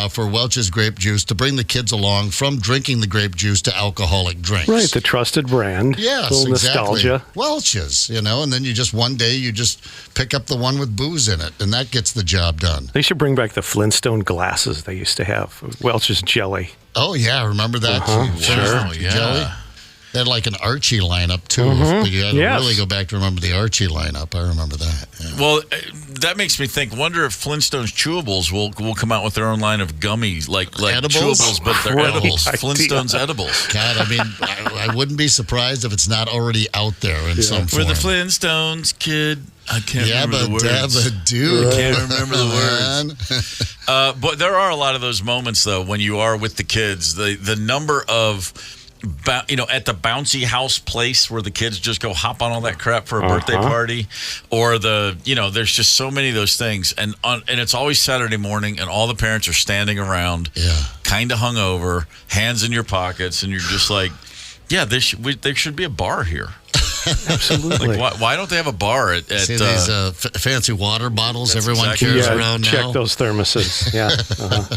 Speaker 3: for Welch's Grape Juice to bring the kids along from drinking the grape juice to alcoholic drinks.
Speaker 4: Right, the trusted brand.
Speaker 3: Yes,
Speaker 4: little
Speaker 3: exactly.
Speaker 4: Nostalgia.
Speaker 3: Welch's, and then one day you just pick up the one with booze in it, and that gets the job done.
Speaker 4: They should bring back the Flintstone glasses they used to have. Welch's Jelly.
Speaker 3: Oh, yeah, remember that?
Speaker 4: Sure.
Speaker 3: Jelly. They had like an Archie lineup, too. But you had to really go back to remember the Archie lineup. I remember that. Yeah.
Speaker 2: Well, that makes me think, wonder if Flintstone's Chewables will come out with their own line of gummies, like
Speaker 3: edibles?
Speaker 2: Chewables, but they're edibles.
Speaker 4: idea.
Speaker 2: Flintstone's edibles.
Speaker 3: God, I mean, I wouldn't be surprised if it's not already out there in some form.
Speaker 2: We're the Flintstones, kid. I can't remember the words.
Speaker 3: Dabba do.
Speaker 2: I can't remember the words. But there are a lot of those moments, though, when you are with the kids. The number of... at the bouncy house place where the kids just go hop on all that crap for a birthday party, or there's just so many of those things, and it's always Saturday morning, and all the parents are standing around, kind of hungover, hands in your pockets, and you're just like, yeah, there should be a bar here.
Speaker 4: Absolutely.
Speaker 2: Like, why don't they have a bar at
Speaker 3: See these fancy water bottles everyone carries around now?
Speaker 4: Check those thermoses. Yeah.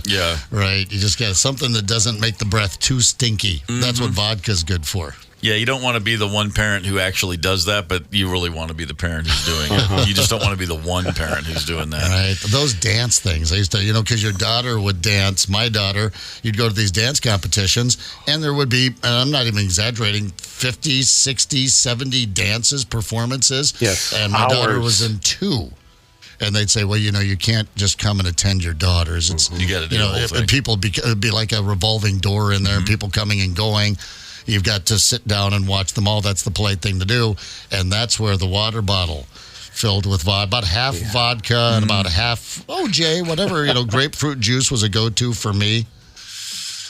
Speaker 2: Yeah.
Speaker 3: Right. You just got something that doesn't make the breath too stinky. That's what vodka's good for.
Speaker 2: Yeah, you don't want to be the one parent who actually does that, but you really want to be the parent who's doing it. You just don't want to be the one parent who's doing that.
Speaker 3: Right. Those dance things. I used to, because your daughter would dance. My daughter, you'd go to these dance competitions, and there would be, and I'm not even exaggerating, 50, 60, 70 dances, performances.
Speaker 4: Yes.
Speaker 3: And my daughter was in 2. And they'd say, well, you can't just come and attend your daughters. It's,
Speaker 2: you got to do the whole thing.
Speaker 3: People, it'd be like a revolving door in there, and people coming and going. You've got to sit down and watch them all. That's the polite thing to do. And that's where the water bottle filled with about half vodka and about half OJ, whatever, grapefruit juice was a go-to for me.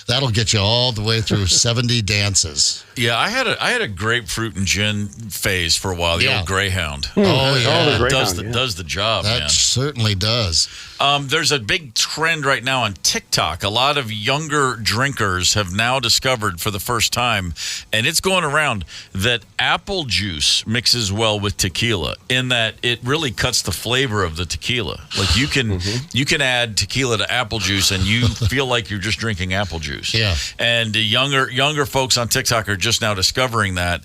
Speaker 3: That'll get you all the way through 70 dances.
Speaker 2: Yeah, I had a grapefruit and gin phase for a while. The old Greyhound.
Speaker 3: Oh yeah,
Speaker 4: the Greyhound,
Speaker 2: does the job.
Speaker 3: That
Speaker 2: man.
Speaker 3: certainly does.
Speaker 2: There's a big trend right now on TikTok. A lot of younger drinkers have now discovered for the first time, and it's going around, that apple juice mixes well with tequila, in that it really cuts the flavor of the tequila. Like you can add tequila to apple juice, and you feel like you're just drinking apple juice.
Speaker 3: Yeah.
Speaker 2: And younger folks on TikTok are just now discovering that.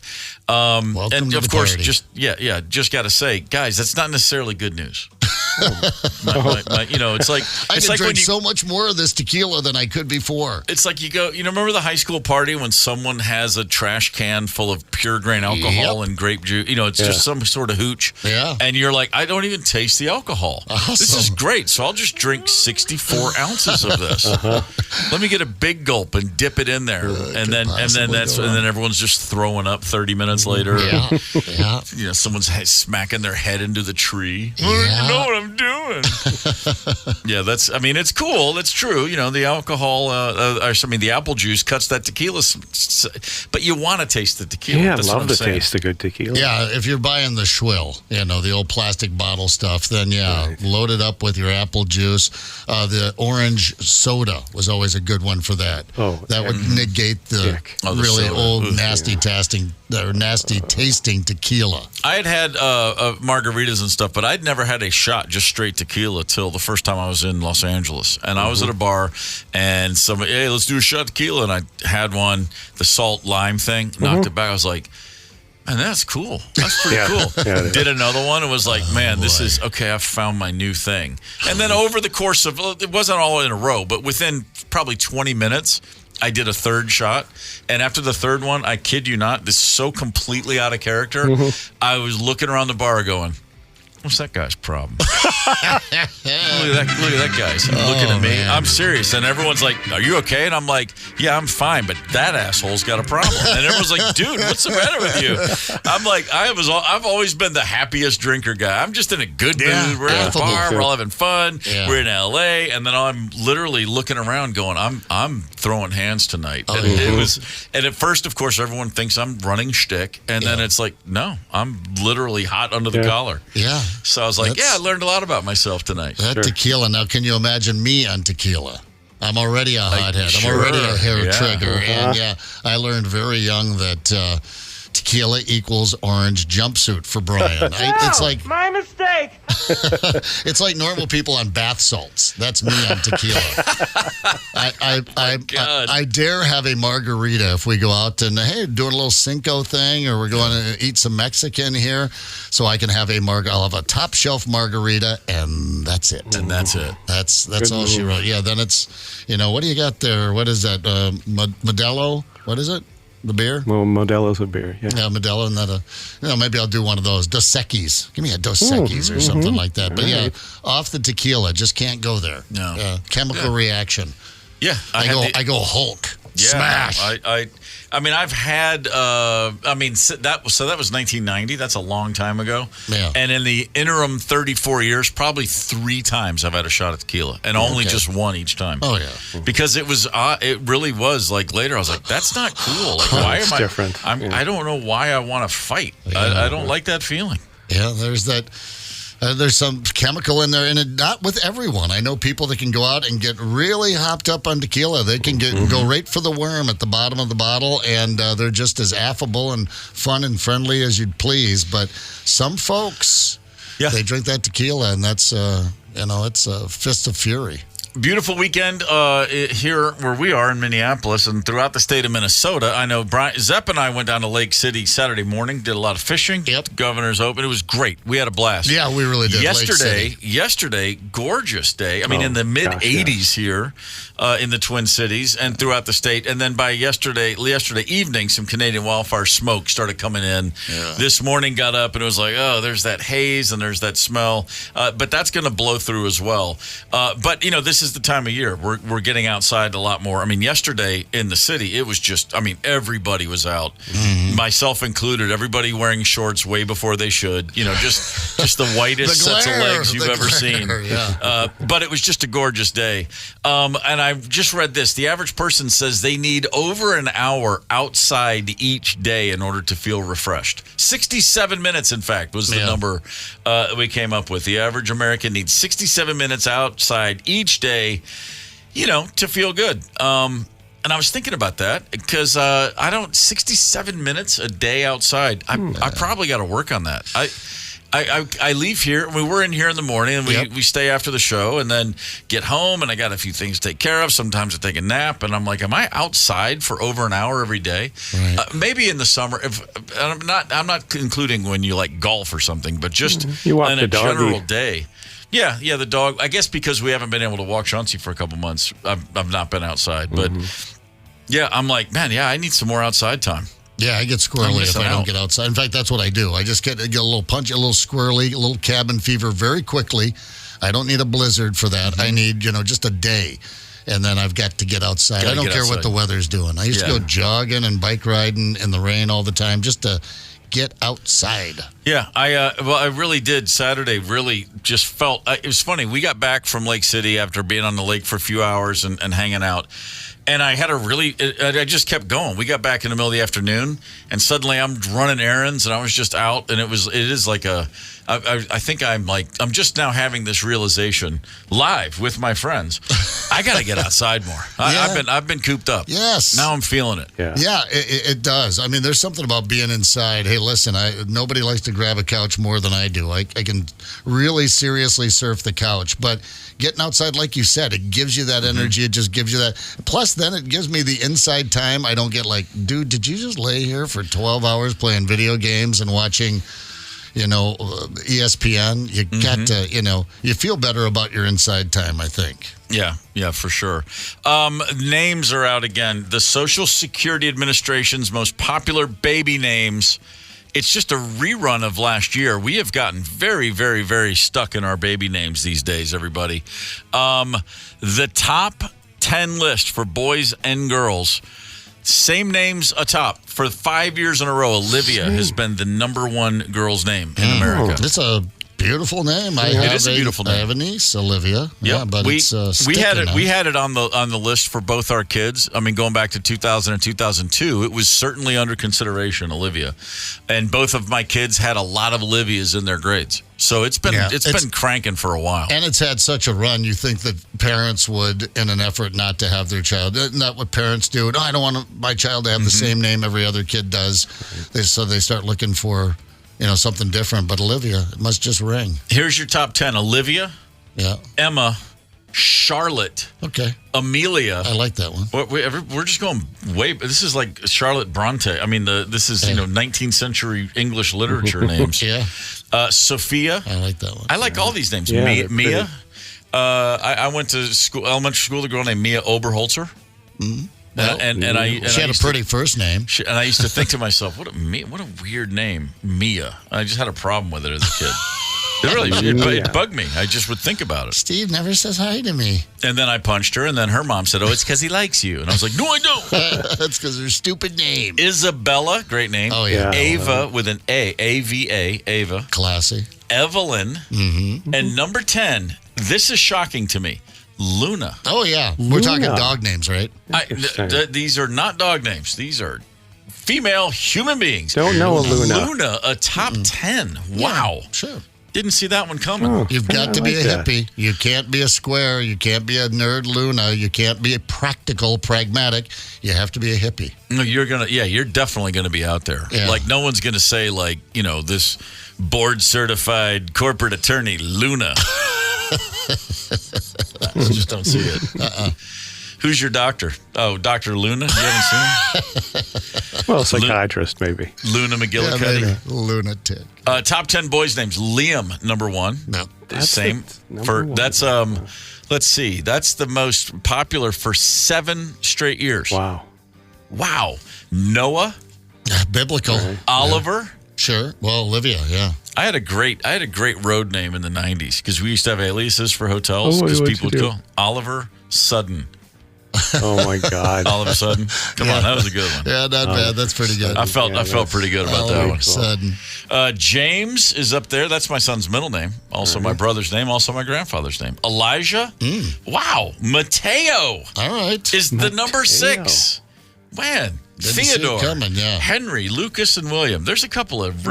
Speaker 3: Welcome
Speaker 2: and
Speaker 3: to
Speaker 2: of
Speaker 3: the
Speaker 2: course,
Speaker 3: party.
Speaker 2: just got to say, guys, that's not necessarily good news. It's like
Speaker 3: I
Speaker 2: it's
Speaker 3: can
Speaker 2: like
Speaker 3: drink
Speaker 2: when
Speaker 3: so much more of this tequila than I could before.
Speaker 2: It's like you go, remember the high school party when someone has a trash can full of pure grain alcohol and grape juice? It's just some sort of hooch.
Speaker 3: Yeah.
Speaker 2: And you're like, I don't even taste the alcohol.
Speaker 3: Awesome.
Speaker 2: This is great. So I'll just drink 64 ounces of this. Let me get a big gulp and dip it in there. and then everyone's just throwing up 30 minutes later.
Speaker 3: Yeah. Yeah.
Speaker 2: Someone's smacking their head into the tree.
Speaker 3: Yeah.
Speaker 2: You know what I'm doing. Yeah, it's cool. It's true. The alcohol, the apple juice cuts that tequila, but you want to taste the tequila.
Speaker 4: Yeah,
Speaker 2: That's
Speaker 4: love
Speaker 2: what I'm
Speaker 4: the
Speaker 2: saying.
Speaker 4: taste of good tequila.
Speaker 3: Yeah, if you're buying the Schwill, the old plastic bottle stuff, then load it up with your apple juice. The orange soda was always a good one for that.
Speaker 4: Oh,
Speaker 3: that would negate the really old nasty tasting tequila.
Speaker 2: I had margaritas and stuff, but I'd never had a shot, just straight tequila, till the first time I was in Los Angeles. And I was at a bar, and somebody, hey, let's do a shot of tequila. And I had one, the salt lime thing, knocked it back. I was like, man, that's cool. That's pretty cool.
Speaker 4: Yeah,
Speaker 2: did another one. It was like, man, this is, okay, I've found my new thing. And then over the course of, it wasn't all in a row, but within probably 20 minutes, I did a third shot. And after the third one, I kid you not, this is so completely out of character. I was looking around the bar going, what's that guy's problem? What Look at that guy. He's looking at me.
Speaker 3: Man.
Speaker 2: I'm serious. And everyone's like, are you okay? And I'm like, yeah, I'm fine. But that asshole's got a problem. And everyone's like, dude, what's the matter with you? I'm like, I've always been the happiest drinker guy. I'm just in a good mood. We're at a bar. We're all having fun. Yeah. We're in L.A. And then I'm literally looking around going, I'm throwing hands tonight. And it was, and at first, of course, everyone thinks I'm running shtick. And then it's like, no, I'm literally hot under the collar.
Speaker 3: Yeah.
Speaker 2: So I was like, I learned a lot about myself tonight.
Speaker 3: That tequila. Now, can you imagine me on tequila? I'm already a hothead. I'm already a hair trigger. And I learned very young that tequila equals orange jumpsuit for Brian. It's like
Speaker 6: my mistake.
Speaker 3: It's like normal people on bath salts. That's me on tequila. I dare have a margarita if we go out and doing a little Cinco thing, or we're going to eat some Mexican here, so I can have I'll have a top shelf margarita, and that's it.
Speaker 2: And that's it.
Speaker 3: That's all she wrote. Yeah. Then it's what do you got there? What is that? Modelo? What is it? The beer?
Speaker 4: Well, Modelo's a beer, yeah.
Speaker 3: Yeah, Modelo, and maybe I'll do one of those. Dos Equis. Give me a Dos Equis or something like that. But off the tequila, just can't go there.
Speaker 2: No.
Speaker 3: Chemical reaction.
Speaker 2: Yeah.
Speaker 3: I go Hulk.
Speaker 2: Yeah,
Speaker 3: Smash.
Speaker 2: I mean, I've had. That was 1990. That's a long time ago.
Speaker 3: Yeah.
Speaker 2: And in the interim 34 years, probably 3 times I've had a shot of tequila, and only just one each time.
Speaker 3: Oh yeah.
Speaker 2: Because it was. It really was like later. I was like, that's not cool. Like, why am I?
Speaker 4: Different.
Speaker 2: I don't know why I want to fight.
Speaker 3: Yeah.
Speaker 2: I don't like that feeling.
Speaker 3: Yeah. There's that. There's some chemical in there, and not with everyone. I know people that can go out and get really hopped up on tequila. They can go right for the worm at the bottom of the bottle, and they're just as affable and fun and friendly as you'd please. But some folks, they drink that tequila, and that's it's a fist of fury.
Speaker 2: Beautiful weekend here where we are in Minneapolis and throughout the state of Minnesota. I know Zepp and I went down to Lake City Saturday morning, did a lot of fishing.
Speaker 3: Yep.
Speaker 2: Governor's Open. It was great. We had a blast.
Speaker 3: Yeah, we really did.
Speaker 2: Yesterday, gorgeous day. I mean, in the mid-80s here in the Twin Cities and throughout the state. And then by yesterday evening, some Canadian wildfire smoke started coming in. Yeah. This morning got up and it was like, oh, there's that haze and there's that smell. But that's going to blow through as well. But, this is the time of year. We're getting outside a lot more. I mean, yesterday in the city, it was just, everybody was out, myself included. Everybody wearing shorts way before they should. Just the whitest sets of legs you've ever seen.
Speaker 3: Yeah.
Speaker 2: But it was just a gorgeous day. And I just read this. The average person says they need over an hour outside each day in order to feel refreshed. 67 minutes, in fact, was the number we came up with. The average American needs 67 minutes outside each day, to feel good. And I was thinking about that because 67 minutes a day outside. I probably got to work on that. I leave here. We were in here in the morning, and we stay after the show, and then get home, and I got a few things to take care of. Sometimes I take a nap, and I'm like, am I outside for over an hour every day? Right. Maybe in the summer. I'm not including when you like golf or something, but just in a general day. Yeah, the dog. I guess because we haven't been able to walk Chauncey for a couple months, I've not been outside. But I'm like, man, I need some more outside time.
Speaker 3: Yeah, I get squirrely if I don't get outside. In fact, that's what I do. I just get a little punchy, a little squirrely, a little cabin fever very quickly. I don't need a blizzard for that. I need, just a day. And then I've got to get outside. I don't care what the weather's doing. I used to go jogging and bike riding in the rain all the time just to get outside.
Speaker 2: Yeah, I really did. Saturday really just felt, it was funny. We got back from Lake City after being on the lake for a few hours and hanging out. And I had I just kept going. We got back in the middle of the afternoon, and suddenly I'm running errands, and I was just out, and it is like I think I'm just now having this realization live with my friends. I got to get outside more. I've been cooped up.
Speaker 3: Yes.
Speaker 2: Now I'm feeling it.
Speaker 3: Yeah, it does. I mean, there's something about being inside. Hey, listen, nobody likes to grab a couch more than I do. I can really seriously surf the couch, but getting outside, like you said, it gives you that energy. It just gives you that. Plus, then it gives me the inside time. I don't get like, dude, did you just lay here for 12 hours playing video games and watching, ESPN? You got to, you feel better about your inside time, I think.
Speaker 2: Yeah, for sure. Names are out again. The Social Security Administration's most popular baby names it's just a rerun of last year. We have gotten very, very, very stuck in our baby names these days, everybody. The top 10 list for boys and girls, same names atop. For 5 years in a row, Olivia has been the number one girl's name in America.
Speaker 3: It's a beautiful name.
Speaker 2: It is a beautiful name.
Speaker 3: I have a niece, Olivia. Yeah, but
Speaker 2: we had it.
Speaker 3: now.
Speaker 2: We had it on the list for both our kids. I mean, going back to 2000 and 2002, it was certainly under consideration, Olivia, and both of my kids had a lot of Olivias in their grades. So it's been cranking for a while,
Speaker 3: and it's had such a run. You think that parents would, in an effort not to have their child, isn't that what parents do? No, I don't want my child to have the same name every other kid does. So they start looking for, something different. But Olivia, it must just ring.
Speaker 2: Here's your top 10: Olivia, Emma, Charlotte, Amelia.
Speaker 3: I like that one.
Speaker 2: We're just going way. This is like Charlotte Bronte. I mean, this is 19th century English literature names. Sophia.
Speaker 3: I like that one.
Speaker 2: I like all these names.
Speaker 4: Yeah,
Speaker 2: Mia. I went to elementary school with a girl named Mia Oberholzer.
Speaker 3: Mm-hmm.
Speaker 2: She
Speaker 3: had a pretty first name.
Speaker 2: And I used to think to myself, what a weird name, Mia. I just had a problem with it as a kid. It bugged me. I just would think about it.
Speaker 3: Steve never says hi to me.
Speaker 2: And then I punched her, and then her mom said, it's because he likes you. And I was like, no, I don't.
Speaker 3: That's because they're stupid names.
Speaker 2: Isabella, great name.
Speaker 3: Oh, yeah.
Speaker 2: Ava with an A, A-V-A, Ava.
Speaker 3: Classy.
Speaker 2: Evelyn.
Speaker 3: Mm-hmm.
Speaker 2: And number 10, this is shocking to me, Luna.
Speaker 3: Oh, yeah. We're talking dog names, right?
Speaker 2: These are not dog names. These are female human beings.
Speaker 4: Don't know a Luna.
Speaker 2: Luna, a top 10. Wow.
Speaker 3: Yeah, sure.
Speaker 2: Didn't see that one coming.
Speaker 3: Oh, you've got to be a hippie. You can't be a square. You can't be a nerd Luna. You can't be a practical, pragmatic. You have to be a hippie.
Speaker 2: No, you're definitely gonna be out there.
Speaker 3: Yeah.
Speaker 2: Like no one's gonna say this board certified corporate attorney Luna. I just don't see it. Who's your doctor? Oh, Dr. Luna? You haven't seen him?
Speaker 4: Well, a psychiatrist, maybe.
Speaker 2: Luna McGillicuddy.
Speaker 3: Yeah, lunatic.
Speaker 2: Top 10 boys' names. Liam, number 1.
Speaker 3: No.
Speaker 2: Same. That's let's see. That's the most popular for 7 straight years.
Speaker 4: Wow.
Speaker 2: Noah.
Speaker 3: Biblical.
Speaker 2: Right. Oliver.
Speaker 3: Yeah. Sure. Well, Olivia, yeah.
Speaker 2: I had a great road name in the 90s because we used to have aliases for hotels because people would call Oliver Sudden.
Speaker 4: Oh my God!
Speaker 2: All of a sudden, come on, that was a good one.
Speaker 3: Yeah, not bad. That's pretty good.
Speaker 2: I felt pretty good about that one.
Speaker 3: Sudden.
Speaker 2: James is up there. That's my son's middle name. Also my brother's name. Also my grandfather's name. Elijah. Wow. Mateo.
Speaker 3: All right.
Speaker 2: Is the number 6. Man.
Speaker 3: Didn't see it
Speaker 2: Theodore.
Speaker 3: coming, yeah.
Speaker 2: Henry, Lucas, and William. There's a couple of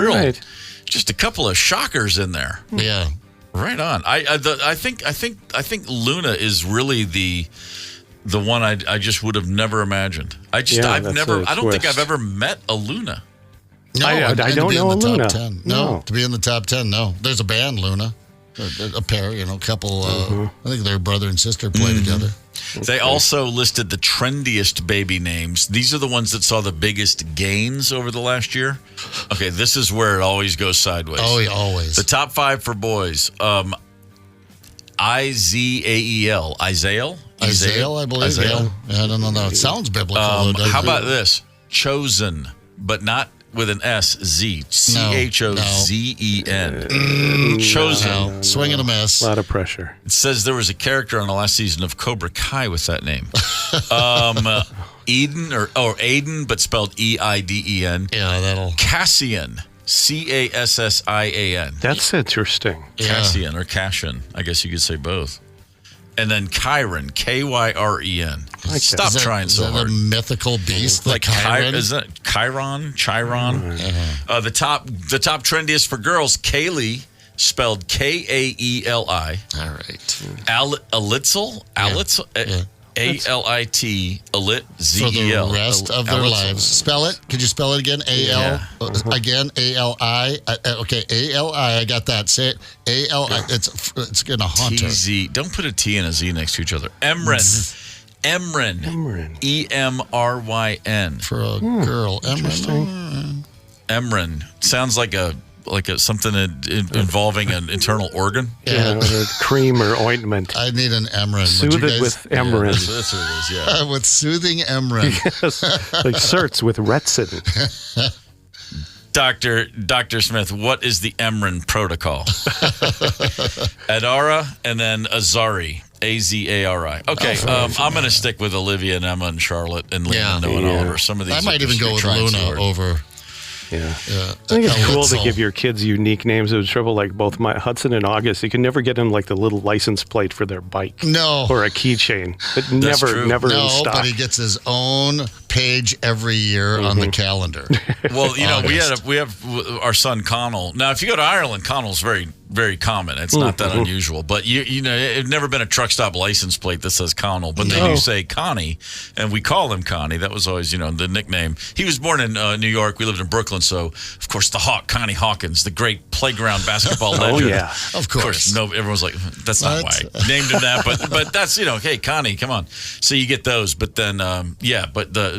Speaker 2: just a couple of shockers in there.
Speaker 3: Yeah.
Speaker 2: Right on. I think Luna is really the one I just would have never imagined. I don't think I've ever met a Luna.
Speaker 3: No,
Speaker 4: I don't know a Luna.
Speaker 3: 10. No, to be in the top 10, no. There's a band, Luna. A pair, a couple. I think their brother and sister play together.
Speaker 2: They also listed the trendiest baby names. These are the ones that saw the biggest gains over the last year. Okay, this is where it always goes sideways.
Speaker 3: Oh, yeah, always.
Speaker 2: The top 5 for boys. Izael.
Speaker 3: Izael, I believe.
Speaker 2: Izael.
Speaker 3: Yeah, I don't know. It sounds biblical.
Speaker 2: How about this? Chosen, but not with an S. Z. CHOZEN. Chosen.
Speaker 3: No. Swing and a miss.
Speaker 4: A lot of pressure.
Speaker 2: It says there was a character on the last season of Cobra Kai with that name. Eden or Aiden, but spelled EIDEN.
Speaker 3: Yeah, that'll.
Speaker 2: Cassian. CASSIAN.
Speaker 4: That's interesting.
Speaker 2: Cassian or Cassian. I guess you could say both. And then Chiron, KYREN. Stop trying so hard.
Speaker 3: Is that a mythical beast?
Speaker 2: Like Chiron? Is that Chiron? The top trendiest for girls, Kaylee, spelled KAELI.
Speaker 3: All right.
Speaker 2: Alitzel? ALIT, Alit, ZEL.
Speaker 3: For the rest of their lives. Spell it. Could you spell it again? Again, ALI. Okay, ALI. I got that. Say it. ALI. It's going to haunt her.
Speaker 2: TZ. Don't put a T and a Z next to each other. Emryn. EMRYN.
Speaker 3: For a girl.
Speaker 2: Emryn. Sounds like something involving an internal organ.
Speaker 4: Yeah, cream or ointment.
Speaker 3: I need an Emryn.
Speaker 4: Soothe it with Emryn.
Speaker 2: That's what it is, yeah.
Speaker 3: With soothing Emryn.
Speaker 4: Yes, like Certs with Retsin.
Speaker 2: Dr. Smith, what is the Emran protocol? Adara and then Azari. Azari. Okay, I'm going to stick with Olivia and Emma and Charlotte and Lena and Noah over some of these.
Speaker 3: I might even go with Luna over.
Speaker 4: Yeah. I think it's cool to give your kids unique names. It was trouble like both my Hudson and August. You can never get them like the little license plate for their bike.
Speaker 3: No.
Speaker 4: Or a keychain. It never
Speaker 3: No,
Speaker 4: in stock.
Speaker 3: but he gets his own page every year on the calendar.
Speaker 2: Well, we have our son Connell. Now, if you go to Ireland, Connell's very, very common. It's not that unusual. But you know, it's never been a truck stop license plate that says Connell. But they do say Connie, and we call him Connie. That was always, the nickname. He was born in New York. We lived in Brooklyn, so of course the Hawk, Connie Hawkins, the great playground basketball legend.
Speaker 3: Oh yeah, of course.
Speaker 2: No, everyone's like, that's not why I named him that. But that's hey Connie, come on. So you get those, but then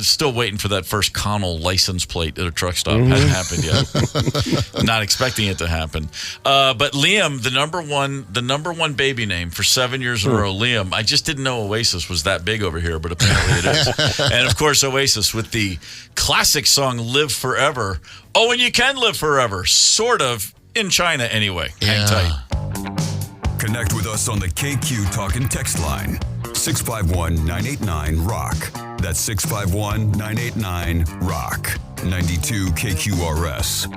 Speaker 2: still waiting for that first Connell license plate at a truck stop. Hasn't happened yet. Not expecting it to happen. But Liam, the number one baby name for 7 years in a row, Liam. I just didn't know Oasis was that big over here, but apparently it is. And of course, Oasis with the classic song "Live Forever." Oh, and you can live forever, sort of, in China anyway. Hang tight.
Speaker 1: Connect with us on the KQ Talk and Text line. 651-989-ROCK. That's 651-989-ROCK. 92 KQRS.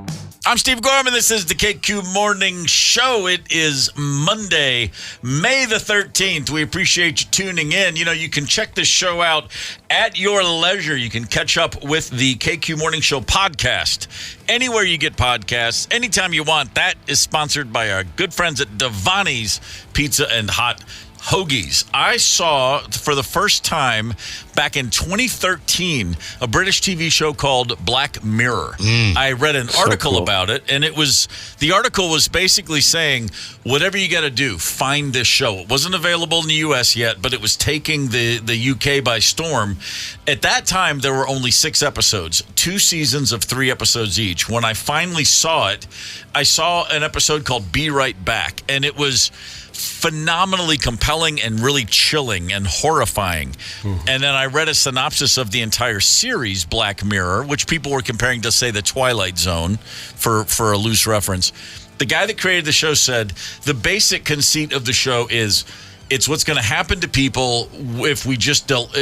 Speaker 2: I'm Steve Gorman. This is the KQ Morning Show. It is Monday, May the 13th. We appreciate you tuning in. You can check this show out at your leisure. You can catch up with the KQ Morning Show podcast anywhere you get podcasts, anytime you want. That is sponsored by our good friends at Devani's Pizza and Hot Hoagies. I saw for the first time back in 2013 a British TV show called Black Mirror. I read an article about it, and the article was basically saying, whatever you got to do, find this show. It wasn't available in the U.S. yet, but it was taking the U.K. by storm. At that time, there were only 6 episodes, 2 seasons of 3 episodes each. When I finally saw it, I saw an episode called Be Right Back, and it was phenomenally compelling and really chilling and horrifying. And then I read a synopsis of the entire series, Black Mirror, which people were comparing to, say, The Twilight Zone for a loose reference. The guy that created the show said the basic conceit of the show is it's what's going to happen to people if we just don't.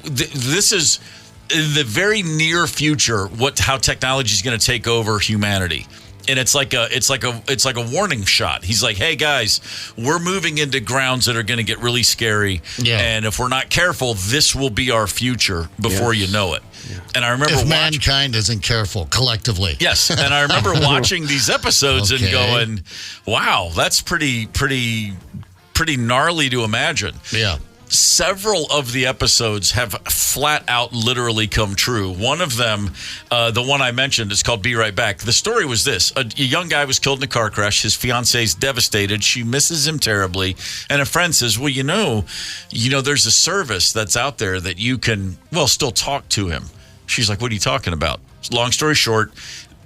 Speaker 2: This is in the very near future how technology is going to take over humanity. And it's like a warning shot. He's like, hey guys, we're moving into grounds that are going to get really scary. Yeah. And if we're not careful, this will be our future before you know it. Yeah. And I remember
Speaker 3: mankind isn't careful collectively.
Speaker 2: Yes. And I remember watching these episodes and going, wow, that's pretty gnarly to imagine.
Speaker 3: Yeah.
Speaker 2: Several of the episodes have flat out literally come true. One of them, the one I mentioned, is called Be Right Back. The story was this. A young guy was killed in a car crash. His fiancee's devastated. She misses him terribly. And a friend says, well, there's a service that's out there that you can, still talk to him. She's like, what are you talking about? Long story short,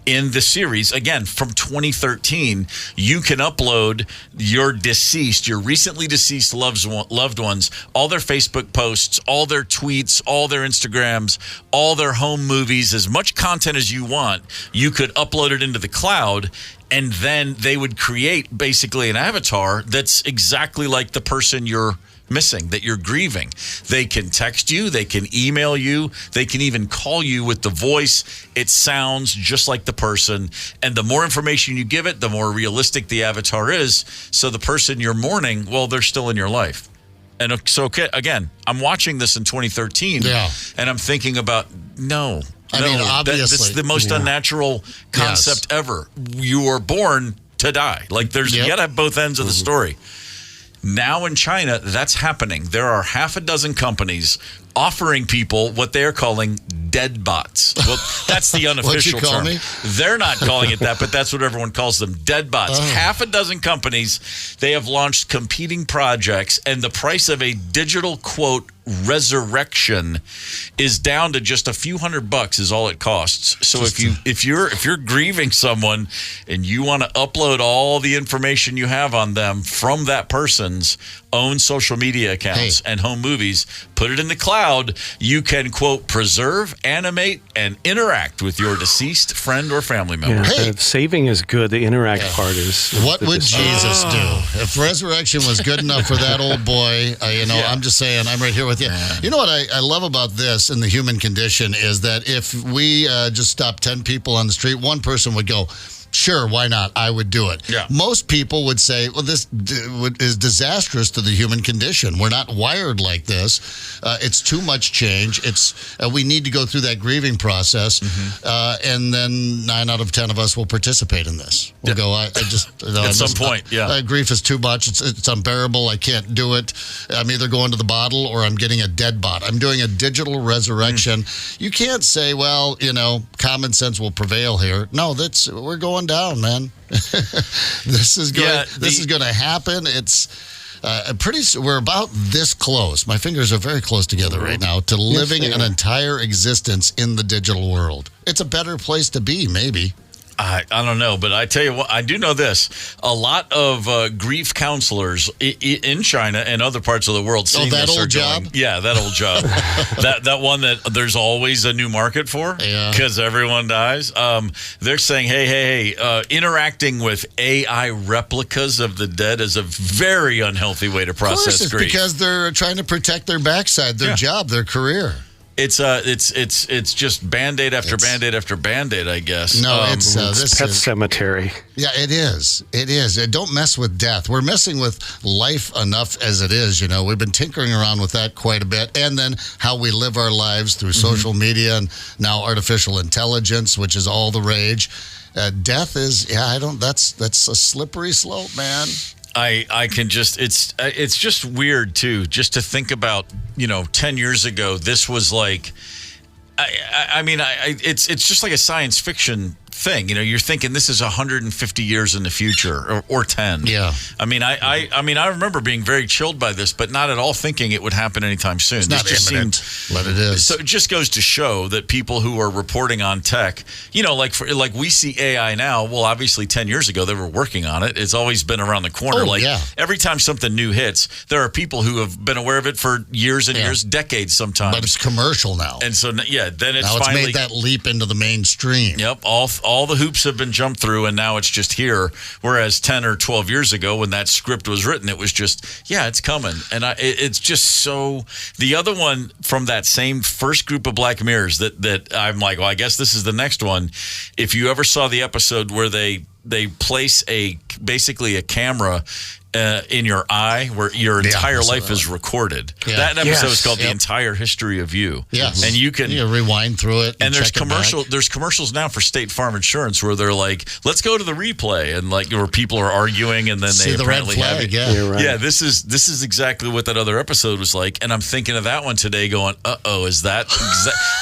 Speaker 2: in the series, again, from 2013, you can upload your recently deceased loved ones, all their Facebook posts, all their tweets, all their Instagrams, all their home movies, as much content as you want. You could upload it into the cloud, and then they would create basically an avatar that's exactly like the person you're missing, that you're grieving. They can text you, they can email you, they can even call you with the voice. It sounds just like the person, and the more information you give it, the more realistic the avatar is. So the person you're mourning, they're still in your life. And so again, I'm watching this in 2013, and I'm thinking about
Speaker 3: obviously
Speaker 2: that's the most unnatural concept ever. You are born to die. Like you got to have both ends of the story. Now in China, that's happening. There are 6 companies offering people what they are calling dead bots. Well, that's the unofficial term.
Speaker 3: Me?
Speaker 2: They're not calling it that, but that's what everyone calls them, dead bots. 6 companies, they have launched competing projects, and the price of a digital, quote, resurrection is down to just a few $100 is all it costs. So if you're grieving someone and you want to upload all the information you have on them from that person's own social media accounts and home movies, put it in the cloud. cloud, you can, quote, preserve, animate, and interact with your deceased friend or family member.
Speaker 4: Yeah, saving is good. The interact part is.
Speaker 3: What would Jesus do? If resurrection was good enough for that old boy, I'm just saying, I'm right here with you. You know what I love about this in the human condition is that if we just stop 10 people on the street, one person would go, sure, why not? I would do it.
Speaker 2: Yeah.
Speaker 3: Most people would say, well, this is disastrous to the human condition. We're not wired like this. It's too much change. We need to go through that grieving process, and then 9 out of 10 of us will participate in this. We'll go, I just...
Speaker 2: At some point,
Speaker 3: grief is too much. It's unbearable. I can't do it. I'm either going to the bottle or I'm getting a dead bot. I'm doing a digital resurrection. You can't say, well, common sense will prevail here. No, we're going down, man. This is going to happen. It's we're about this close. My fingers are very close together right now to living an entire existence in the digital world. It's a better place to be, maybe.
Speaker 2: I don't know, but I tell you what, I do know this. A lot of grief counselors in China and other parts of the world seeing
Speaker 3: that
Speaker 2: this
Speaker 3: old
Speaker 2: are
Speaker 3: job?
Speaker 2: going, yeah, that old job. that one that there's always a new market for because everyone dies. They're saying, hey, interacting with AI replicas of the dead is a very unhealthy way to process
Speaker 3: it's
Speaker 2: grief.
Speaker 3: Because they're trying to protect their backside, their job, their career.
Speaker 2: It's just Band-Aid after Band-Aid after Band-Aid, I guess.
Speaker 3: No,
Speaker 4: it's Pet Cemetery.
Speaker 3: Yeah, it is. It is. Don't mess with death. We're messing with life enough as it is. We've been tinkering around with that quite a bit, and then how we live our lives through social media and now artificial intelligence, which is all the rage. Death is. That's a slippery slope, man.
Speaker 2: I can just it's just weird too, just to think about 10 years ago this was like it's just like a science fiction thing. You're thinking this is 150 years in the future or 10.
Speaker 3: Yeah.
Speaker 2: I remember being very chilled by this, but not at all thinking it would happen anytime soon.
Speaker 3: It's not imminent, but it is.
Speaker 2: So it just goes to show that people who are reporting on tech, like we see AI now, well, obviously 10 years ago they were working on it. It's always been around the corner. Every time something new hits, there are people who have been aware of it for years and years, decades sometimes.
Speaker 3: But it's commercial now.
Speaker 2: And so, then it's
Speaker 3: now
Speaker 2: finally
Speaker 3: made that leap into the mainstream.
Speaker 2: Yep. All the hoops have been jumped through, and now it's just here. Whereas 10 or 12 years ago, when that script was written, it was just, it's coming. And it's just so. The other one from that same first group of Black Mirrors that I'm like, well, I guess this is the next one. If you ever saw the episode where they place basically a camera in your eye where your entire life is recorded. Yeah. That episode is called The Entire History of You.
Speaker 3: Yes.
Speaker 2: And you can
Speaker 3: rewind through it.
Speaker 2: And there's commercials now for State Farm Insurance where they're like, let's go to the replay, and where people are arguing and then they apparently have it. Yeah, this is exactly what that other episode was like. And I'm thinking of that one today going, is that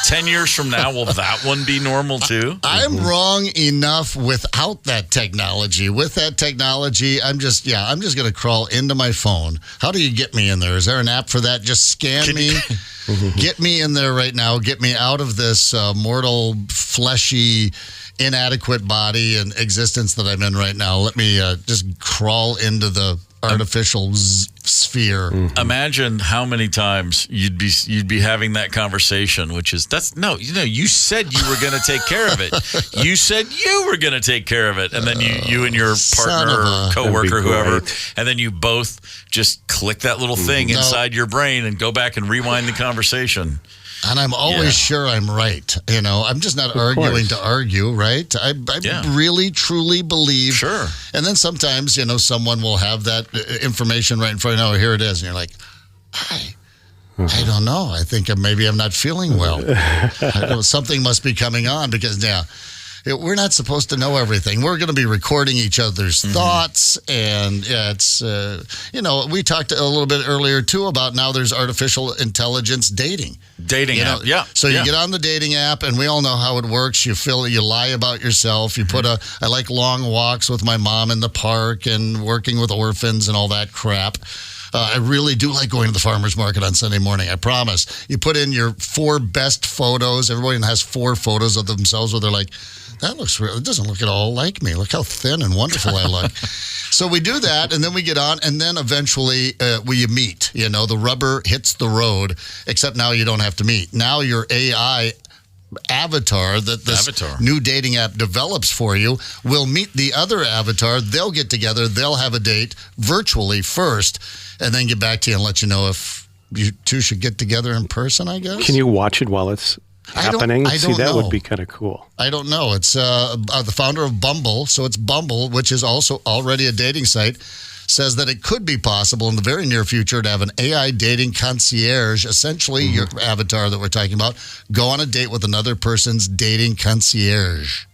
Speaker 2: 10 years from now, will that one be normal too?
Speaker 3: I'm wrong enough without that technology. With that technology, I'm just going to crawl into my phone. How do you get me in there? Is there an app for that? Just scan me. Get me in there right now. Get me out of this mortal, fleshy, inadequate body and existence that I'm in right now. Let me just crawl into the artificial sphere.
Speaker 2: Imagine how many times you'd be having that conversation, which is you said you were going to take care of it. You said you were going to take care of it, and then you and your partner or coworker, whoever, and then you both just click that little thing inside your brain and go back and rewind the conversation.
Speaker 3: And I'm always sure I'm right. I'm just not arguing to argue, right? I really, truly believe.
Speaker 2: Sure.
Speaker 3: And then sometimes, someone will have that information right in front of you. Oh, here it is. And you're like, I don't know. I think maybe I'm not feeling well. Something must be coming on because, we're not supposed to know everything. We're going to be recording each other's thoughts. And it's, we talked a little bit earlier, too, about now there's artificial intelligence dating.
Speaker 2: App, yeah.
Speaker 3: So you get on the dating app, and we all know how it works. You lie about yourself. You put I like long walks with my mom in the park and working with orphans and all that crap. I really do like going to the farmer's market on Sunday morning. I promise. You put in your 4 best photos. Everyone has 4 photos of themselves where they're like, that looks real. It doesn't look at all like me. Look how thin and wonderful I look. So we do that, and then we get on, and then eventually we meet. You know, the rubber hits the road, except now you don't have to meet. Now your AI avatar that this new dating app develops for you will meet the other avatar. They'll get together. They'll have a date virtually first, and then get back to you and let you know if you two should get together in person, I guess.
Speaker 4: Can you watch it while it's happening?
Speaker 3: I don't
Speaker 4: that
Speaker 3: know.
Speaker 4: Would be kind of cool.
Speaker 3: I don't know. It's the founder of Bumble, so it's Bumble, which is also already a dating site, says that it could be possible in the very near future to have an AI dating concierge, essentially your avatar that we're talking about, go on a date with another person's dating concierge.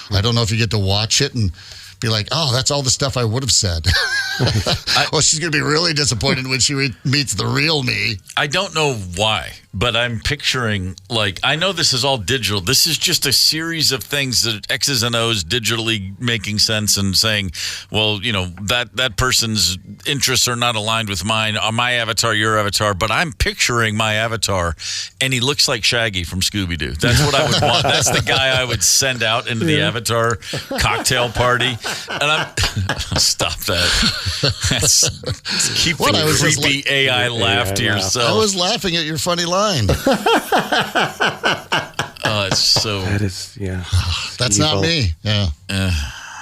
Speaker 3: I don't know if you get to watch it and be like, oh, that's all the stuff I would have said. Well, she's going to be really disappointed when she meets the real me.
Speaker 2: I don't know why, but I'm picturing, like, I know this is all digital. This is just a series of things that X's and O's digitally making sense and saying, well, you know, that person's interests are not aligned with mine. My avatar, your avatar. But I'm picturing my avatar, and he looks like Shaggy from Scooby-Doo. That's what I would want. That's the guy I would send out into the avatar cocktail party. And I'm stop that. That's keep the creepy AI laugh to yourself.
Speaker 3: I was laughing at your funny line.
Speaker 2: Oh, it's so.
Speaker 4: That is, yeah.
Speaker 3: That's evil. Not me. Yeah.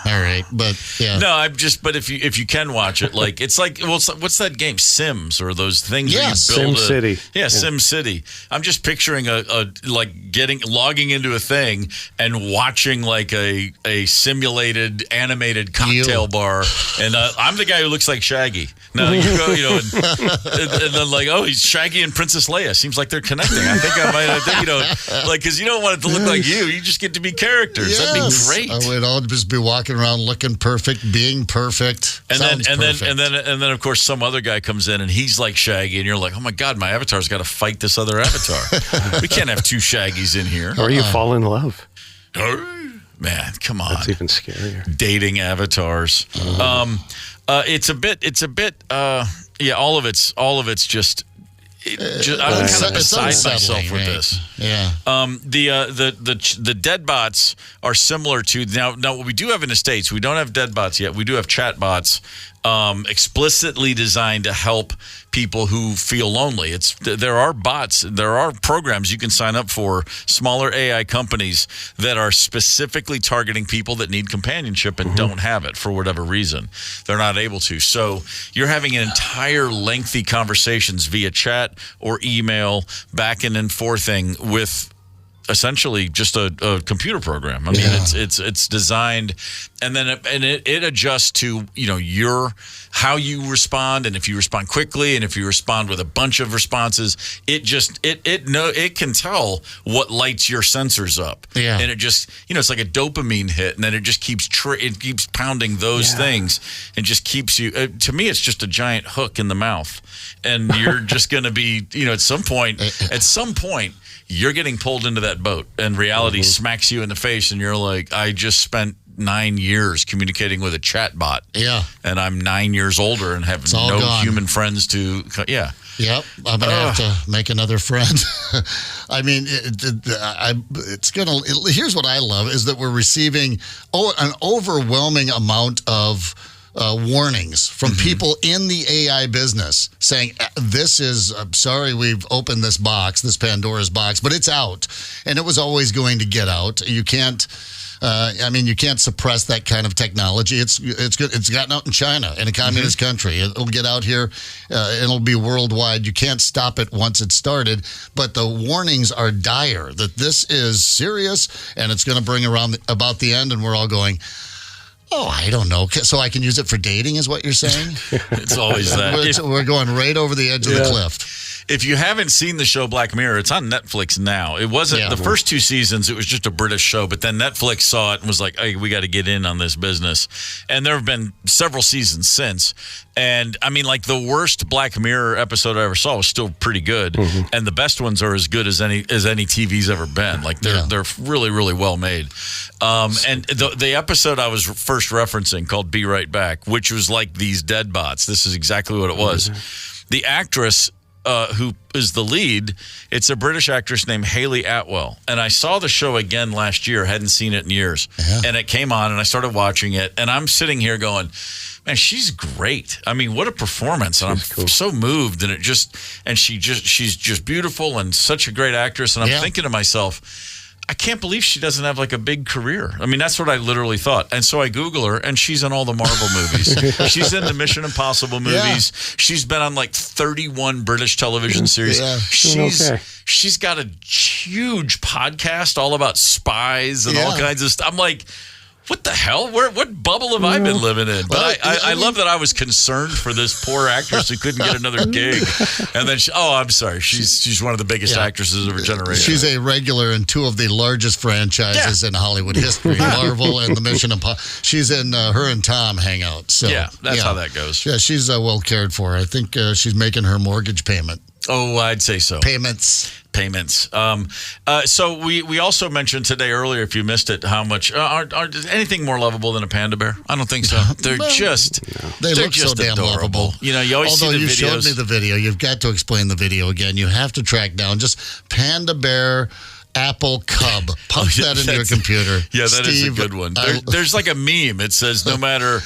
Speaker 3: All right, but yeah.
Speaker 2: No, I'm just. But if you can watch it, like it's like, well, what's that game? Sims or those things?
Speaker 3: Yeah,
Speaker 2: Sim
Speaker 4: City.
Speaker 2: Yeah, Sim City. I'm just picturing a like logging into a thing and watching like a simulated animated cocktail bar, and I'm the guy who looks like Shaggy. Now you go, you know, and then like, oh, he's Shaggy and Princess Leia. Seems like they're connecting. I think you know, like because you don't want it to look like you. You just get to be characters.
Speaker 3: Yes.
Speaker 2: That'd be great.
Speaker 3: I would all just be walking around looking perfect, being perfect.
Speaker 2: And then of course some other guy comes in and he's like Shaggy, and you're like, oh my God, my avatar's got to fight this other avatar. We can't have 2 Shaggys in here.
Speaker 4: Or you fall in love.
Speaker 2: Man, come on.
Speaker 4: That's even scarier.
Speaker 2: Dating avatars. It's a bit. Yeah, all of it's just. I'm kind of beside myself with this.
Speaker 3: Yeah.
Speaker 2: The dead bots are similar to now. What we do have in the States, we don't have dead bots yet. We do have chat bots, explicitly designed to help people who feel lonely. There are bots, there are programs you can sign up for, smaller AI companies that are specifically targeting people that need companionship and don't have it for whatever reason. They're not able to. So you're having an entire lengthy conversations via chat or email, back and forthing with essentially just a computer program. I mean, it's designed, and then it adjusts to, you know, how you respond, and if you respond quickly, and if you respond with a bunch of responses, it can tell what lights your sensors up.
Speaker 3: Yeah.
Speaker 2: And it just, you know, it's like a dopamine hit, and then it just keeps pounding those things, and just keeps you. To me, it's just a giant hook in the mouth, and you're just going to be, you know, at some point. You're getting pulled into that boat, and reality smacks you in the face, and you're like, I just spent 9 years communicating with a chat bot.
Speaker 3: Yeah.
Speaker 2: And I'm 9 years older and have no human friends to, yeah.
Speaker 3: Yep. I'm going to have to make another friend. I mean, here's what I love is that we're receiving an overwhelming amount of warnings from people in the AI business saying, this is, sorry, we've opened this Pandora's box, but it's out. And it was always going to get out. You can't, you can't suppress that kind of technology. It's good. It's gotten out in China, in a communist country. It'll get out here. It'll be worldwide. You can't stop it once it's started. But the warnings are dire that this is serious and it's going to bring about the end. And we're all going, oh, I don't know. So I can use it for dating is what you're saying?
Speaker 2: It's always that.
Speaker 3: We're going right over the edge of the cliff.
Speaker 2: if you haven't seen the show Black Mirror, it's on Netflix now. It wasn't the first 2 seasons. It was just a British show, but then Netflix saw it and was like, "Hey, we got to get in on this business." And there have been several seasons since. And I mean, like the worst Black Mirror episode I ever saw was still pretty good, and the best ones are as good as any TV's ever been. Like they're really, really well made. And the episode I was first referencing called "Be Right Back," which was like these dead bots. This is exactly what it was. The actress who is the lead, it's a British actress named Hayley Atwell. And I saw the show again last year, hadn't seen it in years. And it came on and I started watching it. And I'm sitting here going, man, she's great. I mean, what a performance. And I'm so moved. And she's just beautiful and such a great actress. And I'm thinking to myself, I can't believe she doesn't have like a big career. I mean, that's what I literally thought. And so I Google her, and she's in all the Marvel movies. She's in the Mission Impossible movies. She's been on like 31 British television series. She's got a huge podcast all about spies and all kinds of stuff. I'm like, what the hell? What bubble have I been living in? But I love that I was concerned for this poor actress who couldn't get another gig. And then, I'm sorry, she's one of the biggest actresses of her generation.
Speaker 3: She's a regular in 2 of the largest franchises in Hollywood history, Marvel and the Mission Impossible. She's in her and Tom hang out. So,
Speaker 2: that's how that goes.
Speaker 3: Yeah, she's well cared for. I think she's making her mortgage payment.
Speaker 2: Oh, I'd say so.
Speaker 3: Payments.
Speaker 2: So we also mentioned today earlier, if you missed it, how much are anything more lovable than a panda bear? I don't think so. They're
Speaker 3: they look
Speaker 2: just
Speaker 3: so damn
Speaker 2: adorable.
Speaker 3: lovable.
Speaker 2: You know, you always
Speaker 3: Although
Speaker 2: see the
Speaker 3: you
Speaker 2: videos.
Speaker 3: showed me the video, you've got to explain the video again. You have to track down just panda bear Apple Cub. Pump that into your computer.
Speaker 2: Yeah, that is
Speaker 3: Steve,
Speaker 2: a good one. There's like a meme. It says no matter.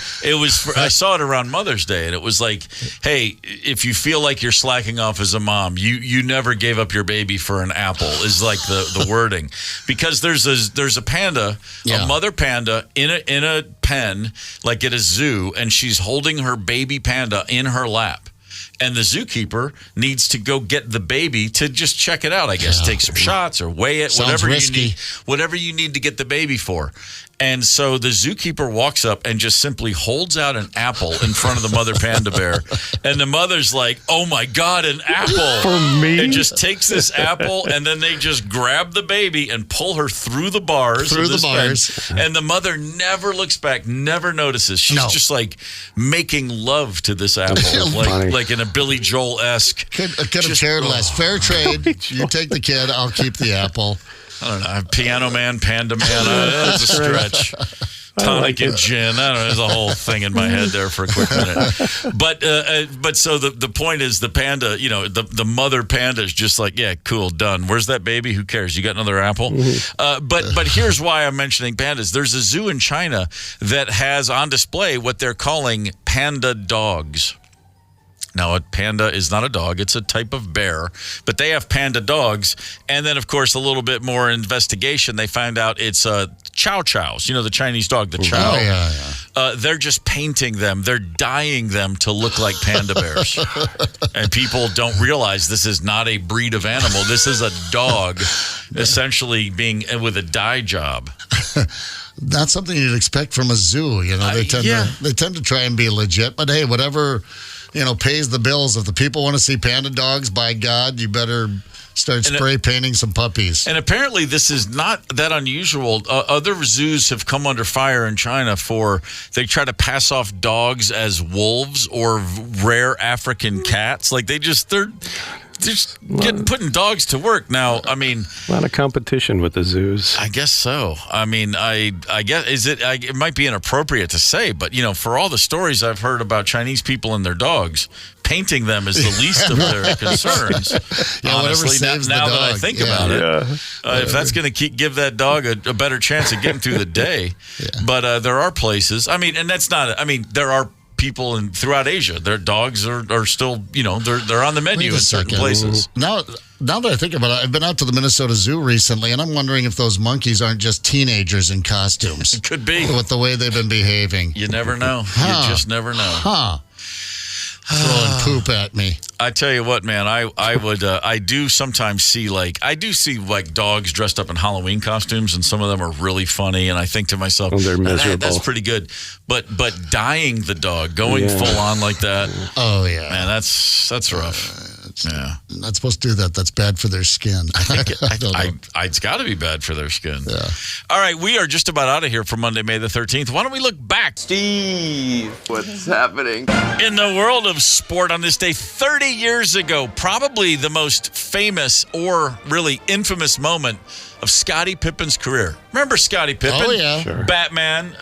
Speaker 2: I saw it around Mother's Day, and it was like, hey, if you feel like you're slacking off as a mom, you never gave up your baby for an apple. Is like the wording, because there's a panda, a mother panda in a pen, like at a zoo, and she's holding her baby panda in her lap. And the zookeeper needs to go get the baby to just check it out, I guess. Take some shots or weigh it, whatever you need to get the baby for. And so the zookeeper walks up and just simply holds out an apple in front of the mother panda bear. And the mother's like, oh, my God, an apple.
Speaker 4: For me?
Speaker 2: And just takes this apple, and then they just grab the baby and pull her through the bars. And the mother never looks back, never notices. She's just like making love to this apple, like in a Billy Joel-esque.
Speaker 3: Could have cared less. Fair trade. You take the kid, I'll keep the apple.
Speaker 2: I don't know. Piano Man, Panda Man. That's a stretch. Tonic and gin. I don't know. There's a whole thing in my head there for a quick minute. But so the point is the panda, the mother panda is just like, yeah, cool, done. Where's that baby? Who cares? You got another apple? But here's why I'm mentioning pandas. There's a zoo in China that has on display what they're calling panda dogs. Now, a panda is not a dog. It's a type of bear. But they have panda dogs. And then, of course, a little bit more investigation, they found out it's chow chows. You know, the Chinese dog, the chow. They're just painting them. They're dyeing them to look like panda bears. And people don't realize this is not a breed of animal. This is a dog essentially being with a dye job.
Speaker 3: Not something you'd expect from a zoo. They tend to try and be legit. But, hey, whatever pays the bills. If the people want to see panda dogs, by God, you better start spray painting some puppies.
Speaker 2: And apparently this is not that unusual. Other zoos have come under fire in China they try to pass off dogs as wolves or rare African cats. Like they're just putting dogs to work now. I mean,
Speaker 4: a lot of competition with the zoos.
Speaker 2: I guess so. I mean, I guess it might be inappropriate to say, but for all the stories I've heard about Chinese people and their dogs, painting them is the least of their concerns. Honestly, now that I think about it, if that's going to give that dog a better chance of getting through the day. But there are places. I mean, and that's not. I mean, there are people throughout Asia. Their dogs are still, they're on the menu in certain places.
Speaker 3: Now that I think about it, I've been out to the Minnesota Zoo recently, and I'm wondering if those monkeys aren't just teenagers in costumes.
Speaker 2: It could be.
Speaker 3: With the way they've been behaving.
Speaker 2: You never know. You just never know.
Speaker 3: Throwing poop at me.
Speaker 2: I tell you what, man, I do sometimes see dogs dressed up in Halloween costumes, and some of them are really funny, and I think to myself,
Speaker 4: they're miserable.
Speaker 2: That's pretty good. But dyeing the dog, going full on like that.
Speaker 3: Oh yeah.
Speaker 2: Man, that's rough. Yeah.
Speaker 3: Not supposed to do that. That's bad for their skin. I don't know.
Speaker 2: It's got to be bad for their skin.
Speaker 3: Yeah.
Speaker 2: All right, we are just about out of here for Monday, May the 13th. Why don't we look back?
Speaker 6: Steve, what's happening?
Speaker 2: In the world of sport on this day, 30 years ago, probably the most famous or really infamous moment of Scottie Pippen's career. Remember Scottie Pippen?
Speaker 3: Oh, yeah.
Speaker 4: Sure.
Speaker 2: Batman.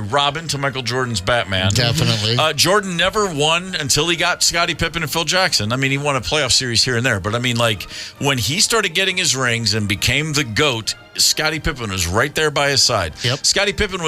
Speaker 2: Robin to Michael Jordan's Batman.
Speaker 3: Definitely.
Speaker 2: Jordan never won until he got Scottie Pippen and Phil Jackson. I mean, he won a playoff series here and there. But, I mean, like, when he started getting his rings and became the GOAT, Scottie Pippen was right there by his side.
Speaker 3: Yep.
Speaker 2: Scottie Pippen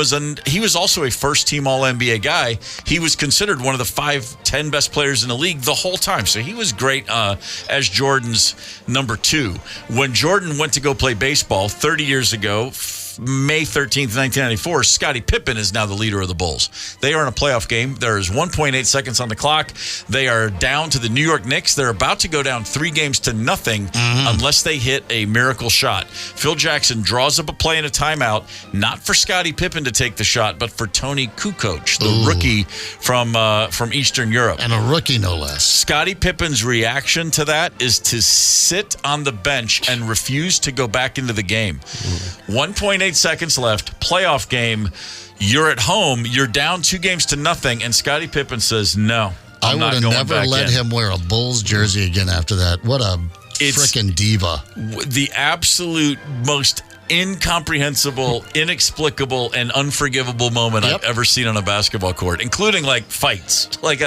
Speaker 2: he was also a first-team All-NBA guy. He was considered one of the 5-10 best players in the league the whole time. So he was great as Jordan's number 2. When Jordan went to go play baseball 30 years ago, May 13th, 1994, Scottie Pippen is now the leader of the Bulls. They are in a playoff game. There is 1.8 seconds on the clock. They are down to the New York Knicks. They're about to go down 3-0 unless they hit a miracle shot. Phil Jackson draws up a play and a timeout, not for Scottie Pippen to take the shot, but for Tony Kukoc, the rookie from Eastern Europe.
Speaker 3: And a rookie, no less.
Speaker 2: Scottie Pippen's reaction to that is to sit on the bench and refuse to go back into the game. 1.8 seconds left, playoff game. You're at home. You're down 2-0, and Scottie Pippen says, no,
Speaker 3: I would have never let him wear a Bulls jersey again after that. What a freaking diva.
Speaker 2: The absolute most incomprehensible, inexplicable, and unforgivable moment I've ever seen on a basketball court, including like fights. Like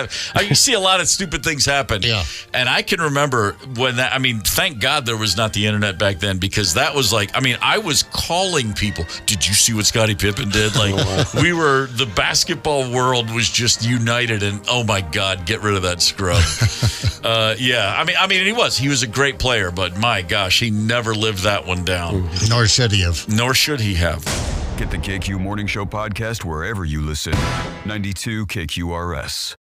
Speaker 2: you see a lot of stupid things happen.
Speaker 3: Yeah.
Speaker 2: And I can remember when that, I mean, thank God there was not the internet back then, because that was like, I mean, I was calling people. Did you see what Scottie Pippen did? Like the basketball world was just united, and oh my God, get rid of that scrub. Yeah. I mean, he was a great player, but my gosh, he never lived that one down.
Speaker 3: Nor should he have.
Speaker 2: Nor should he have.
Speaker 1: Get the KQ Morning Show podcast wherever you listen. 92 KQRS.